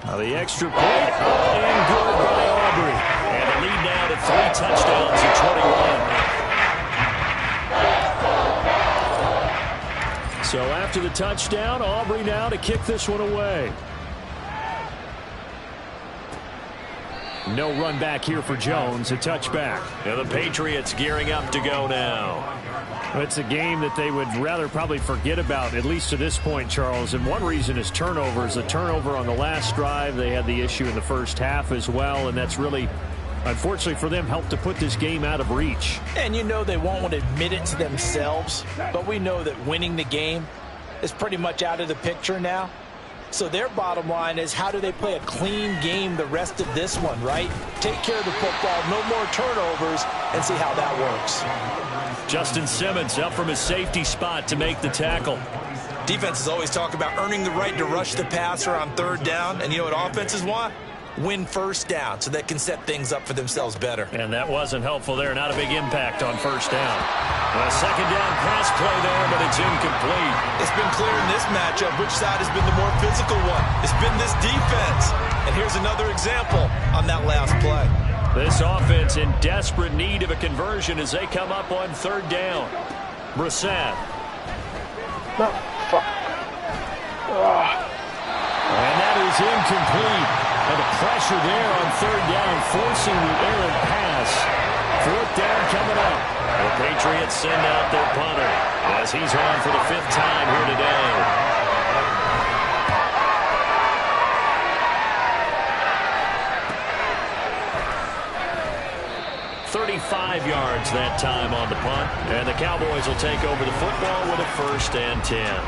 Speaker 4: Now the extra point up and good by Aubrey. And the lead now to 3 touchdowns at 21. So after the touchdown, Aubrey now to kick this one away. No run back here for Jones, a touchback. And the Patriots gearing up to go now. It's a game that they would rather probably forget about, at least to this point, Charles. And one reason is turnovers. The turnover on the last drive, they had the issue in the first half as well, and that's really, unfortunately for them, helped to put this game out of reach.
Speaker 5: And you know they won't want to admit it to themselves, but we know that winning the game is pretty much out of the picture now. So their bottom line is, how do they play a clean game the rest of this one, right? Take care of the football, no more turnovers, and see how that works.
Speaker 4: Justin Simmons up from his safety spot to make the tackle.
Speaker 10: Defenses always talk about earning the right to rush the passer on 3rd down, and you know what offenses want? Win 1st down so they can set things up for themselves better.
Speaker 4: And that wasn't helpful there. Not a big impact on 1st down. A 2nd down pass play there, but it's incomplete.
Speaker 10: It's been clear in this matchup which side has been the more physical one. It's been this defense. And here's another example on that last play.
Speaker 4: This offense in desperate need of a conversion as they come up on 3rd down. Brissett.
Speaker 3: No, fuck.
Speaker 4: And that is incomplete. And the pressure there on 3rd down, forcing the errant pass. 4th down coming up. The Patriots send out their punter as he's on for the 5th time here today. "35 yards that time on the punt. And the Cowboys will take over the football with a 1st and 10.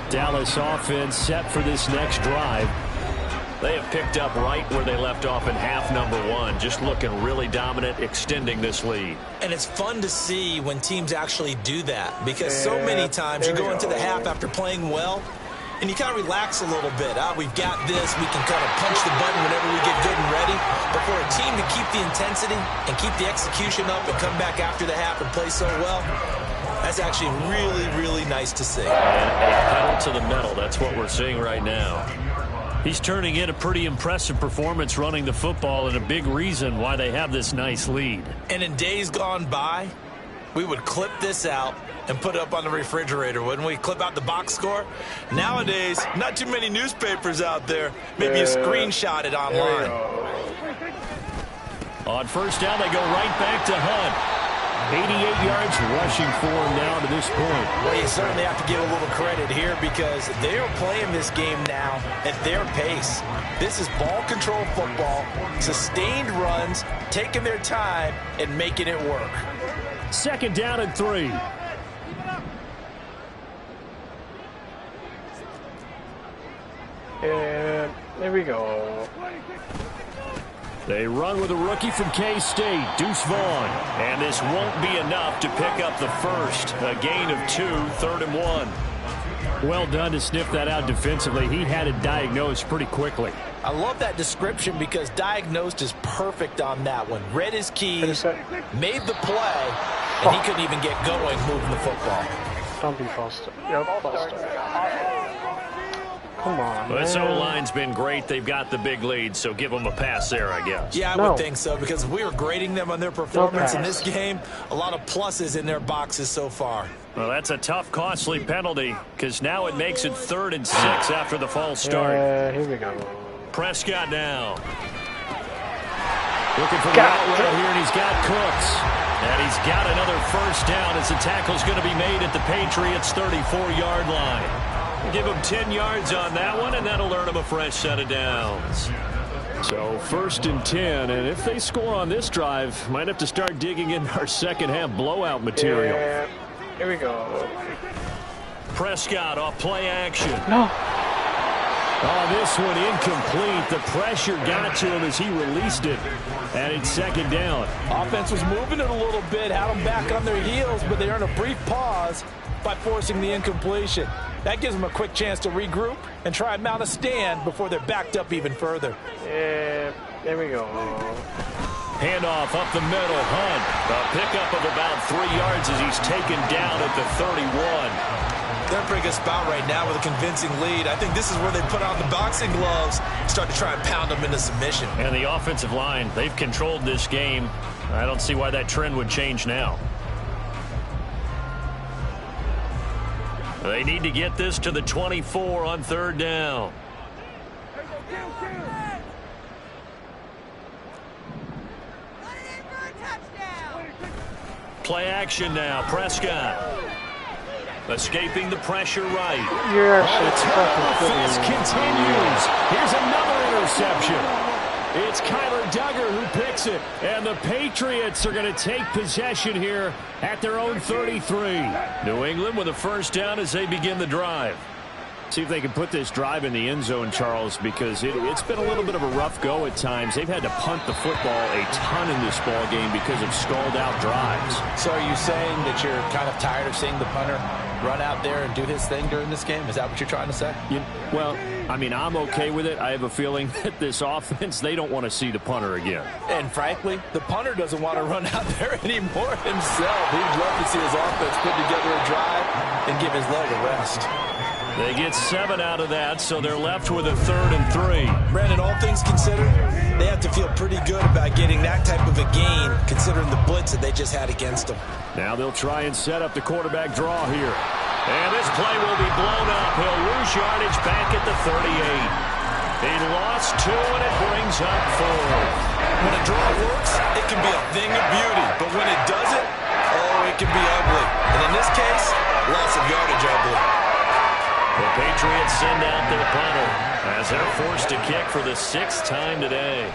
Speaker 4: Dallas offense set for this next drive. They have picked up right where they left off in half number 1, just looking really dominant, extending this lead.
Speaker 10: And it's fun to see when teams actually do that, because so many times you go into the half after playing well, and you kind of relax a little bit. We've got this. We can kind of punch the button whenever we get good and ready. But for a team to keep the intensity and keep the execution up and come back after the half and play so well, that's actually really, really nice to see.
Speaker 4: And a pedal to the metal. That's what we're seeing right now. He's turning in a pretty impressive performance running the football, and a big reason why they have this nice lead.
Speaker 10: And in days gone by, we would clip this out and put it up on the refrigerator, wouldn't we? Clip out the box score. Nowadays, not too many newspapers out there. Maybe you screenshot it online.
Speaker 4: On 1st down, they go right back to Hunt. 88 yards rushing for him now to this point.
Speaker 5: Well, you certainly have to give a little credit here because they are playing this game now at their pace. This is ball control football, sustained runs, taking their time and making it work.
Speaker 4: 2nd down and 3.
Speaker 3: And there we go.
Speaker 4: They run with a rookie from K-State, Deuce Vaughn. And this won't be enough to pick up the first. A gain of 2, 3rd and 1. Well done to sniff that out defensively. He had it diagnosed pretty quickly.
Speaker 5: I love that description because diagnosed is perfect on that one. Read his keys, made the play, and he couldn't even get going moving the football.
Speaker 3: Don't be false start. Yep, false start. Come on,
Speaker 4: Well, this O-line's been great. They've got the big lead, so give them a pass there, I guess.
Speaker 5: Yeah, I would think so, because if we were grading them on their performance in this game, a lot of pluses in their boxes so far.
Speaker 4: Well, that's a tough, costly penalty, because now it makes it 3rd and 6 after the false start.
Speaker 3: Here we go.
Speaker 4: Prescott now. Looking for the outright here, and he's got Cooks. And he's got another first down as the tackle's going to be made at the Patriots' 34-yard line. Give him 10 yards on that one, and that'll earn him a fresh set of downs. So 1st and 10, and if they score on this drive, might have to start digging in our second-half blowout material.
Speaker 3: Yeah, here we go.
Speaker 4: Prescott off play action.
Speaker 3: No.
Speaker 4: Oh, this one incomplete. The pressure got to him as he released it, and it's 2nd down.
Speaker 5: Offense was moving it a little bit, had them back on their heels, but they earned a brief pause by forcing the incompletion. That gives them a quick chance to regroup and try and mount a stand before they're backed up even further.
Speaker 3: Yeah, there we go.
Speaker 4: Handoff up the middle. Hunt. A pickup of about 3 yards as he's taken down at the 31.
Speaker 5: They're in a pretty good spot right now with a convincing lead. I think this is where they put on the boxing gloves, start to try and pound them into submission.
Speaker 4: And the offensive line, they've controlled this game. I don't see why that trend would change now. They need to get this to the 24 on 3rd down. Play action now. Prescott. Escaping the pressure right.
Speaker 3: The
Speaker 4: offense continues. Here's another interception. It's Kyler Duggar who picks it. And the Patriots are going to take possession here at their own 33. New England with a first down as they begin the drive. See if they can put this drive in the end zone, Charles, because it's been a little bit of a rough go at times. They've had to punt the football a ton in this ball game because of stalled-out drives.
Speaker 5: So are you saying that you're kind of tired of seeing the punter run out there and do his thing during this game? Is that what you're trying to say?
Speaker 4: Well, I mean, I'm okay with it. I have a feeling that this offense, they don't want to see the punter again.
Speaker 5: And frankly, the punter doesn't want to run out there anymore himself. He'd love to see his offense put together a drive and give his leg a rest.
Speaker 4: They get 7 out of that, so they're left with a 3rd and 3.
Speaker 5: Brandon, all things considered, they have to feel pretty good about getting that type of a gain, considering the blitz that they just had against them.
Speaker 4: Now they'll try and set up the quarterback draw here. And this play will be blown up. He'll lose yardage back at the 38. He lost 2, and it brings up 4.
Speaker 5: When a draw works, it can be a thing of beauty. But when it doesn't, oh, it can be ugly. And in this case, loss of yardage ugly.
Speaker 4: The Patriots send out their punter as they're forced to kick for the 6th time today.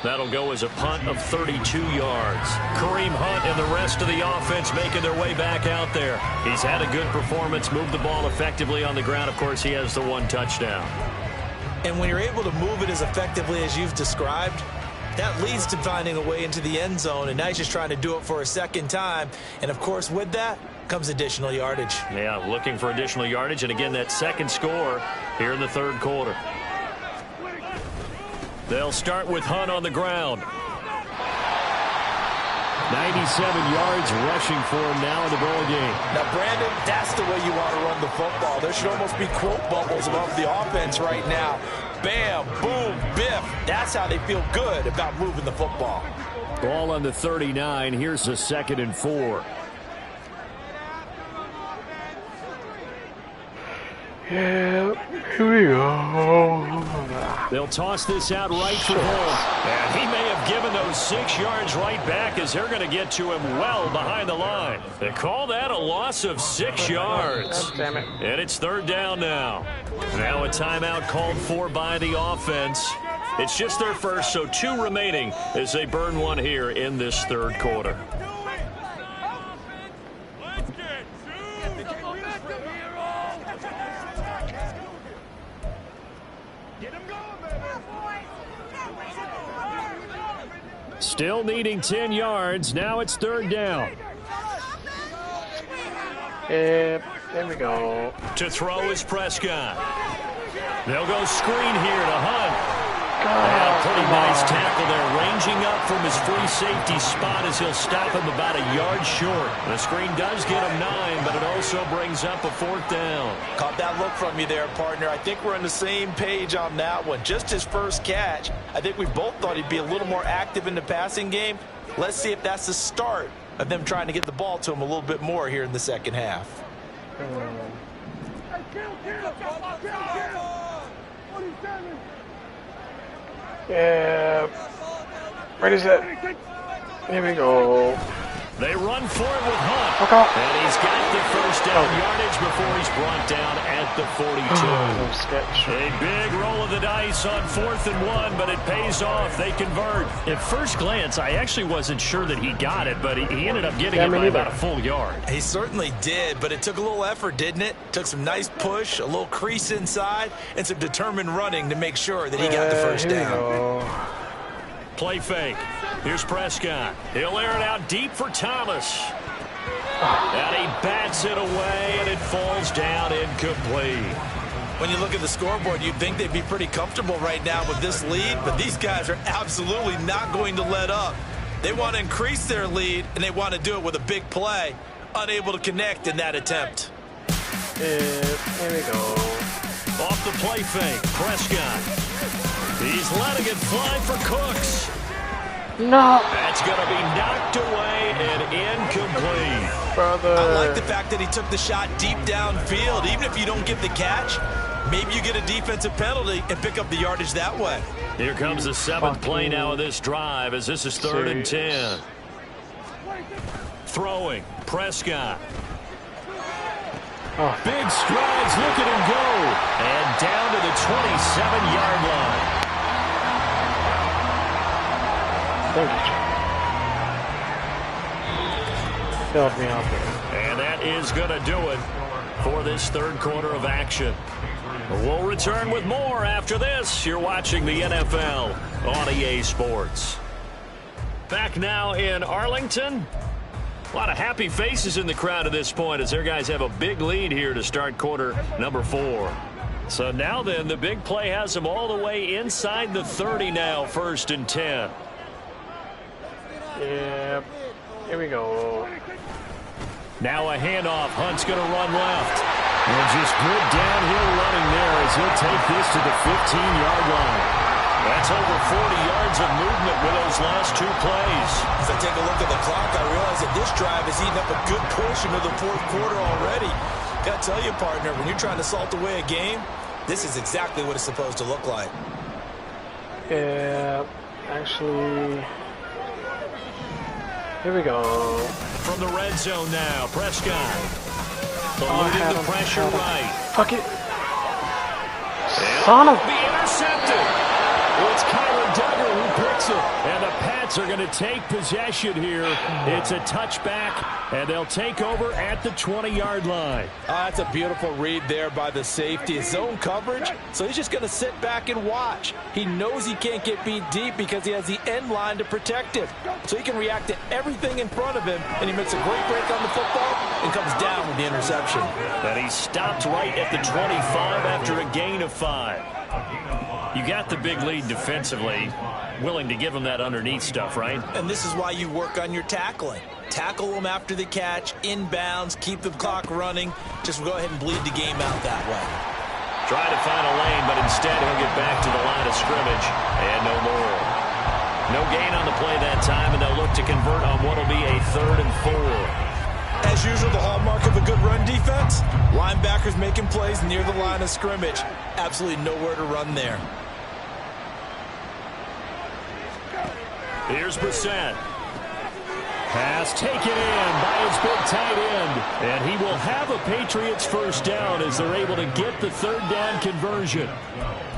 Speaker 4: That'll go as a punt of 32 yards. Kareem Hunt and the rest of the offense making their way back out there. He's had a good performance, moved the ball effectively on the ground. Of course, he has the 1 touchdown.
Speaker 5: And when you're able to move it as effectively as you've described, that leads to finding a way into the end zone, and now he's just trying to do it for a 2nd time. And, of course, with that comes additional yardage.
Speaker 4: Yeah, looking for additional yardage, and again, that 2nd score here in the 3rd quarter. They'll start with Hunt on the ground. 97 yards rushing for him now in the ball game.
Speaker 5: Now, Brandon, that's the way you want to run the football. There should almost be quote bubbles above the offense right now. Bam, boom, biff. That's how they feel good about moving the football.
Speaker 4: Ball on the 39. Here's a 2nd and 4.
Speaker 3: Yeah, here we go.
Speaker 4: They'll toss this out right for home. And he may have given those 6 yards right back as they're going to get to him well behind the line. They call that a loss of 6 yards.
Speaker 3: Damn it.
Speaker 4: And it's 3rd down now. Now a timeout called for by the offense. It's just their first, so 2 remaining as they burn one here in this 3rd quarter. Still needing 10 yards. Now it's 3rd down.
Speaker 3: There we go.
Speaker 4: To throw is Prescott. They'll go screen here to Hunt.
Speaker 3: God,
Speaker 4: Pretty nice tackle there, ranging up from his free safety spot as he'll stop him about a yard short. The screen does get him 9, but it also brings up a 4th down.
Speaker 5: Caught that look from you there, partner. I think we're on the same page on that one. Just his first catch. I think we both thought he'd be a little more active in the passing game. Let's see if that's the start of them trying to get the ball to him a little bit more here in the second half.
Speaker 3: Yeah. Where is it? Here we go.
Speaker 4: They run for it with Hunt.
Speaker 3: Okay.
Speaker 4: And he's got the first down yardage before he's brought down at the 42. A big roll of the dice on 4th and 1, but it pays off. They convert. At first glance, I actually wasn't sure that he got it, but he ended up getting it by about a full yard.
Speaker 5: He certainly did, but it took a little effort, didn't it? Took some nice push, a little crease inside, and some determined running to make sure that he got the first down.
Speaker 4: Play fake. Here's Prescott. He'll air it out deep for Thomas. And he bats it away, and it falls down incomplete.
Speaker 5: When you look at the scoreboard, you'd think they'd be pretty comfortable right now with this lead, but these guys are absolutely not going to let up. They want to increase their lead, and they want to do it with a big play. Unable to connect in that attempt.
Speaker 3: Here we go.
Speaker 4: Off the play fake, Prescott. He's letting it fly for Cooks.
Speaker 3: No.
Speaker 4: That's going to be knocked away and incomplete.
Speaker 3: Brother.
Speaker 5: I like the fact that he took the shot deep downfield. Even if you don't get the catch, maybe you get a defensive penalty and pick up the yardage that way.
Speaker 4: Here comes the 7th play now of this drive as this is 3rd and 10. Throwing, Prescott. Big strides, look at him go. And down to the 27-yard line.
Speaker 3: Help me out there.
Speaker 4: And that is going to do it for this 3rd quarter of action. We'll return with more after this. You're watching the NFL on EA Sports. Back now in Arlington. A lot of happy faces in the crowd at this point as their guys have a big lead here to start quarter number 4. So now then, the big play has them all the way inside the 30 now, 1st and 10.
Speaker 3: Yep. Here we go.
Speaker 4: Now a handoff. Hunt's going to run left. And just good downhill running there as he'll take this to the 15-yard line. That's over 40 yards of movement with those last 2 plays.
Speaker 5: As I take a look at the clock, I realize that this drive has eaten up a good portion of the 4th quarter already. Got to tell you, partner, when you're trying to salt away a game, this is exactly what it's supposed to look like.
Speaker 3: Yeah, actually, here we go.
Speaker 4: From the red zone now, Prescott. Eluding the pressure right.
Speaker 3: Fuck it. Son of...
Speaker 4: Be intercepted. It's Kyler Duggar who picks it. And the Pats are going to take possession here. It's a touchback, and they'll take over at the 20-yard line.
Speaker 5: That's a beautiful read there by the safety. His zone coverage, so he's just going to sit back and watch. He knows he can't get beat deep because he has the end line to protect him. So he can react to everything in front of him, and he makes a great break on the football and comes down with the interception.
Speaker 4: And he stopped right at the 25 after a gain of 5. You got the big lead defensively, willing to give him that underneath stuff, right?
Speaker 5: And this is why you work on your tackling. Tackle them after the catch, inbounds, keep the clock running. Just go ahead and bleed the game out that way.
Speaker 4: Try to find a lane, but instead he'll get back to the line of scrimmage, and no more. No gain on the play that time, and they'll look to convert on what will be a 3rd and 4.
Speaker 5: As usual, the hallmark of a good run defense, linebackers making plays near the line of scrimmage. Absolutely nowhere to run there.
Speaker 4: Here's Brissett. Pass taken in by his big tight end. And he will have a Patriots first down as they're able to get the third down conversion.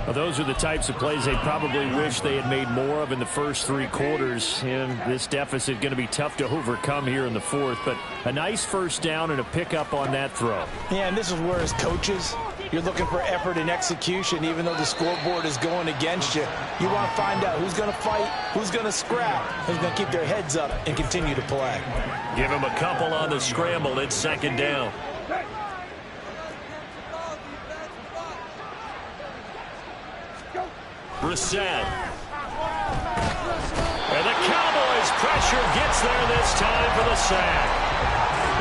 Speaker 4: Well, those are the types of plays they probably wish they had made more of in the first 3 quarters. And this deficit going to be tough to overcome here in the fourth. But a nice first down and a pickup on that throw.
Speaker 5: Yeah, and this is where as coaches, you're looking for effort and execution even though the scoreboard is going against you. You want to find out who's going to fight, who's going to scrap, who's going to keep their heads up and continue to play.
Speaker 4: Give him a couple on the scramble. It's second down. Brissett. And the Cowboys pressure gets there this time for the sack.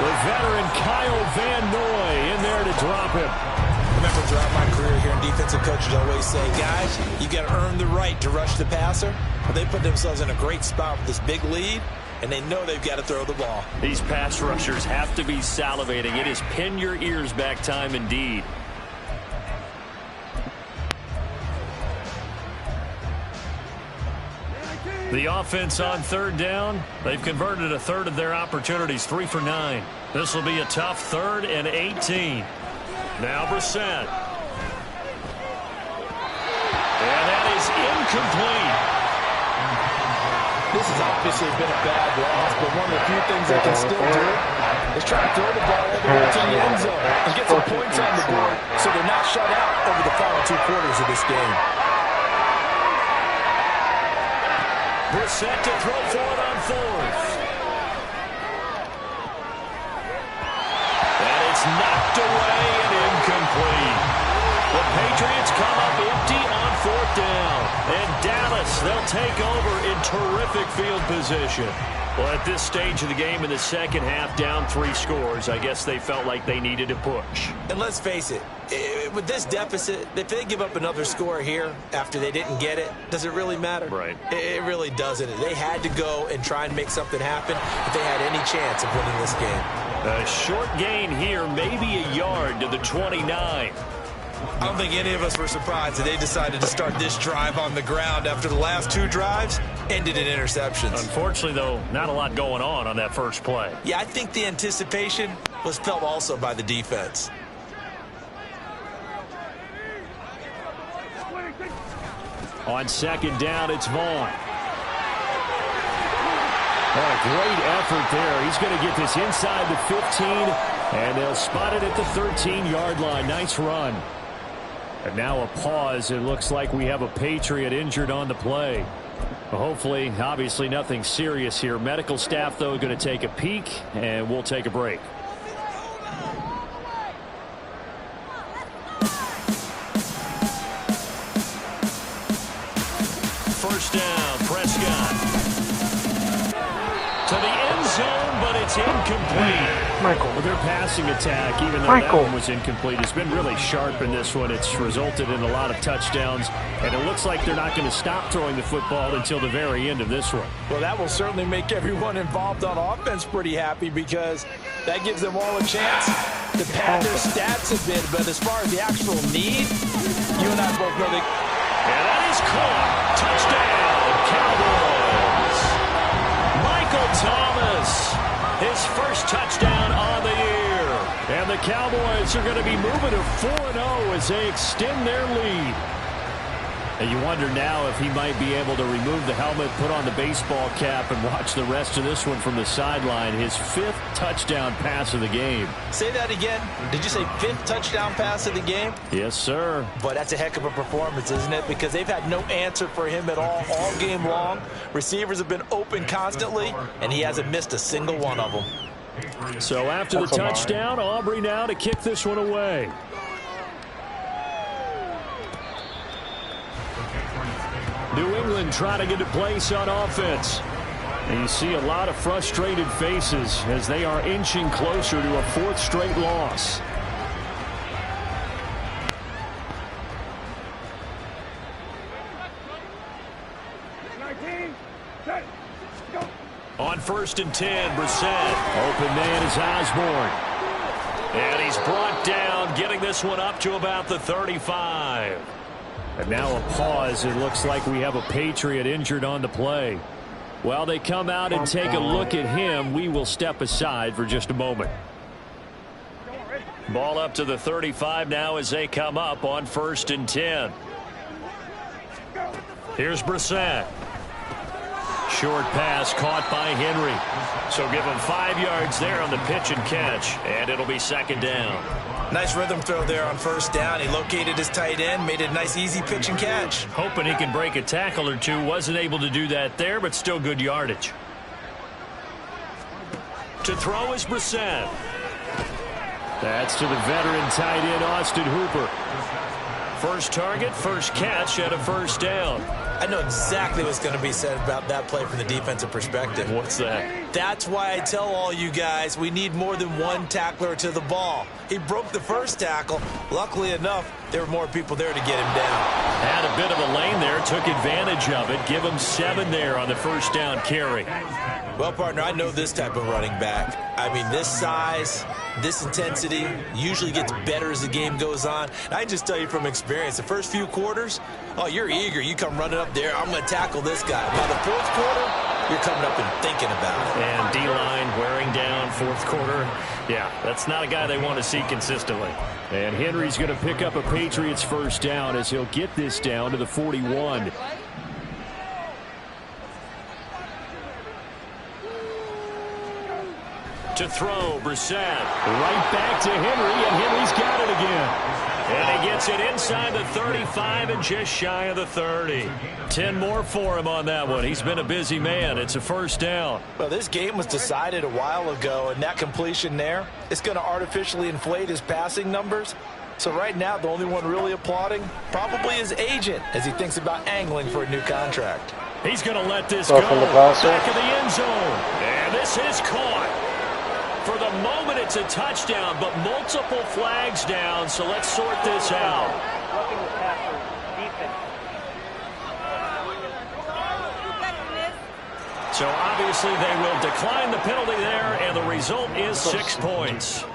Speaker 4: With veteran Kyle Van Noy in there to drop him.
Speaker 5: Remember, throughout my career here in defensive coaches always say, guys, you got to earn the right to rush the passer. Well, they put themselves in a great spot with this big lead, and they know they've got to throw the ball.
Speaker 4: These pass rushers have to be salivating. It is pin your ears back time indeed. The offense on third down, they've converted a third of their opportunities, 3 for 9. This will be a tough 3rd and 18. Now Brissett. And that is incomplete.
Speaker 5: This has obviously been a bad loss, but one of the few things they can still do is try to throw the ball all the way to the end zone and get some points on the board so they're not shut out over the final 2 quarters of this game.
Speaker 4: Brissett to throw for it on 4th. And it's knocked away and incomplete. The Patriots come up empty on 4th down. And Dallas, they'll take over in terrific field position. Well, at this stage of the game in the second half, down 3 scores, I guess they felt like they needed to push.
Speaker 5: And let's face it, with this deficit, if they give up another score here after they didn't get it, does it really matter?
Speaker 4: Right.
Speaker 5: It really doesn't. They had to go and try and make something happen if they had any chance of winning this game.
Speaker 4: A short gain here, maybe a yard to the 29.
Speaker 5: I don't think any of us were surprised that they decided to start this drive on the ground after the last 2 drives ended in interceptions.
Speaker 4: Unfortunately, though, not a lot going on that first play.
Speaker 5: Yeah, I think the anticipation was felt also by the defense.
Speaker 4: On second down, it's Vaughn. Oh, a great effort there. He's going to get this inside the 15, and they'll spot it at the 13-yard line. Nice run. And now a pause. It looks like we have a Patriot injured on the play. Well, hopefully, obviously nothing serious here. Medical staff, though, going to take a peek, and we'll take a break. First down, Prescott. To the end zone, but it's incomplete.
Speaker 3: Michael.
Speaker 4: Well, their passing attack, even though that one was incomplete, has been really sharp in this one. It's resulted in a lot of touchdowns, and it looks like they're not going to stop throwing the football until the very end of this one.
Speaker 5: Well, that will certainly make everyone involved on offense pretty happy because that gives them all a chance to pad their stats a bit. But as far as the actual need, you and I both know that.
Speaker 4: And that is caught. Touchdown, Cowboys. Michael Thomas, his first touchdown on the year. And the Cowboys are going to be moving to 4-0 as they extend their lead. And you wonder now if he might be able to remove the helmet, put on the baseball cap, and watch the rest of this one from the sideline. His 5th touchdown pass of the game.
Speaker 5: Say that again. Did you say 5th touchdown pass of the game?
Speaker 4: Yes, sir.
Speaker 5: But that's a heck of a performance, isn't it? Because they've had no answer for him at all game long. Receivers have been open constantly, and he hasn't missed a single one of them.
Speaker 4: So after the touchdown, Aubrey now to kick this one away. New England trying to get a place on offense. And you see a lot of frustrated faces as they are inching closer to a 4th straight loss. On 1st and 10, Brissett. Open man is Osborne. And he's brought down, getting this one up to about the 35. And now a pause. It looks like we have a Patriot injured on the play. While they come out and take a look at him, we will step aside for just a moment. Ball up to the 35 now as they come up on 1st and 10. Here's Brissett. Short pass caught by Henry. So give him 5 yards there on the pitch and catch, and it'll be 2nd down.
Speaker 10: Nice rhythm throw there on 1st down. He located his tight end, made it a nice easy pitch and catch.
Speaker 4: Hoping he can break a tackle or two. Wasn't able to do that there, but still good yardage. To throw is Brissett. That's to the veteran tight end, Austin Hooper. First target, first catch at a 1st down.
Speaker 10: I know exactly what's going to be said about that play from the defensive perspective.
Speaker 4: What's that?
Speaker 10: That's why I tell all you guys we need more than one tackler to the ball. He broke the first tackle. Luckily enough, there were more people there to get him down.
Speaker 4: Had a bit of a lane there, took advantage of it. Give him 7 there on the 1st down carry.
Speaker 10: Well, partner, I know this type of running back. I mean, this size, this intensity usually gets better as the game goes on. And I can just tell you from experience, the first few quarters, oh, you're eager. You come running up there, I'm going to tackle this guy. By the 4th quarter, you're coming up and thinking about it.
Speaker 4: And D-line wearing down 4th quarter. Yeah, that's not a guy they want to see consistently. And Henry's going to pick up a Patriots 1st down as he'll get this down to the 41. To throw, Brissett. Right back to Henry, and Henry's got it again. And he gets it inside the 35 and just shy of the 30. 10 more for him on that one. He's been a busy man. It's a 1st down.
Speaker 10: Well, this game was decided a while ago, and that completion there is going to artificially inflate his passing numbers. So right now, the only one really applauding probably his agent as he thinks about angling for a new contract.
Speaker 4: He's going to let this go. Back of the end zone. And this is caught. For the moment, it's a touchdown, but multiple flags down, so let's sort this out. So obviously they will decline the penalty there, and the result is 6 points.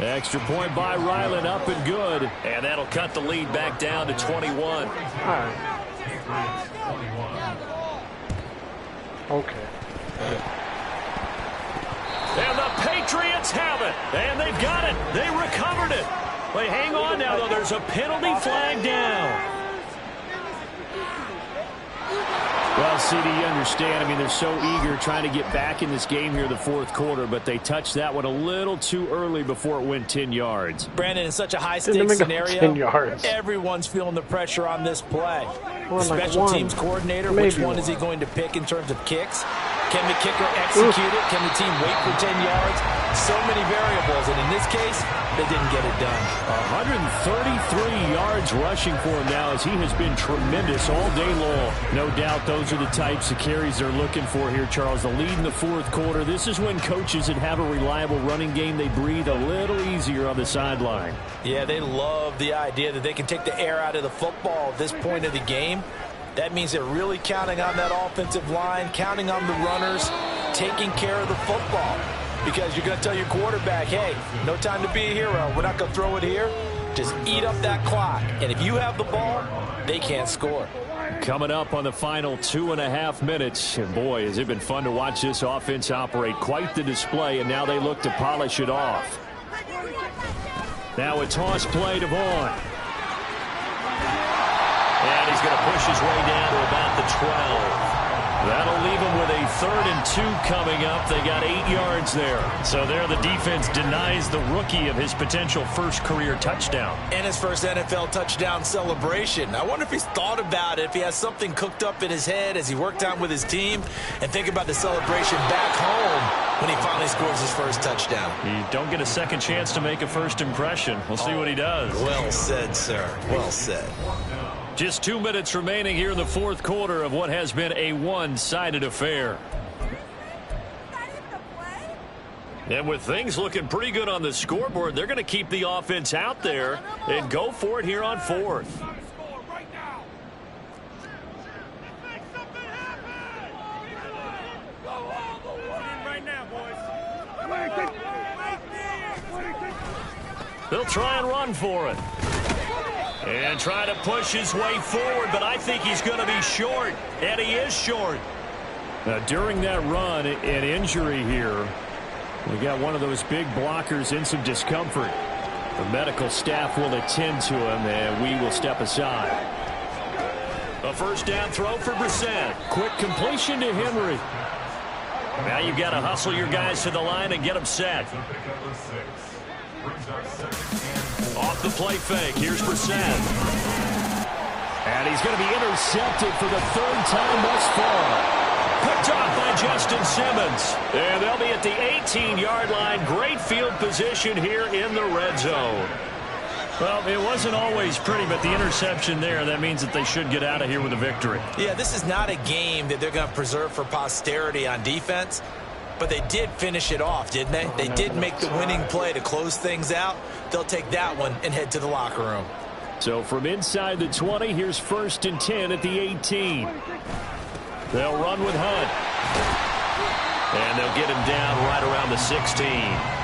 Speaker 4: Extra point by Ryland, up and good. And that'll cut the lead back down to 21.
Speaker 3: Okay.
Speaker 4: And the Patriots have it. And they've got it. They recovered it. They hang on now, though. There's a penalty flag down. Well, CD, you understand. I mean, they're so eager trying to get back in this game here in the 4th quarter, but they touched that one a little too early before it went 10 yards.
Speaker 10: Brandon, in such a high-stakes scenario, everyone's feeling the pressure on this play. The special teams coordinator, which one is he going to pick in terms of kicks? Can the kicker execute it? Can the team wait for 10 yards? So many variables, and in this case, they didn't get it done.
Speaker 4: 133 yards rushing for him now as he has been tremendous all day long. No doubt those are the types of carries they're looking for here, Charles. The lead in the 4th quarter. This is when coaches that have a reliable running game, they breathe a little easier on the sideline.
Speaker 10: Yeah, they love the idea that they can take the air out of the football at this point of the game. That means they're really counting on that offensive line, counting on the runners, taking care of the football. Because you're going to tell your quarterback, hey, no time to be a hero. We're not going to throw it here. Just eat up that clock. And if you have the ball, they can't score.
Speaker 4: Coming up on the final 2.5 minutes. And boy, has it been fun to watch this offense operate. Quite the display, and now they look to polish it off. Now a toss play to Vaughn. And he's going to push his way down to about the 12. That'll leave him with a 3rd and 2 coming up. They got 8 yards there. So there the defense denies the rookie of his potential first career touchdown.
Speaker 10: And his first NFL touchdown celebration. I wonder if he's thought about it, if he has something cooked up in his head as he worked out with his team, and think about the celebration back home when he finally scores his first touchdown.
Speaker 4: You don't get a second chance to make a first impression. We'll see what he does.
Speaker 10: Well said, sir. Well said.
Speaker 4: Just 2 minutes remaining here in the 4th quarter of what has been a one-sided affair. And with things looking pretty good on the scoreboard, they're going to keep the offense out there and go for it here on 4th. They'll try and run for it. And trying to push his way forward, but I think he's going to be short. And he is short. During that run, an injury here. We got one of those big blockers in some discomfort. The medical staff will attend to him, and we will step aside. A first down throw for Brissett. Quick completion to Henry. Now you've got to hustle your guys to the line and get them set. Off the play fake. Here's Brissett. And he's going to be intercepted for the third time thus far. Picked off by Justin Simmons. And they'll be at the 18-yard line. Great field position here in the red zone. Well, it wasn't always pretty, but the interception there, that means that they should get out of here with a victory.
Speaker 5: Yeah, this is not a game that they're going to preserve for posterity on defense, but they did finish it off, didn't they? They did make the winning play to close things out. They'll take that one and head to the locker room.
Speaker 4: So from inside the 20, here's 1st and 10 at the 18. They'll run with Hunt. And they'll get him down right around the 16.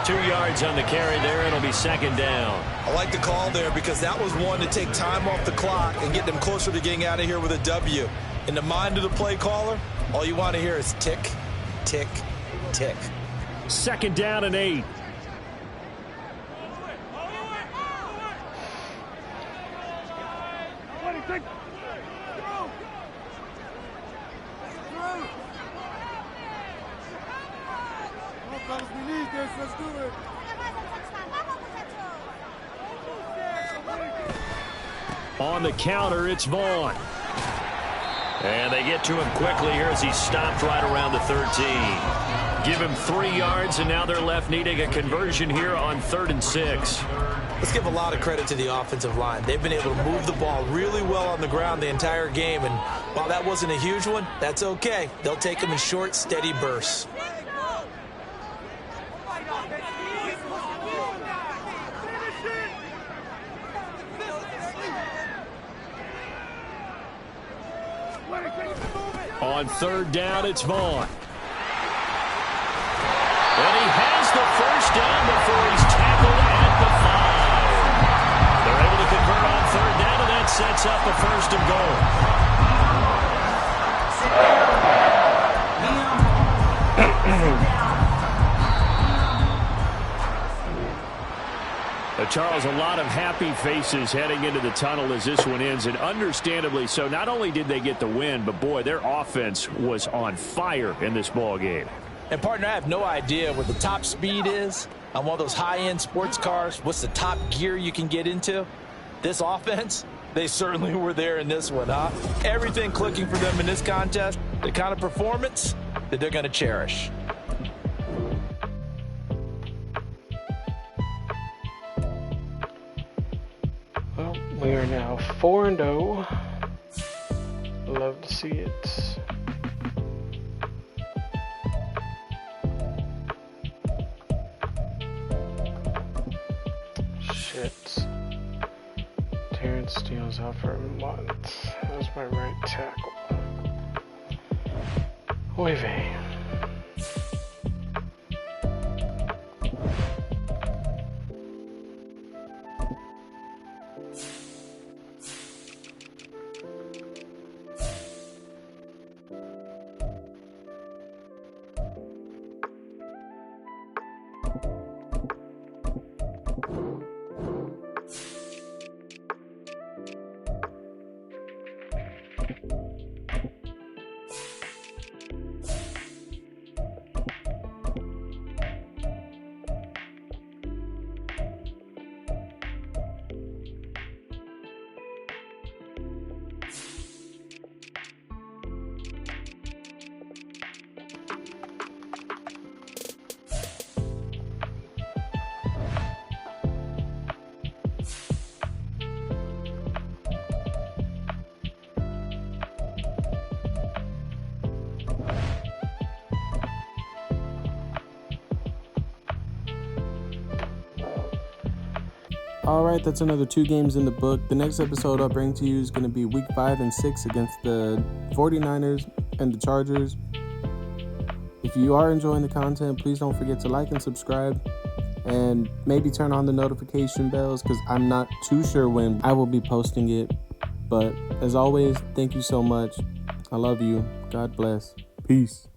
Speaker 4: 2 yards on the carry there. It'll be 2nd down.
Speaker 10: I like the call there because that was one to take time off the clock and get them closer to getting out of here with a W. In the mind of the play caller, all you want to hear is tick, tick, tick.
Speaker 4: 2nd down and 8.
Speaker 8: We need this. Let's do it.
Speaker 4: On the counter, it's Vaughn. And they get to him quickly here as he's stopped right around the 13. Give him 3 yards, and now they're left needing a conversion here on 3rd and 6.
Speaker 5: Let's give a lot of credit to the offensive line. They've been able to move the ball really well on the ground the entire game, and while that wasn't a huge one, that's okay. They'll take them in short, steady bursts.
Speaker 4: On 3rd down, it's Vaughn. And he has the first down before he's tackled at the 5. They're able to convert on 3rd down, and that sets up a 1st and goal. Charles, a lot of happy faces heading into the tunnel as this one ends, and understandably so. Not only did they get the win, but boy, their offense was on fire in this ball game.
Speaker 5: And partner, I have no idea what the top speed is on one of those high-end sports cars. What's the top gear you can get into? This offense, they certainly were there in this one, huh? Everything clicking for them in this contest, the kind of performance that they're going to cherish.
Speaker 3: Well, we are now 4-0. Love to see it. Shit. Terrence Steele's out for a month. That was my right tackle. Oy vey.
Speaker 1: Alright, that's another 2 games in the book. The next episode I'll bring to you is going to be week 5 and 6 against the 49ers and the Chargers. If you are enjoying the content, please don't forget to like and subscribe. and maybe turn on the notification bells because I'm not too sure when I will be posting it. But as always, thank you so much. I love you. God bless. Peace.